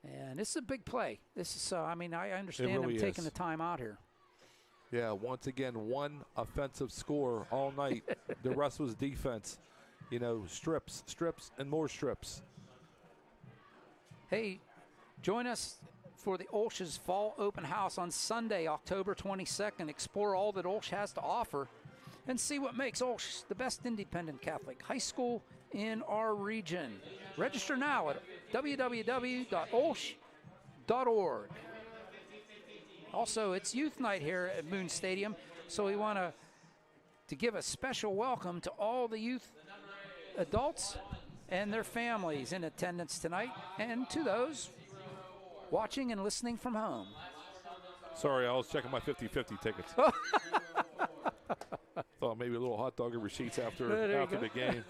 And this is a big play. This is, I understand them taking the time out here. Yeah, once again, one offensive score all night. The rest was defense. You know, strips, and more strips. Hey, join us for the OLSH's Fall Open House on Sunday, October 22nd. Explore all that OLSH has to offer and see what makes OLSH the best independent Catholic high school in our region. Register now at www.olsh.org. Also, it's youth night here at Moon Stadium, so we want to give a special welcome to all the youth adults and their families in attendance tonight, and to those watching and listening from home. Sorry, I was checking my 50-50 tickets. Thought maybe a little hot dog over sheets after the game.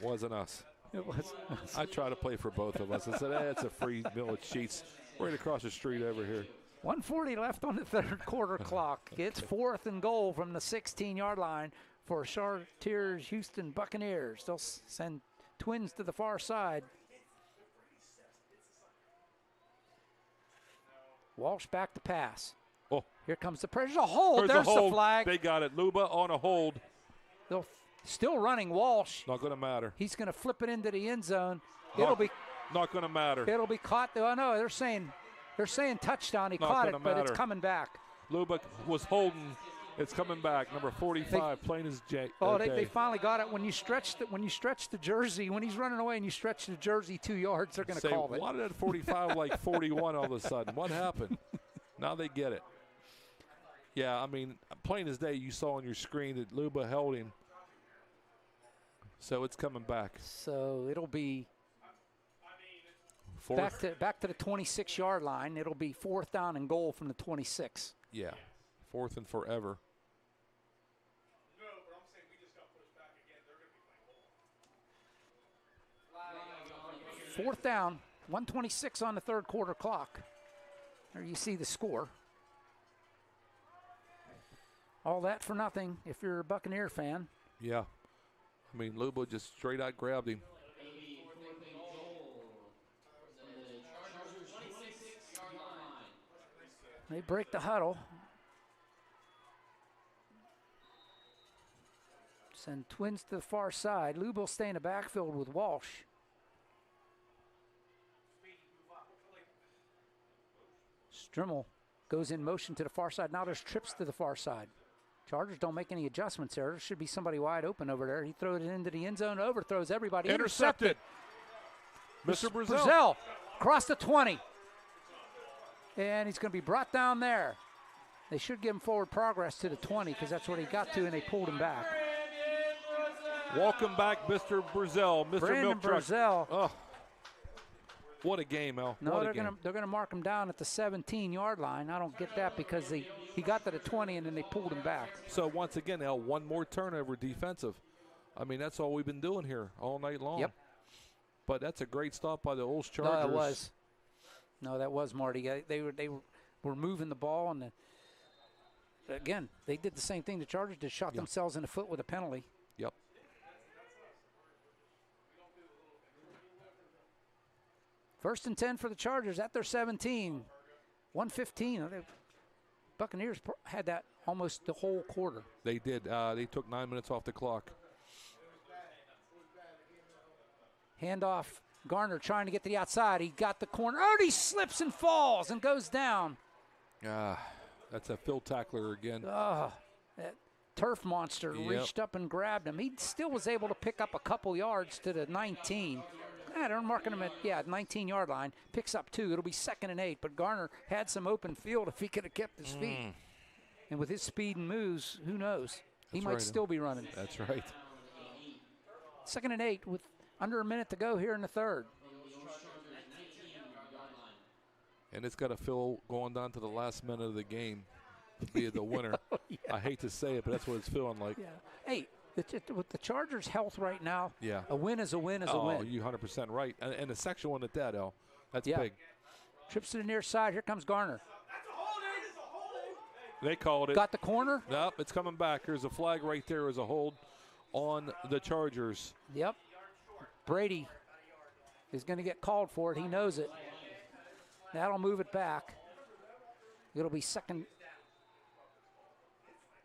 Wasn't us. It was. I tried to play for both of us. I said, it's a free meal at Sheets right across the street over here. 1:40 left on the third quarter clock. It's 4th and goal from the 16-yard line for Chartiers-Houston Buccaneers. They'll send Twins to the far side. Walsh back to pass. Oh, here comes the pressure. A hold. There's the flag. They got it. Luba on a hold. They'll still running Walsh. Not going to matter. He's going to flip it into the end zone. Not going to matter. It'll be caught. Oh no, they're saying touchdown. He caught it, but it's coming back. Luba was holding. It's coming back. Number 45, plain as day. They finally got it. When you stretch the jersey, when he's running away and you stretch the jersey 2 yards, they're going to call it. Why did that 45 like 41 all of a sudden? What happened? Now they get it. Yeah, I mean, plain as day, you saw on your screen that Luba held him. So it's coming back. So it'll be back to the 26-yard line. It'll be 4th down and goal from the 26. Yeah, 4th and forever. No, but I'm saying we just got pushed back again. They're going to be playing 4th down, 1:26 on the third quarter clock. There you see the score. All that for nothing if you're a Buccaneer fan. Yeah. I mean, Luba just straight out grabbed him. They break the huddle. Send Twins to the far side. Luba will stay in the backfield with Walsh. Strimmel goes in motion to the far side. Now there's trips to the far side. Chargers don't make any adjustments there. There should be somebody wide open over there. He throws it into the end zone, overthrows everybody. Intercepted. Mr. Brazil across the 20. And he's going to be brought down there. They should give him forward progress to the 20 because that's what he got to, and they pulled him back. Welcome back, Mr. Brazil. Mr. Brandon Brazil. Oh, what a game, Al. No, they're gonna mark him down at the 17-yard line. I don't get that because he got to the 20 and then they pulled him back. So once again, Al, one more turnover defensive. I mean, that's all we've been doing here all night long. Yep. But that's a great stop by the OLSH Chargers. No, that was Marty. They were moving the ball, and again, they did the same thing the Chargers did, shot themselves in the foot with a penalty. Yep. First and 10 for the Chargers at their 17. 1:15. Buccaneers had that almost the whole quarter. They did. They took 9 minutes off the clock. Handoff. Garner trying to get to the outside. He got the corner. Oh, he slips and falls and goes down. That's a Phil tackler again. That turf monster reached up and grabbed him. He still was able to pick up a couple yards to the 19. They're marking him at 19-yard line. Picks up 2. It'll be 2nd and 8. But Garner had some open field if he could have kept his feet. And with his speed and moves, who knows? He might still be running. That's right. 2nd and 8 with under a minute to go here in the third. And it's got to feel going down to the last minute of the game to be the winner. I hate to say it, but that's what it's feeling like. Yeah. Hey, with the Chargers' health right now, a win is a win is a win. Oh, you're 100% right. And the section one at that, Al. That's big. Trips to the near side. Here comes Garner. They called it. Got the corner? Nope, it's coming back. There's a flag right there as a hold on the Chargers. Yep. Brady is going to get called for it. He knows it. That'll move it back. It'll be 2nd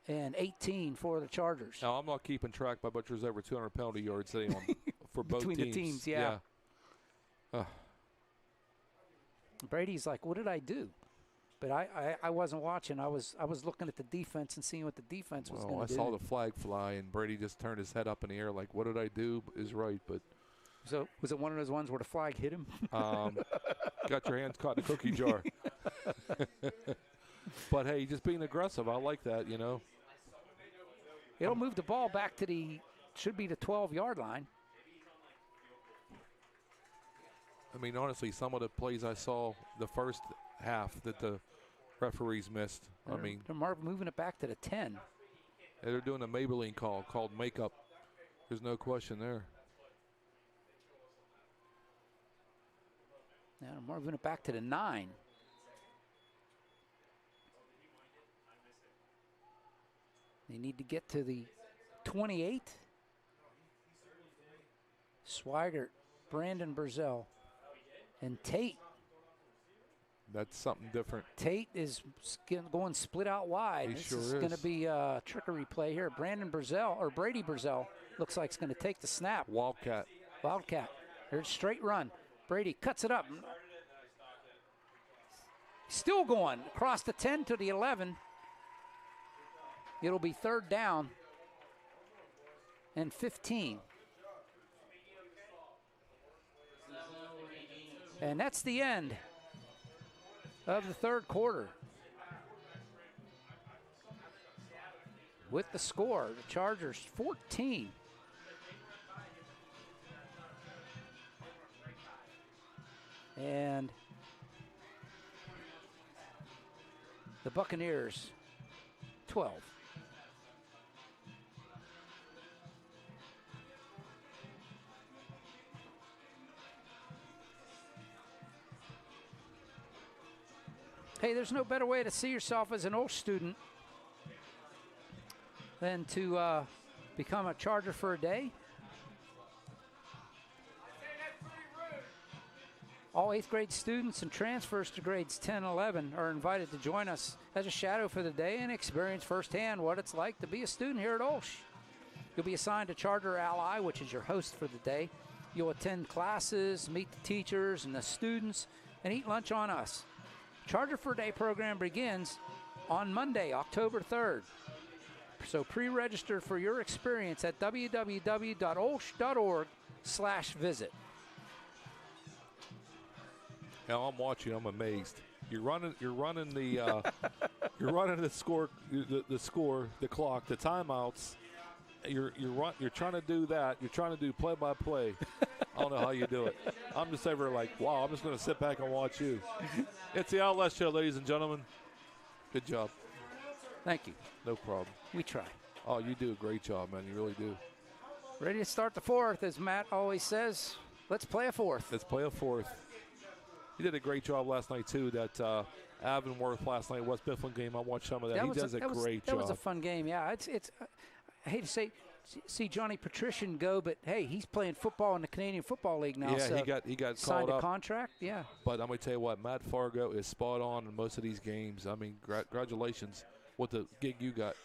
and 18 for the Chargers. Now, I'm not keeping track, but there's over 200 penalty yards sitting on for both Between teams. the teams, yeah. Brady's like, what did I do? But I wasn't watching. I was looking at the defense and seeing what the defense was going to do. I saw the flag fly, and Brady just turned his head up in the air like, what did I do is right. But so was it one of those ones where the flag hit him? Got your hands caught in a cookie jar. But, hey, just being aggressive, I like that, you know. It'll move the ball back to should be the 12-yard line. I mean, honestly, some of the plays I saw the first half that the referees missed. They're moving it back to the 10. They're doing a Maybelline call called makeup. There's no question there. Now they're moving it back to the 9. They need to get to the 28. Swigert, Brandon Burzell, and Tate. That's something different. Tate is going split out wide. This is going to be a trickery play here. Brady Burzell looks like he's going to take the snap. Wildcat. There's a straight run. Brady cuts it up. Still going across the 10 to the 11. It'll be 3rd down and 15. And that's the end of the 3rd quarter. With the score, the Chargers 14. And the Buccaneers 12. Hey, there's no better way to see yourself as an OLSH student than to become a Charger for a day. All 8th grade students and transfers to grades 10 and 11 are invited to join us as a shadow for the day and experience firsthand what it's like to be a student here at OLSH. You'll be assigned a Charter Ally, which is your host for the day. You'll attend classes, meet the teachers and the students, and eat lunch on us. Charger for a Day program begins on Monday, October 3rd. So pre-register for your experience at www.olsh.org/visit. Now I'm watching. I'm amazed. You're running the score, the clock, the timeouts. You're trying to do that. You're trying to do play-by-play. I don't know how you do it. I'm just over like, wow, I'm just going to sit back and watch you. It's the OLSH Show, ladies and gentlemen. Good job. Thank you. No problem. We try. Oh, you do a great job, man. You really do. Ready to start the 4th, as Matt always says. Let's play a 4th. Let's play a 4th. He did a great job last night, too. That Avonworth last night, West Mifflin game, I watched some of that. He does a great job. That was a fun game, yeah. It's I hate to see Johnny Patrician go, but hey, he's playing football in the Canadian Football League now. Yeah, so he got signed called a up. contract. Yeah. But I'm going to tell you what, Matt Fargo is spot on in most of these games. I mean, congratulations with the gig you got.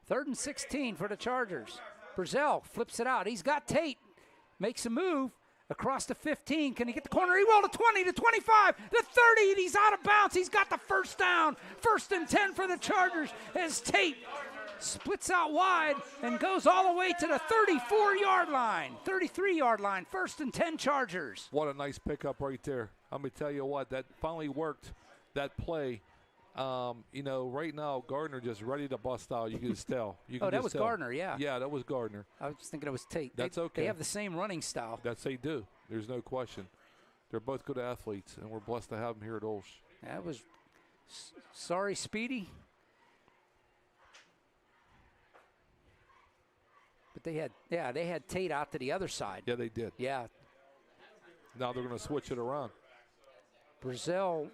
3rd and 16 for the Chargers. Burzell flips it out. He's got Tate. Makes a move across the 15. Can he get the corner? He will, to 20, to 25, to 30, and he's out of bounds. He's got the 1st down. 1st and 10 for the Chargers as Tate splits out wide and goes all the way to the 34-yard line, 33-yard line. 1st and 10 Chargers. What a nice pickup right there. I'm going to tell you what, that finally worked, that play. Right now, Gardner just ready to bust out. You can just tell. That was Gardner, yeah. Yeah, that was Gardner. I was thinking it was Tate. That's okay. They have the same running style. They do. There's no question. They're both good athletes, and we're blessed to have them here at OLSH. That was sorry, Speedy. But they had Tate out to the other side. Yeah, they did. Yeah. Now they're going to switch it around. Burzell,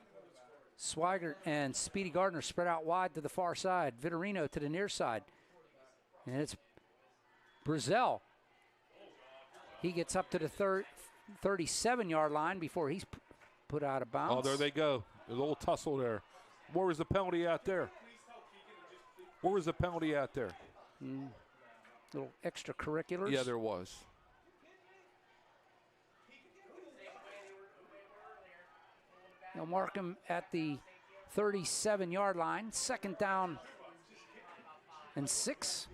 Swigert, and Speedy Gardner spread out wide to the far side. Vitorino to the near side. And it's Burzell. He gets up to the 37-yard line before he's put out of bounds. Oh, there they go. There's a little tussle there. Where was the penalty out there? Where was the penalty out there? Little extracurriculars. Yeah, there was. They'll mark him at the 37-yard line. 2nd down and 6.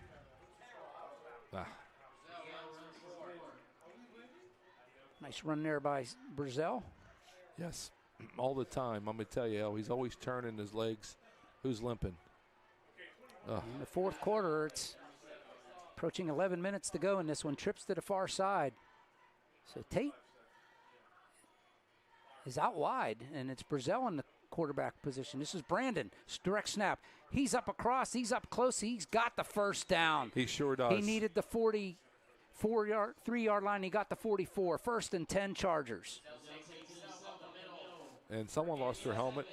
Nice run there by Brazil. Yes, all the time. I'm going to tell you, he's always turning his legs. Who's limping? In the 4th quarter, it's approaching 11 minutes to go in this one. Trips to the far side. So Tate is out wide, and it's Brazil in the quarterback position. This is Brandon. Direct snap. He's up across. He's up close. He's got the first down. He sure does. He needed the 3-yard line. He got the 44. 1st and 10 Chargers. And someone lost their helmet.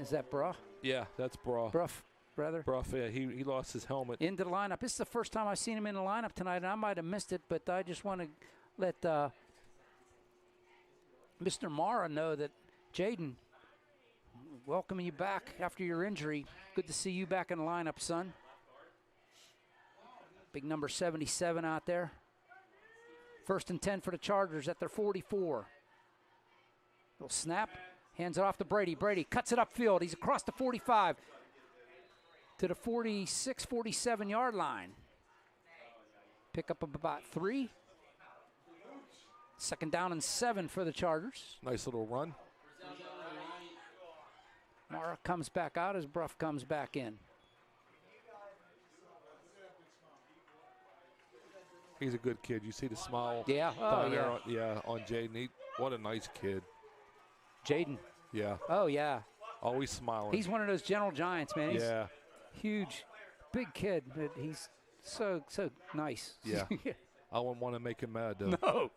Is that Bruff? Yeah, that's Bruff. Bruff, rather. Bruff, yeah, he lost his helmet. Into the lineup. This is the first time I've seen him in the lineup tonight, and I might have missed it, but I just want to let Mr. Mara know that Jaden, welcoming you back after your injury. Good to see you back in the lineup, son. Big number 77 out there. 1st and 10 for the Chargers at their 44. Little snap. Hands it off to Brady. Brady cuts it upfield. He's across the 45 to the 46, 47-yard line. Pick up about 3. 2nd down and 7 for the Chargers. Nice little run. Mara comes back out as Bruff comes back in. He's a good kid. You see the smile. Yeah. Oh, yeah. On Jaden. What a nice kid. Jaden. Yeah. Oh, yeah. Always smiling. He's one of those gentle giants, man. He's yeah. Huge, big kid, but he's so nice. Yeah. I wouldn't want to make him mad, though. No.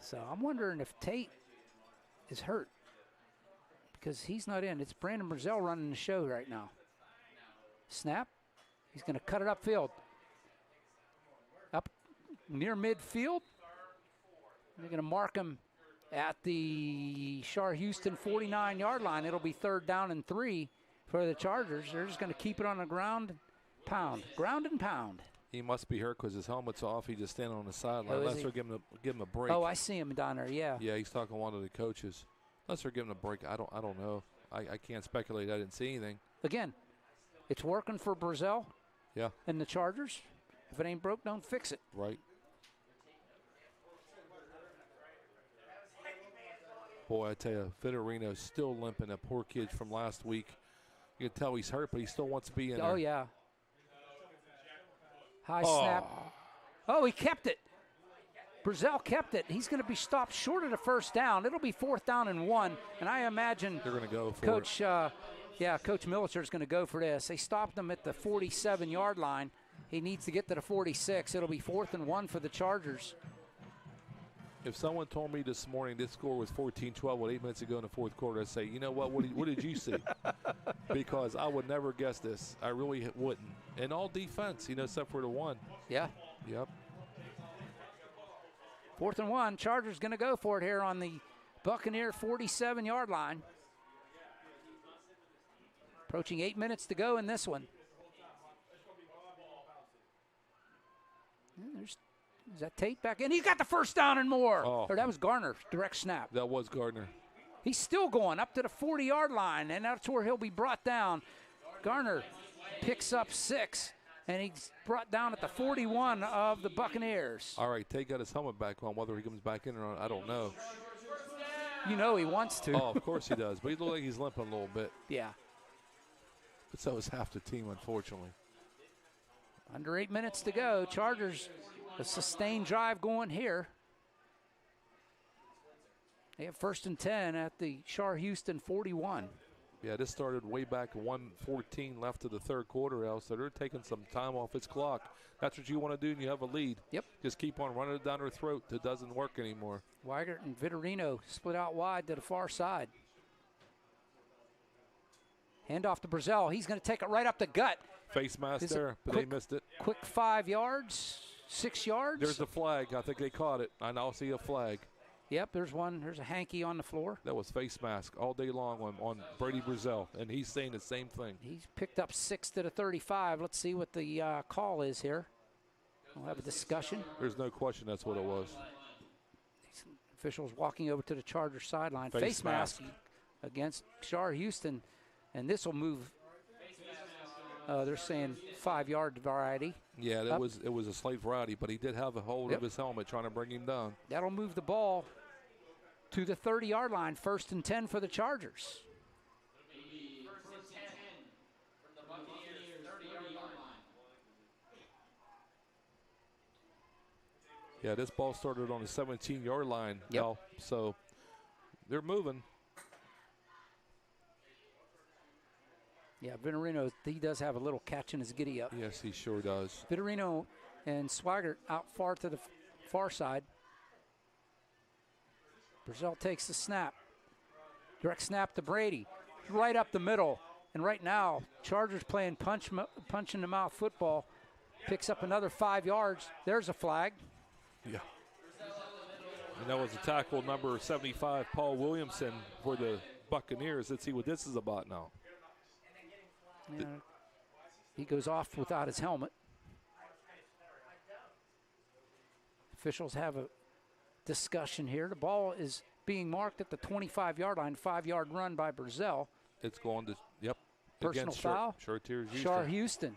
So I'm wondering if Tate is hurt because he's not in. It's Brandon Brazil running the show right now. Snap. He's going to cut it upfield. Up near midfield. They're going to mark him at the Chartiers-Houston 49-yard line. It'll be 3rd down and 3 for the Chargers. They're just going to keep it on the ground and pound. He must be hurt because his helmet's off. He's just standing on the sideline. Oh, Unless they're giving him a break. Oh, I see him down there. Yeah. Yeah, he's talking to one of the coaches. Unless they're giving him a break, I don't know. I can't speculate. I didn't see anything. Again, it's working for Brazil. Yeah. And the Chargers. If it ain't broke, don't fix it. Right. Boy, I tell you, Vitorino's still limping. That poor kid from last week. You can tell he's hurt, but he still wants to be in there. Oh, yeah. High snap. Oh, he kept it. Brazil kept it. He's going to be stopped short of the 1st down. It'll be 4th down and 1, and I imagine they're going to go for Coach Militer is going to go for this. They stopped him at the 47-yard line. He needs to get to the 46. It'll be 4th and 1 for the Chargers. If someone told me this morning this score was 14-12 with 8 minutes to go in the 4th quarter, I'd say, you know what did you see? Because I would never guess this. I really wouldn't. And all defense, except for the one. Yeah. Yep. 4th and 1. Chargers going to go for it here on the Buccaneer 47-yard line. Approaching 8 minutes to go in this one. Is that Tate back in? He got the 1st down and more. Oh. Or that was Garner, direct snap. That was Gardner. He's still going up to the 40-yard line, and that's where he'll be brought down. Garner picks up 6, and he's brought down at the 41 of the Buccaneers. All right, Tate got his helmet back on. Whether he comes back in or not, I don't know. You know he wants to. Oh, of course he does. But he looks like he's limping a little bit. Yeah. But so is half the team, unfortunately. Under 8 minutes to go. Chargers, a sustained drive going here. They have 1st and 10 at the Chartiers-Houston 41. Yeah, this started way back 1:14 left to the 3rd quarter, Al, so they're taking some time off its clock. That's what you want to do when you have a lead. Yep. Just keep on running it down their throat. It doesn't work anymore. Weigert and Vitorino split out wide to the far side. Hand off to Brazil. He's going to take it right up the gut. Face mask there, but they missed it. Quick 5 yards, 6 yards. There's the flag. I think they caught it. I now see a flag. Yep, there's one. There's a hanky on the floor. That was face mask all day long on Brady Brazell, and he's saying the same thing. He's picked up 6 to the 35. Let's see what the call is here. We'll have a discussion. There's no question that's what it was. Officials walking over to the Chargers sideline. Face mask against Chartiers-Houston, and this will move. They're saying 5-yard variety. Yeah, it was a slight variety, but he did have a hold of his helmet trying to bring him down. That'll move the ball to the 30-yard line. 1st and 10 for the Chargers. Yeah, this ball started on the 17-yard line now, so they're moving. Yeah, Vitorino, he does have a little catch in his giddy-up. Yes, he sure does. Vitorino and Swigert out far to the far side. Brazell takes the snap. Direct snap to Brady. Right up the middle. And right now, Chargers playing punch in the mouth football. Picks up another 5 yards. There's a flag. Yeah. And that was a tackle number 75, Paul Williamson, for the Buccaneers. Let's see what this is about now. Yeah. He goes off without his helmet. Officials have a discussion here. The ball is being marked at the 25-yard line, 5-yard run by Brazell. It's going to, yep. Personal foul. Chartiers-Houston.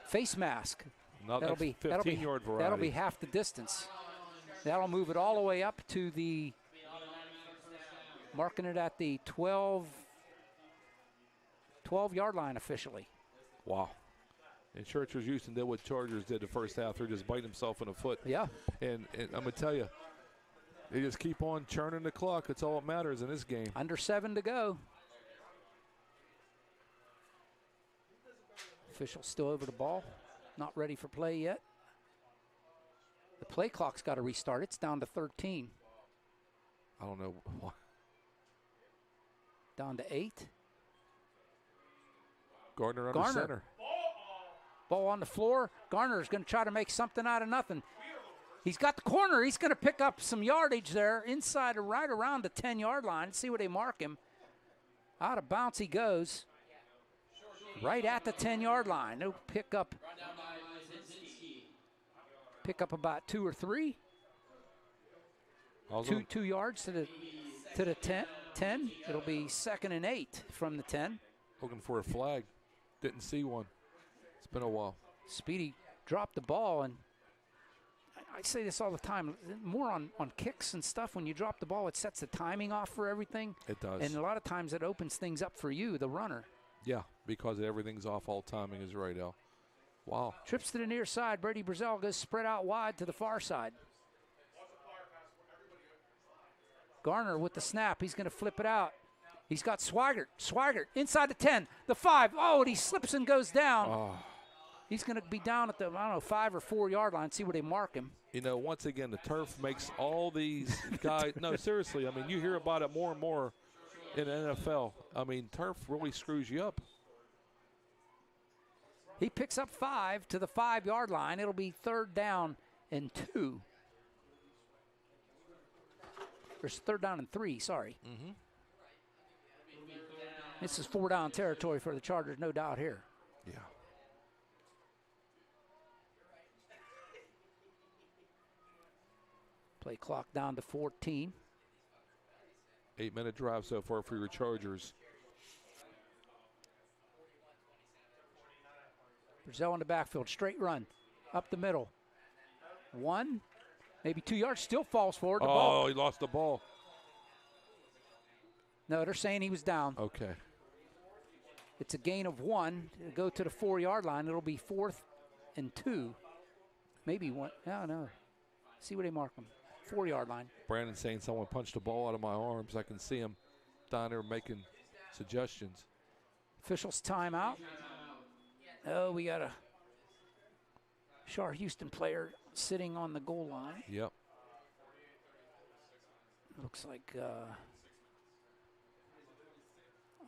Face mask. No, that'll be 15-yard variety. That'll be half the distance. That'll move it all the way up to the, marking it at the 12-yard line officially. Wow. And Chartiers-Houston did what Chargers did the first half. They're just biting themselves in the foot. Yeah. And I'm going to tell you, they just keep on churning the clock. That's all that matters in this game. Under 7 to go. Official still over the ball. Not ready for play yet. The play clock's got to restart. It's down to 13. I don't know why. Down to 8. Gardner under center. Ball on the floor. Garner's going to try to make something out of nothing. He's got the corner. He's going to pick up some yardage there inside or right around the 10-yard line. See where they mark him. Out of bounds he goes. Right at the 10-yard line. They'll pick up about 2 or 3. 2 yards to the 10. It'll be 2nd and 8 from the 10. Looking for a flag. Didn't see one. It's been a while. Speedy dropped the ball, and I say this all the time, more on kicks and stuff. When you drop the ball, it sets the timing off for everything. It does. And a lot of times it opens things up for you, the runner. Yeah, because everything's off. All timing is right, Al. Wow. Trips to the near side. Brady Brazell goes spread out wide to the far side. Garner with the snap. He's going to flip it out. He's got Swigert. Swigert inside the 10, the 5. Oh, and he slips and goes down. Oh. He's going to be down at the, 5 or 4 yard line. See where they mark him. You know, once again, the turf makes all these guys. No, seriously. I mean, you hear about it more and more in the NFL. I mean, turf really screws you up. He picks up 5 to the 5 yard line. It'll be 3rd down and 2. Or 3rd down and 3, sorry. Mm-hmm. This is 4 down territory for the Chargers, no doubt here. Yeah. Play clock down to 14. 8-minute drive so far for your Chargers. Brazell in the backfield, straight run, up the middle. 1, maybe 2 yards, still falls forward. Oh, he lost the ball. No, they're saying he was down. Okay. It's a gain of 1. It'll go to the 4 yard line. It'll be 4th and 2. Maybe 1. I don't know. See where they mark him. 4 yard line. Brandon saying someone punched the ball out of my arms. I can see him down there making suggestions. Officials timeout. Oh, we got a Chartiers-Houston player sitting on the goal line. Yep. Looks like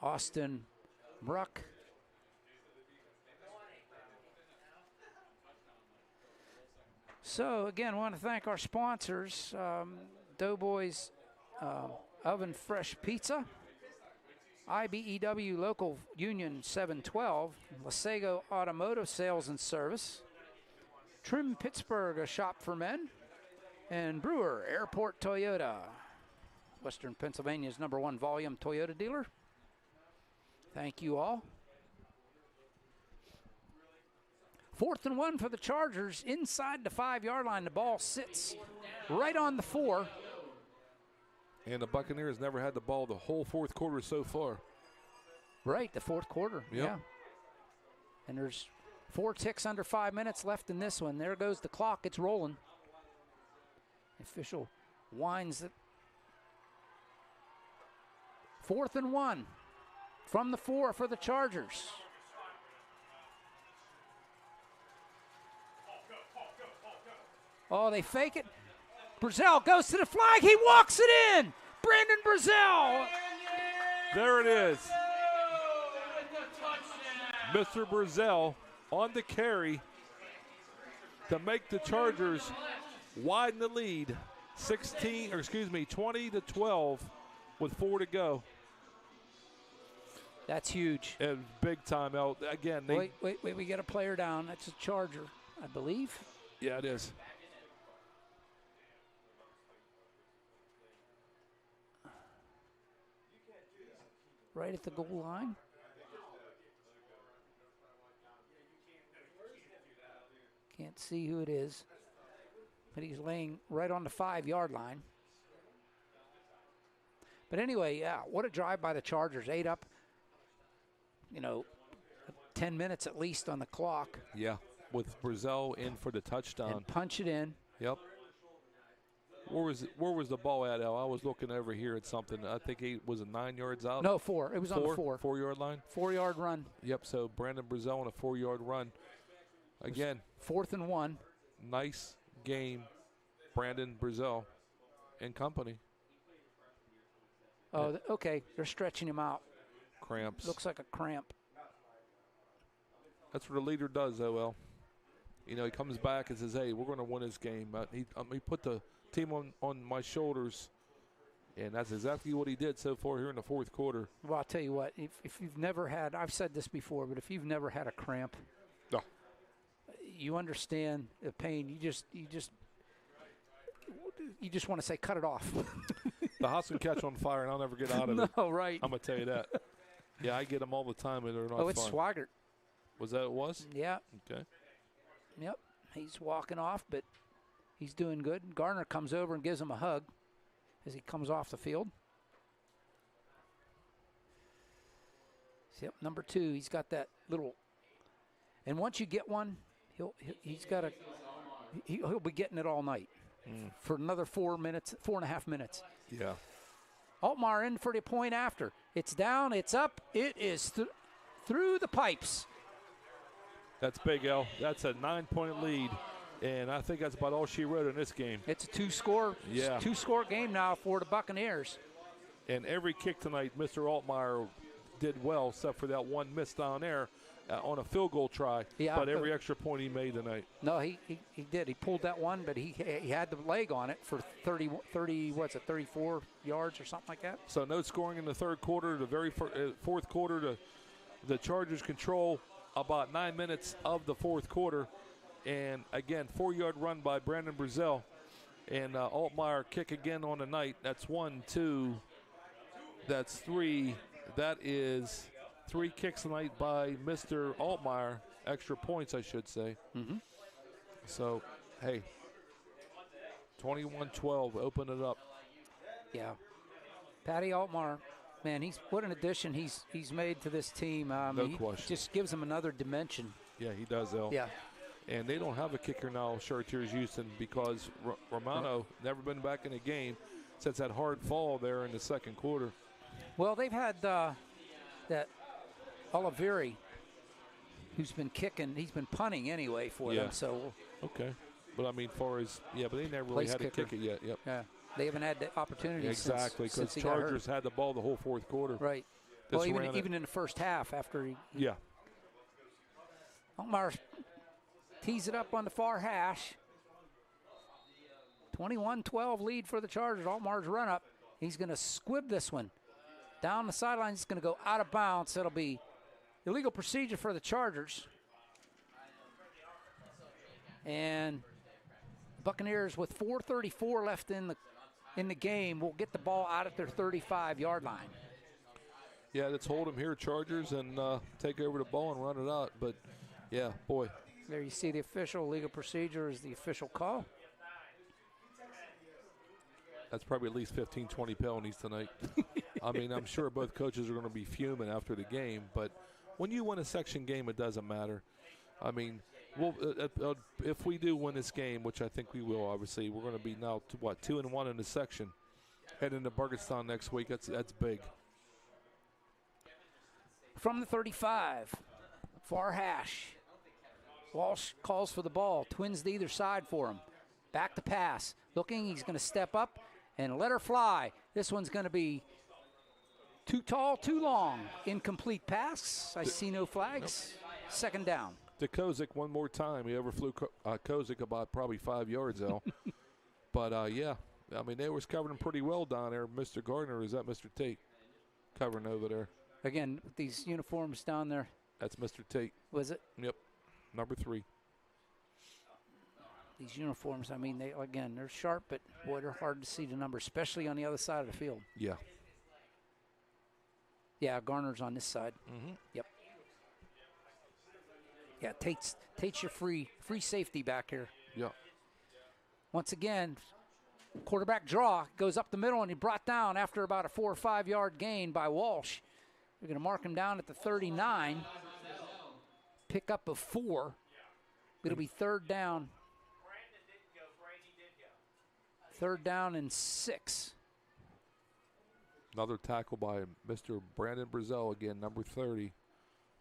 Austin Bruck. So, again, I want to thank our sponsors. Doughboys Oven Fresh Pizza. IBEW Local Union 712. Lasego Automotive Sales and Service. Trim Pittsburgh, a shop for men. And Brewer Airport Toyota. Western Pennsylvania's #1 volume Toyota dealer. Thank you all. 4th and 1 for the Chargers inside the 5-yard line. The ball sits right on the 4. And the Buccaneers never had the ball the whole fourth quarter so far. Right, the fourth quarter. Yep. Yeah. And there's 4 ticks under 5 minutes left in this one. There goes the clock. It's rolling. Official winds it. 4th and 1 from the 4 for the Chargers. Oh, they fake it. Brazell goes to the flag. He walks it in. Brandon Brazell. There it is. Mr. Brazell on the carry to make the Chargers widen the lead. 20 to 12 with 4 to go. That's huge. And big time out. Again, they wait, we get a player down. That's a Charger, I believe. Yeah, it is. Right at the goal line. Can't see who it is, but he's laying right on the 5-yard line. But anyway, yeah, what a drive by the Chargers. 8 up, 10 minutes at least on the clock. Yeah, with Brazell in for the touchdown. And punch it in. Yep. Where was the ball at, Al? I was looking over here at something. I think it was 9 yards out. No, 4. It was on the 4. 4-yard line? 4-yard run. Yep, so Brandon Brazell on a 4-yard run. Again. 4th and 1. Nice game, Brandon Brazell and company. Oh, okay. They're stretching him out. Cramps. Looks like a cramp. That's what a leader does, though, Al. He comes back and says, hey, we're going to win this game. He put the team on my shoulders, and that's exactly what he did so far here in the fourth quarter. Well, I'll tell you what, if you've never had, I've said this before, but if you've never had a cramp, no, you understand the pain. You just want to say, cut it off. The house can catch on fire, and I'll never get out of it. No, right. I'm going to tell you that. Yeah, I get them all the time, and they're not fun. Oh, it's Swigert. Was that it was? Yeah. Okay. Yep. He's walking off, but he's doing good. Garner comes over and gives him a hug as he comes off the field. Yep, number 2, he's got that little, and once you get one, he'll be getting it all night for another 4.5 minutes. Yeah. Altmaier in for the point after. It's down, it's up, it is through the pipes. That's big, Al. That's a 9-point lead, and I think that's about all she wrote in this game. It's a two-score game now for the Buccaneers. And every kick tonight, Mr. Altmaier did well, except for that one miss down there on a field goal try. Yeah, but every extra point he made tonight. No, he did. He pulled that one, but he had the leg on it for 34 yards or something like that. So no scoring in the third quarter. The very fourth quarter, the Chargers control about 9 minutes of the fourth quarter. And, again, 4-yard run by Brandon Brazell. And Altmaier kick again on the night. That's 1, 2, that's 3. That is 3 kicks tonight by Mr. Altmaier. Extra points, I should say. Mm-hmm. So, hey, 21-12, open it up. Yeah. Patty Altmaier, man, what an addition he's made to this team. No question. Just gives him another dimension. Yeah, he does, El. Yeah. And they don't have a kicker now, Chartiers-Houston, because Romano never been back in a game since that hard fall there in the second quarter. Well, they've had that Oliveri, who's been kicking. He's been punting anyway for them. So okay. But, I mean, but they never really had to kick it yet. Yep. Yeah. They haven't had the opportunity exactly, since because Chargers had the ball the whole fourth quarter. Right. Well, even in the first half after he. Yeah. Altmaier tees it up on the far hash. 21-12 lead for the Chargers. Altmar's run up. He's going to squib this one. Down the sideline, it's going to go out of bounds. It'll be illegal procedure for the Chargers. And Buccaneers, with 4:34 left in the game, will get the ball out at their 35-yard line. Yeah, let's hold them here, Chargers, and take over the ball and run it out. But, yeah, boy. There you see the official legal procedure is the official call. That's probably at least 15, 20 penalties tonight. I mean, I'm sure both coaches are going to be fuming after the game, but when you win a section game, it doesn't matter. I mean, if we do win this game, which I think we will, obviously, we're going to be now, 2-1 in the section. Heading to Burgettstown next week. That's big. From the 35, far hash. Walsh calls for the ball. Twins to either side for him. Back to pass. Looking, he's going to step up and let her fly. This one's going to be too tall, too long. Incomplete pass. I see no flags. Nope. Second down. To Kozik one more time. He overflew Kozik about probably 5 yards, though. But, yeah, I mean, they was covering pretty well down there. Mr. Gardner, or is that Mr. Tate covering over there? Again, with these uniforms down there. That's Mr. Tate. Was it? Yep, number 3. These uniforms, I mean, they're sharp, but, boy, they're hard to see the number, especially on the other side of the field. Yeah. Yeah, Garner's on this side. Mm-hmm. Yep. Yeah, Tate's your free safety back here. Yeah. Once again, quarterback draw goes up the middle, and he brought down after about a 4 or 5 yard gain by Walsh. We're going to mark him down at the 39. Pick up of 4. It'll be third down. Third down and 6. Another tackle by Mr. Brandon Brazel again, number 30.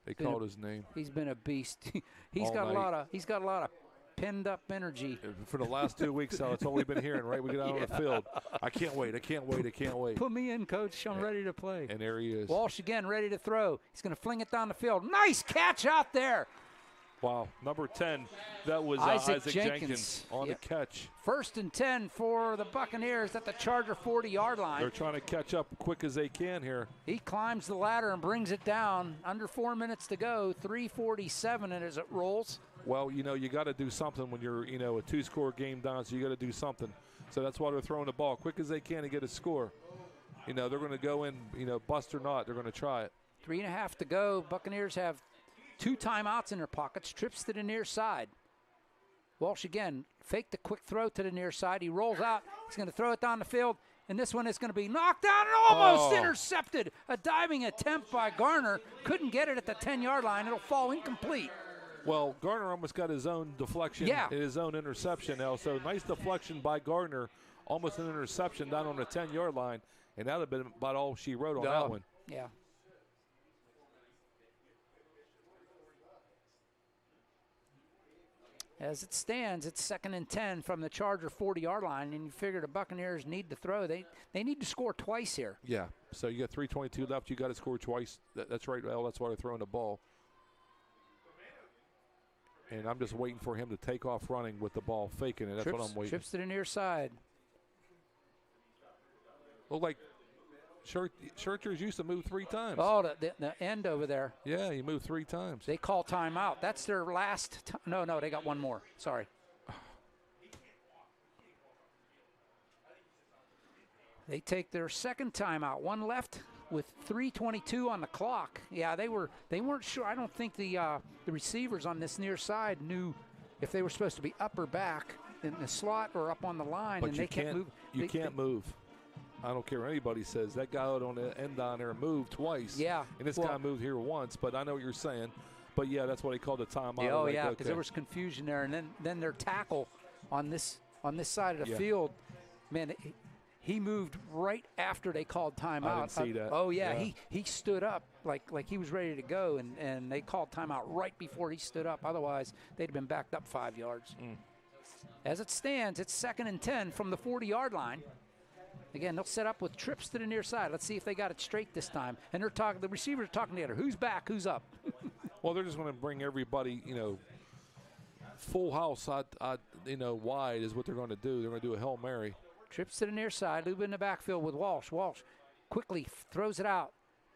They called his name. He's been a beast. He's got a lot of pinned up energy. For the last 2 weeks, so it's all we've been hearing, right? We get out on the field. I can't wait. Put me in, Coach. I'm ready to play. And there he is. Walsh again, ready to throw. He's going to fling it down the field. Nice catch out there. Wow, number 10, that was Isaac Jenkins on the catch. First and 10 for the Buccaneers at the Charger 40-yard line. They're trying to catch up quick as they can here. He climbs the ladder and brings it down. Under 4 minutes to go, 3:47, and as it rolls. Well, you got to do something when you're, a 2-score game down, so you got to do something. So that's why they're throwing the ball quick as they can to get a score. They're going to go in, bust or not, they're going to try it. 3.5 to go. Buccaneers have 2 timeouts in their pockets. Trips to the near side. Walsh again, faked the quick throw to the near side. He rolls out. He's going to throw it down the field, and this one is going to be knocked down and almost intercepted. A diving attempt by Garner. Couldn't get it at the 10-yard line. It'll fall incomplete. Well, Garner almost got his own deflection, his own interception now. So nice deflection by Garner. Almost an interception down on the 10-yard line, and that would have been about all she wrote on that one. Yeah. As it stands, it's 2nd and 10 from the Charger 40-yard line, and you figure the Buccaneers need to throw. They need to score twice here. Yeah, so you got 3:22 left. You got to score twice. That's right, Al. That's why they're throwing the ball. And I'm just waiting for him to take off running with the ball, faking it. That's what I'm waiting. Trips to the near side. Look like Chartiers-Houston moved 3 times. Oh, the end over there. Yeah, he moved 3 times. They call timeout. That's their last. No, they got one more. Sorry. They take their second timeout. One left with 3:22 on the clock. Yeah, they weren't sure. I don't think the receivers on this near side knew if they were supposed to be up or back in the slot or up on the line. But and you they can't move. You can't move. I don't care what anybody says. That guy out on the end down there moved twice. Yeah. And this guy moved here once, but I know what you're saying. But, yeah, that's what he called a timeout. Oh, yeah, because there was confusion there. And then their tackle on this side of the field, man, he moved right after they called timeout. I didn't see that. Oh, yeah. He stood up like he was ready to go, and they called timeout right before he stood up. Otherwise, they'd have been backed up 5 yards. As it stands, it's 2nd and 10 from the 40-yard line. Again, they'll set up with trips to the near side. Let's see if they got it straight this time. And the receivers are talking together. Who's back? Who's up? Well, they're just going to bring everybody, full house, wide is what they're going to do. They're going to do a Hail Mary. Trips to the near side. Luba in the backfield with Walsh. Walsh quickly throws it out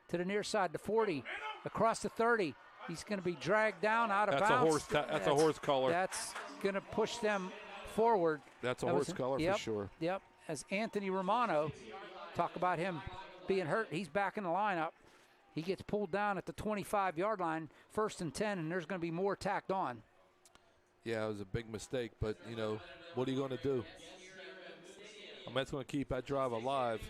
to the near side, to 40, across the 30. He's going to be dragged down out of bounds. That's a horse collar. That's going to push them forward. That's a horse collar for sure. Yep. As Anthony Romano, talk about him being hurt, he's back in the lineup. He gets pulled down at the 25-yard line, 1st and 10, and there's going to be more tacked on. Yeah, it was a big mistake, but, what are you going to do? I mean, that's going to keep that drive alive.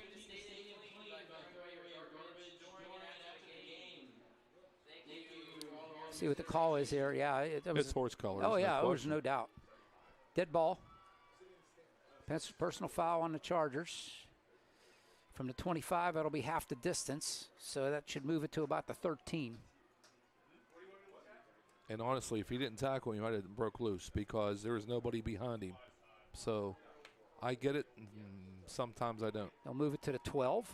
See what the call is here. Yeah, it's horse color. Oh, yeah, there's no doubt. Dead ball. Personal foul on the Chargers. From the 25, that'll be half the distance, so that should move it to about the 13. And honestly, if he didn't tackle him, he might have broke loose because there was nobody behind him. So I get it. Sometimes I don't. They'll move it to the 12,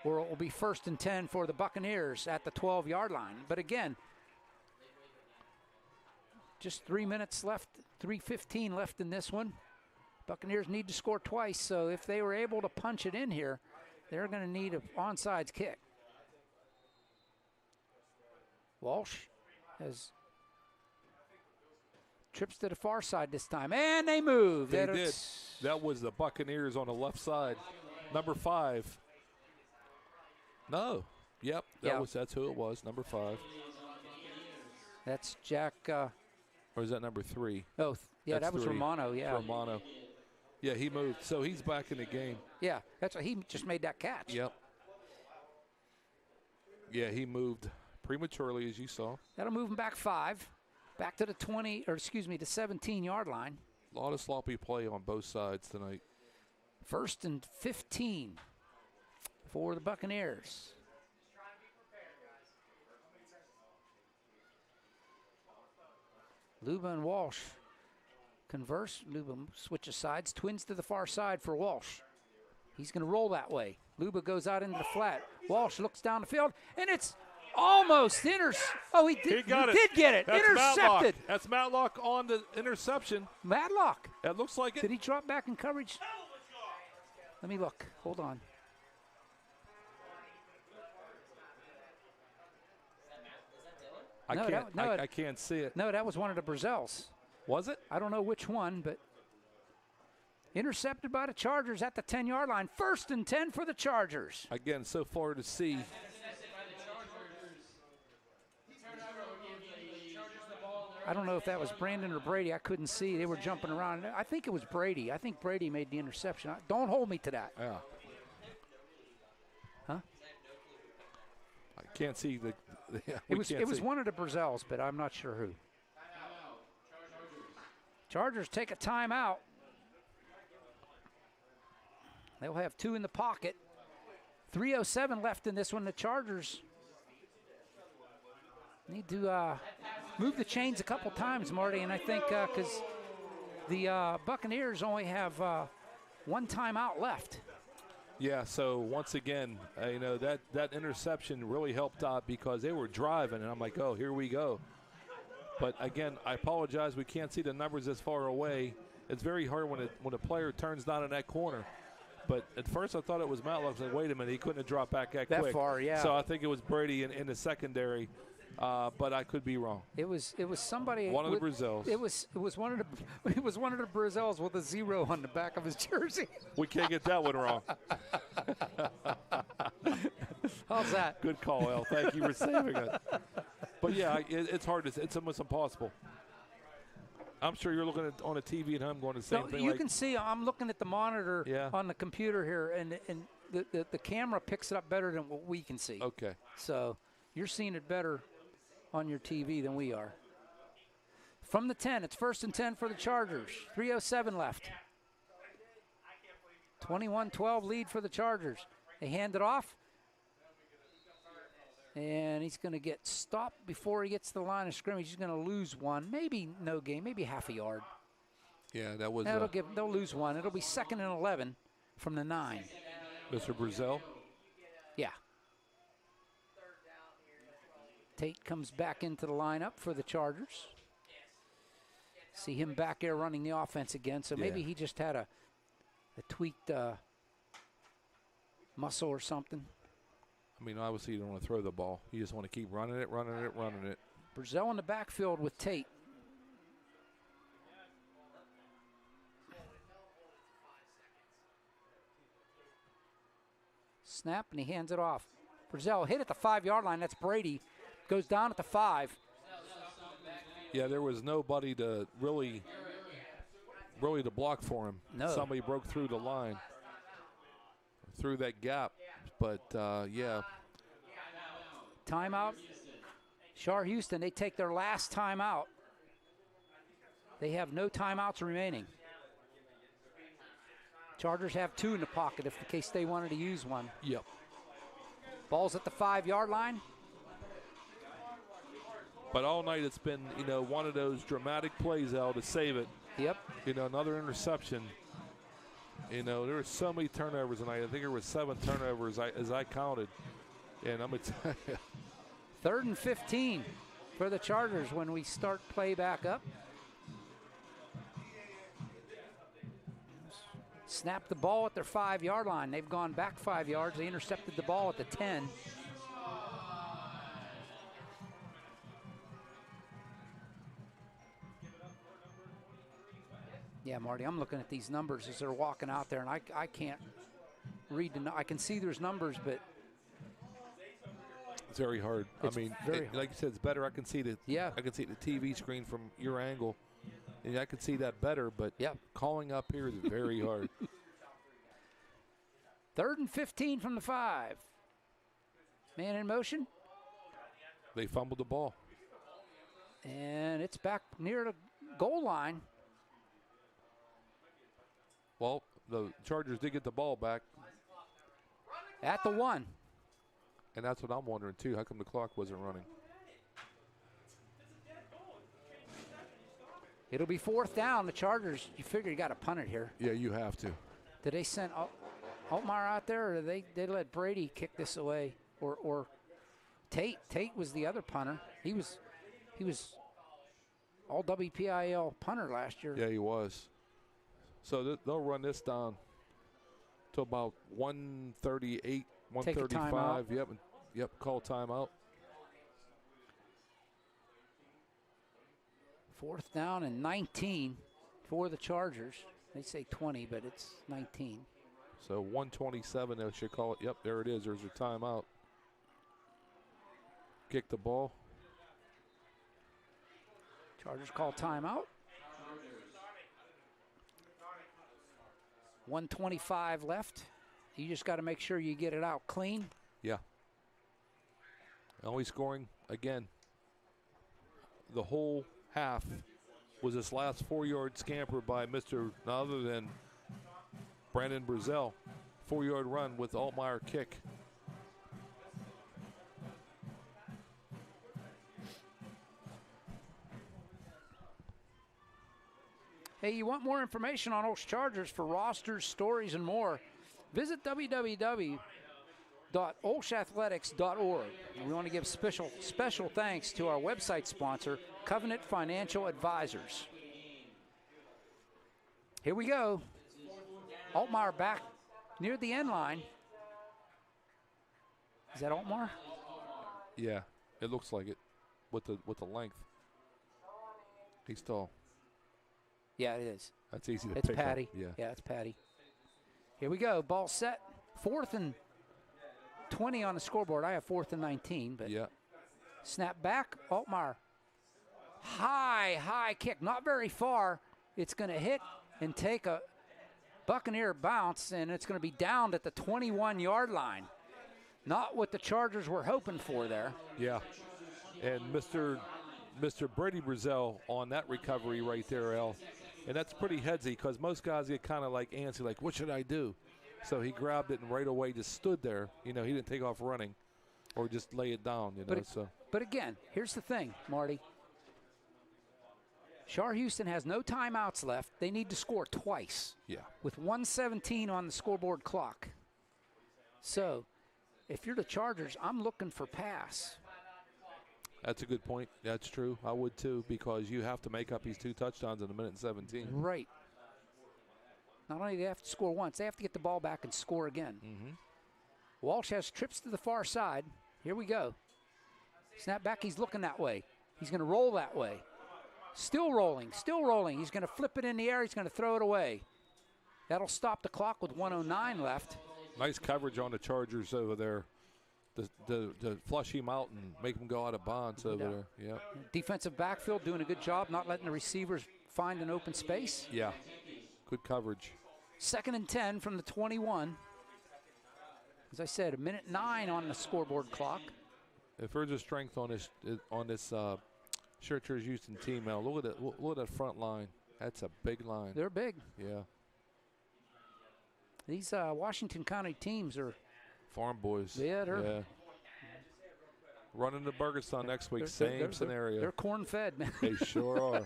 or it will be 1st and 10 for the Buccaneers at the 12-yard line. But again, just 3 minutes left, 3:15 left in this one. Buccaneers need to score twice, so if they were able to punch it in here, they're going to need an onside kick. Walsh has trips to the far side this time, and they move. They did. That was the Buccaneers on the left side. Number 5. No. Yep. That's who it was. Number 5. That's Jack. Or is that number 3? Oh, yeah, that was 3. Romano. Yeah. Romano. Yeah, he moved. So he's back in the game. Yeah, that's why he just made that catch. Yep. Yeah, he moved prematurely, as you saw. That'll move him back 5, back to the 20, or excuse me, the 17-yard line. A lot of sloppy play on both sides tonight. 1st and 15 for the Buccaneers. Luba and Walsh converse. Luba switches sides, twins to the far side for Walsh. He's going to roll that way. Luba goes out into the flat. Walsh looks down the field, and it's almost Oh, he did get it. That's intercepted. Matlock. That's Matlock on the interception. Matlock. That looks like it. Did he drop back in coverage? Let me look. Hold on. I can't see it. No, that was one of the Brazils. Was it? I don't know which one, but intercepted by the Chargers at the 10-yard line. 1st and 10 for the Chargers. Again, so far to see. I don't know if that was Brandon or Brady. I couldn't see. They were jumping around. I think it was Brady. I think Brady made the interception. Don't hold me to that. Yeah. Huh? I can't see the. It was one of the Brazils, but I'm not sure who. Chargers take a timeout. They'll have 2 in the pocket. 3:07 left in this one. The Chargers need to move the chains a couple times, Marty, and I think because the Buccaneers only have 1 timeout left. Yeah, so once again, that interception really helped out because they were driving, and I'm like, oh, here we go. But again, I apologize. We can't see the numbers as far away. It's very hard when a player turns down in that corner. But at first I thought it was Matlock. I was like, wait a minute, he couldn't have dropped back that quick. far, yeah. So I think it was Brady in the secondary, but I could be wrong. It was somebody. One of the Brazils. It was one of the Brazils with a 0 on the back of his jersey. We can't get that one wrong. How's that? Good call, Al. Thank you for saving it. But yeah, it's hard. It's almost impossible. I'm sure you're looking on a TV at home going the same thing. You can see. I'm looking at the monitor Yeah. on the computer here, and the camera picks it up better than what we can see. Okay. So you're seeing it better on your TV than we are. From the 10, it's 1st and 10 for the Chargers. 3:07 left. 21-12 lead for the Chargers. They hand it off. And he's going to get stopped before he gets to the line of scrimmage. He's going to lose 1, maybe no gain, maybe half a yard. Yeah, that was. They'll lose 1. It'll be 2nd and 11 from the 9. Mr. Brazil. Yeah. Tate comes back into the lineup for the Chargers. See him back there running the offense again, so maybe he just had a tweaked muscle or something. I mean, obviously you don't want to throw the ball. You just want to keep running it. Brazell in the backfield with Tate. Snap, and he hands it off. Brazell hit at the 5-yard line. That's Brady. Goes down at the 5. Yeah, there was nobody to really to block for him. No. Somebody broke through the line, through that gap. But, yeah. Timeout. Chartiers-Houston, they take their last timeout. They have no timeouts remaining. Chargers have 2 in the pocket if in case they wanted to use one. Yep. Ball's at the 5-yard line. But all night it's been, one of those dramatic plays, Al, to save it. Yep. Another interception. There were so many turnovers tonight. I think there was 7 turnovers as I counted. And I'm going to tell you. 3rd and 15 for the Chargers when we start play back up. Snap the ball at their 5-yard line. They've gone back 5 yards. They intercepted the ball at the 10. Yeah, Marty, I'm looking at these numbers as they're walking out there, and I can't read I can see there's numbers, but it's very hard. It's very hard. Like you said, it's better. I can see the TV screen from your angle, and I can see that better. But calling up here is very hard. 3rd and 15 from the 5. Man in motion. They fumbled the ball, and it's back near the goal line. Well, the Chargers did get the ball back. At the 1. And that's what I'm wondering, too. How come the clock wasn't running? It'll be 4th down. The Chargers, you figure you got to punt it here. Yeah, you have to. Did they send Altmaier out there, or did they let Brady kick this away? Or Tate? Tate was the other punter. He was all WPIL punter last year. Yeah, he was. So they'll run this down to about 138, 135. Yep, call timeout. 4th down and 19 for the Chargers. They say 20, but it's 19. So 127, they should call it. Yep, there it is. There's your timeout. Kick the ball. Chargers call timeout. 1:25 left. You just got to make sure you get it out clean. Yeah. Only scoring, again, the whole half was this last 4-yard scamper by none other than Brandon Brazell. 4-yard run with Altmaier kick. Hey, you want more information on OLSH Chargers for rosters, stories, and more? Visit www.olshathletics.org. We want to give special thanks to our website sponsor, Covenant Financial Advisors. Here we go. Altmaier back near the end line. Is that Altmaier? Yeah, it looks like it with the length. He's tall. Yeah, it is. That's easy to It's pick Patty. up. Yeah, it's Patty. Here we go. Ball set. 4th and 20 on the scoreboard. I have 4th and 19, but snap back. Altmaier. High kick. Not very far. It's going to hit and take a Buccaneer bounce, and it's going to be downed at the 21-yard line. Not what the Chargers were hoping for there. Yeah, and Mr. Brady Brazell on that recovery right there, Al. And that's pretty headsy because most guys get kind of like antsy, like, what should I do? So he grabbed it and right away just stood there. He didn't take off running or just lay it down, But again, here's the thing, Marty. Chartiers-Houston has no timeouts left. They need to score twice. Yeah. With 1:17 on the scoreboard clock. So if you're the Chargers, I'm looking for pass. That's a good point. That's true. I would too, because you have to make up these 2 touchdowns in a minute and 17. Right. Not only do they have to score once, they have to get the ball back and score again. Walsh has trips to the far side. Here we go. Snap back, he's looking that way. He's going to roll that way. Still rolling, still rolling. He's going to flip it in the air. He's going to throw it away. That'll stop the clock with 1:09 left. Nice coverage on the Chargers over there. To flush him out and make him go out of bounds over there. Yeah. Defensive backfield doing a good job, not letting the receivers find an open space. Yeah. Good coverage. 2nd and 10 from the 21. As I said, 1:09 on the scoreboard clock. If there's a strength on this Chartiers-Houston team, now look at that front line. That's a big line. They're big. Yeah. These Washington County teams are farm boys. Yeah, they're running to Burgerstown next week. Same scenario. They're corn-fed, man. They sure are.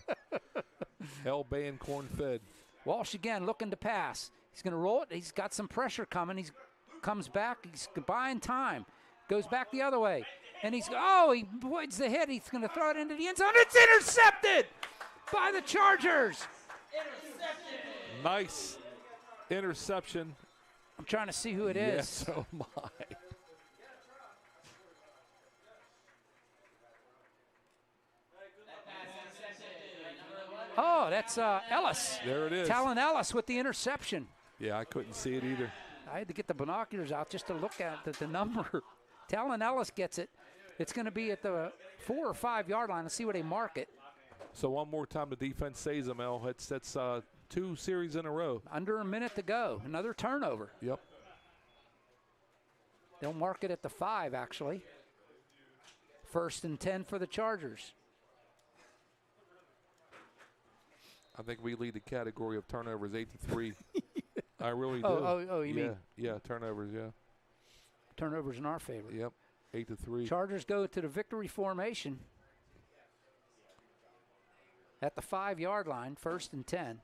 Hell Bay and corn-fed. Walsh again looking to pass. He's going to roll it. He's got some pressure coming. He comes back. He's buying time. Goes back the other way. And he avoids the hit. He's going to throw it into the end zone. It's intercepted by the Chargers. Nice interception. I'm trying to see who it is. Yes, so am I. Oh, that's Ellis. There it is. Talon Ellis with the interception. Yeah, I couldn't see it either. I had to get the binoculars out just to look at the number. Talon Ellis gets it. It's going to be at the 4 or 5 yard line. Let's see where they mark it. So one more time, the defense saves them, El. That's 2 series in a row. Under a minute to go. Another turnover. Yep. They'll mark it at the 5, actually. 1st and 10 for the Chargers. I think we lead the category of turnovers 8-3. I really do. Oh, you mean? Yeah, turnovers, yeah. Turnovers in our favor. Yep, 8-3. Chargers go to the victory formation at the 5 yard line, 1st and 10.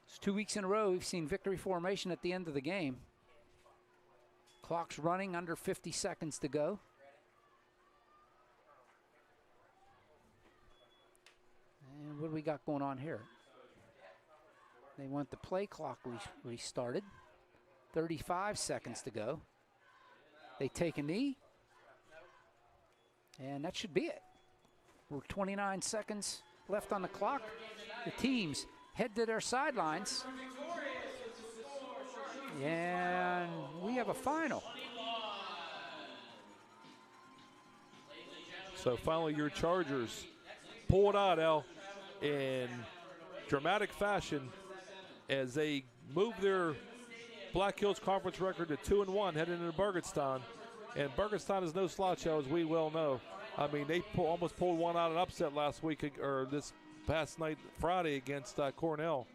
It's 2 weeks in a row we've seen victory formation at the end of the game. Clock's running, under 50 seconds to go. And what do we got going on here? They want the play clock restarted. 35 seconds to go. They take a knee. And that should be it. We're 29 seconds left on the clock. The teams head to their sidelines. And we have a final. So finally your Chargers pull it out, El, in dramatic fashion as they move their Black Hills Conference record to 2-1 heading into Burgettstown. And Burgettstown is no slouch, as we well know. I mean, they almost pulled one out an upset last week, or this past night, Friday, against Cornell.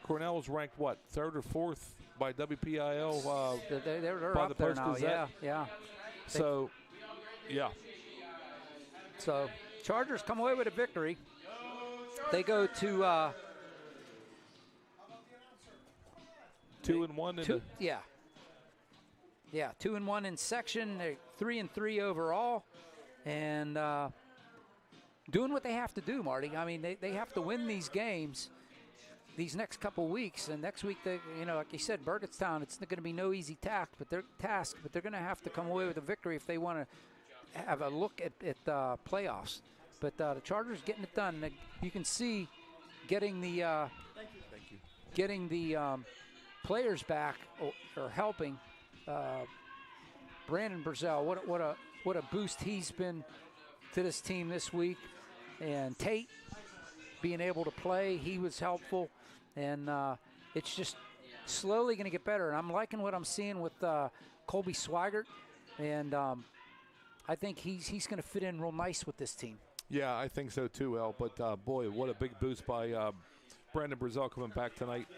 Cornell was ranked, what, 3rd or 4th by WPIL? They're by up the there Post now, Gazette. yeah. So, yeah. So, Chargers come away with a victory. They go to 2-1 Yeah, 2-1 in section. They're 3-3 overall, and doing what they have to do, Marty. I mean, they have to win these games these next couple weeks, and next week, like you said, Burgettstown. It's going to be no easy task, but they're going to have to come away with a victory if they want to have a look at playoffs. But the Chargers getting it done. You can see getting the players back or helping. Brandon Brazell, what a boost he's been to this team this week, and Tate being able to play, he was helpful, and it's just slowly going to get better. And I'm liking what I'm seeing with Colby Swigert, and I think he's going to fit in real nice with this team. Yeah, I think so too, El. But boy, what a big boost by Brandon Brazell coming back tonight.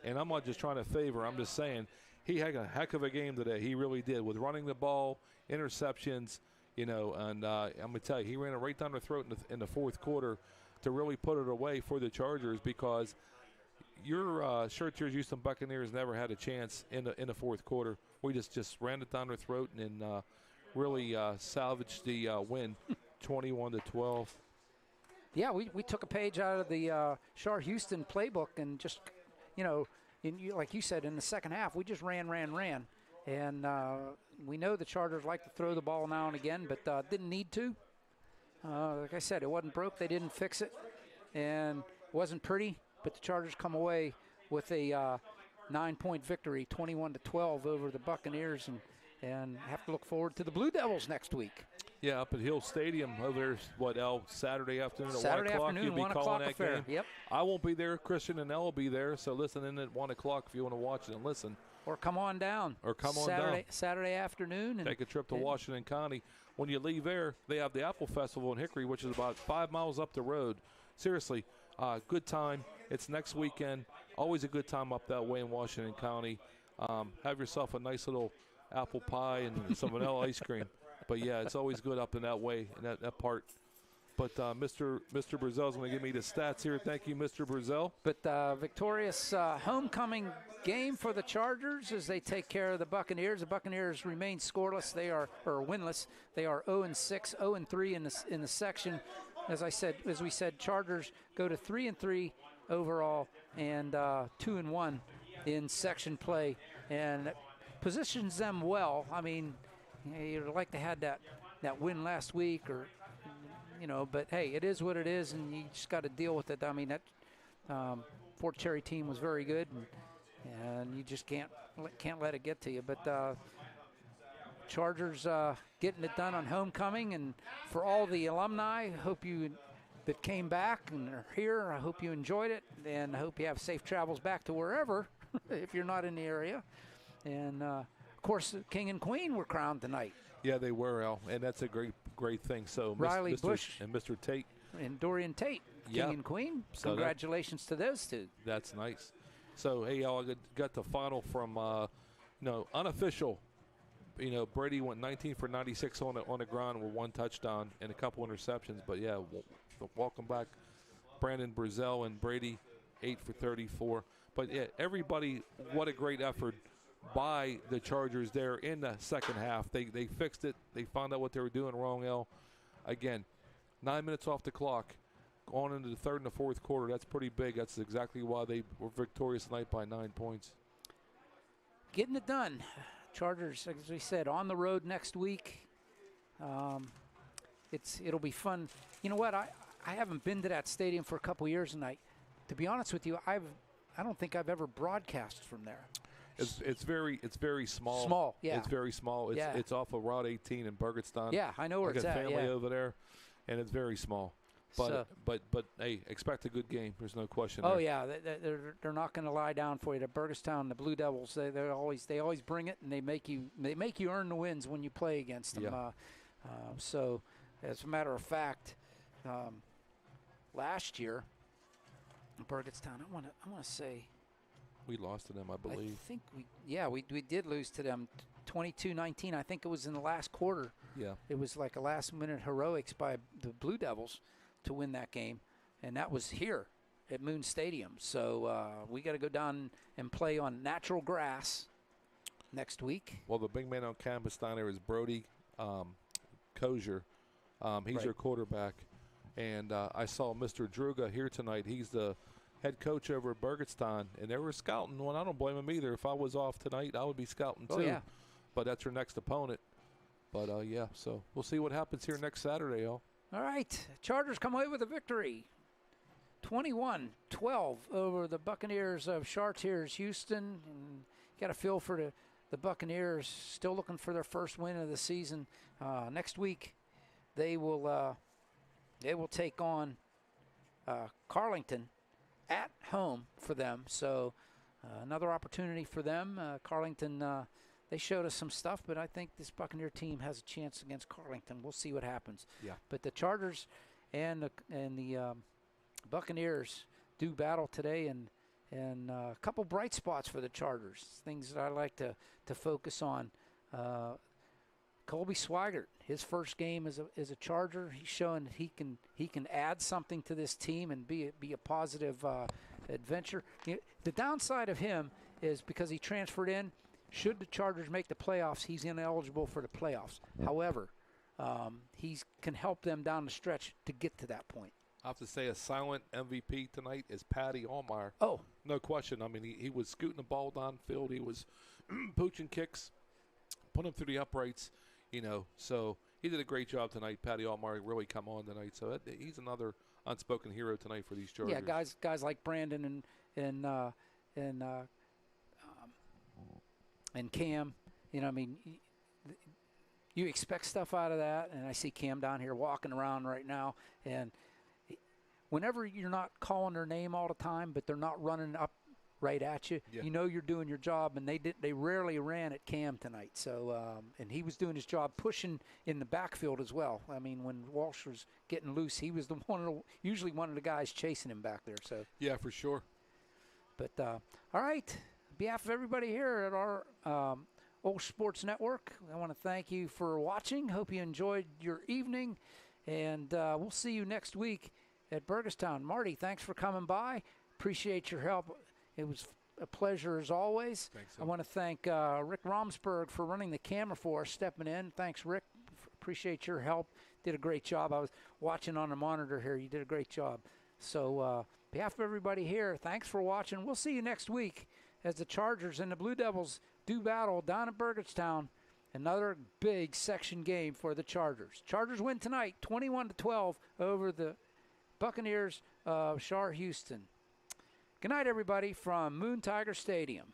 And I'm not just trying to favor. I'm just saying he had a heck of a game today. He really did, with running the ball, interceptions, and I'm going to tell you, he ran it right down their throat in the 4th quarter to really put it away for the Chargers, because your Chartiers-Houston Buccaneers never had a chance in the 4th quarter. we just ran it down their throat and really salvaged the win, 21-12. Yeah, we took a page out of the Chartiers-Houston playbook and just, like you said, in the second half, we just ran. And we know the Chargers like to throw the ball now and again, but didn't need to. Like I said, it wasn't broke. They didn't fix it. And it wasn't pretty, but the Chargers come away with a 9-point victory, 21-12 over the Buccaneers, and have to look forward to the Blue Devils next week. Yeah, up at Hill Stadium over there, Saturday afternoon at Saturday 1 o'clock. afternoon, You'll be 1 calling o'clock that affair. game. Yep. I won't be there. Christian and Elle will be there, so listen in at 1 o'clock if you want to watch it and listen. Or come on down. Saturday afternoon. And take a trip to Washington County. When you leave there, they have the Apple Festival in Hickory, which is about 5 miles up the road. Seriously, good time. It's next weekend. Always a good time up that way in Washington County. Have yourself a nice little apple pie and some vanilla ice cream. But, yeah, it's always good up in that way, in that part. But Mr. Brazel's going to give me the stats here. Thank you, Mr. Brazel. But victorious homecoming game for the Chargers as they take care of the Buccaneers. The Buccaneers remain scoreless. They are winless. They are 0-6, 0-3 in the section. As we said, Chargers go to 3-3 overall and 2-1 in section play, and it positions them well. I mean, you'd like to have that win last week, or but hey, it is what it is, and you just got to deal with it. I mean, that Fort Cherry team was very good, and you just can't let it get to you. But Chargers getting it done on homecoming, and for all the alumni, hope you that came back and are here, I hope you enjoyed it, and I hope you have safe travels back to wherever if you're not in the area. And of course, King and Queen were crowned tonight. Yeah, they were, Al, and that's a great thing. So Riley Mr. Bush and Mr. Tate and Dorian Tate, King and Queen. So congratulations to those two. That's nice. So hey, Al, I got the final from unofficial. Brady went 19 for 96 on the ground with 1 touchdown and a couple interceptions. But yeah, welcome back, Brandon Brazel and Brady, 8 for 34. But yeah, everybody, what a great effort by the Chargers there in the second half. They fixed it. They found out what they were doing wrong, Al. Again, 9 minutes off the clock, going into the third and the fourth quarter. That's pretty big. That's exactly why they were victorious tonight by 9 points. Getting it done. Chargers, as we said, on the road next week. It'll be fun. You know what? I haven't been to that stadium for a couple years, and to be honest with you, I don't think I've ever broadcast from there. It's very small. Small, yeah. It's very small. It's off of Route 18 in Burgettstown. Yeah, I know where it's at. I got family over there, and it's very small. But hey, expect a good game. There's no question. Oh there. yeah, they're not going to lie down for you. The Burgettstown, the Blue Devils, they always bring it, and they make you earn the wins when you play against them. Yeah. So, as a matter of fact, last year, Burgettstown, I want to say we lost to them, I believe. I think we did lose to them, 22-19. I think it was in the last quarter. Yeah. It was like a last-minute heroics by the Blue Devils to win that game, and that was here at Moon Stadium. So we got to go down and play on natural grass next week. Well, the big man on campus down there is Brody Kozier. He's Right. your quarterback. And I saw Mr. Druga here tonight. He's the head coach over at Burgettstown, and they were scouting. Well, I don't blame him either. If I was off tonight, I would be scouting too. Oh, yeah. But that's your next opponent. But, yeah, so we'll see what happens here next Saturday, y'all. All right. Chargers come away with a victory. 21-12 over the Buccaneers of Chartiers-Houston. And got a feel for the Buccaneers, still looking for their first win of the season. Next week, they will take on Carlington at home for them. So another opportunity for them. Carlington, they showed us some stuff, but I think this Buccaneer team has a chance against Carlington. We'll see what happens. Yeah. But the Chargers and the Buccaneers do battle today, and a couple bright spots for the Chargers, things that I like to focus on. Colby Swigert, his first game as a Charger, he's showing that he can add something to this team and be a positive adventure. The downside of him is because he transferred in, should the Chargers make the playoffs, he's ineligible for the playoffs. However, he can help them down the stretch to get to that point. I have to say a silent MVP tonight is Patty Allmeyer. Oh. No question. I mean, he was scooting the ball downfield. He was pooching kicks, putting them through the uprights, So he did a great job tonight. Patty Allmeyer really come on tonight. So he's another unspoken hero tonight for these Chargers. Yeah, guys like Brandon and Cam, you expect stuff out of that, and I see Cam down here walking around right now, and whenever you're not calling their name all the time, but they're not running up right at you, you know you're doing your job, and they rarely ran at Cam tonight. So and he was doing his job pushing in the backfield as well. I mean, when Walsh was getting loose, he was usually one of the guys chasing him back there. So yeah, for sure. But all right, on behalf of everybody here at our OLSH Sports Network, I want to thank you for watching. Hope you enjoyed your evening, and we'll see you next week at Burgestown. Marty, thanks for coming by. Appreciate your help. It was a pleasure as always. Thanks. I want to thank Rick Romsberg for running the camera for us, stepping in. Thanks, Rick. Appreciate your help. Did a great job. I was watching on the monitor here. You did a great job. So on behalf of everybody here, thanks for watching. We'll see you next week as the Chargers and the Blue Devils do battle down at Burgestown. Another big section game for the Chargers. Chargers win tonight, 21-12 over the Buccaneers of Chartiers-Houston. Good night, everybody, from Moon Tiger Stadium.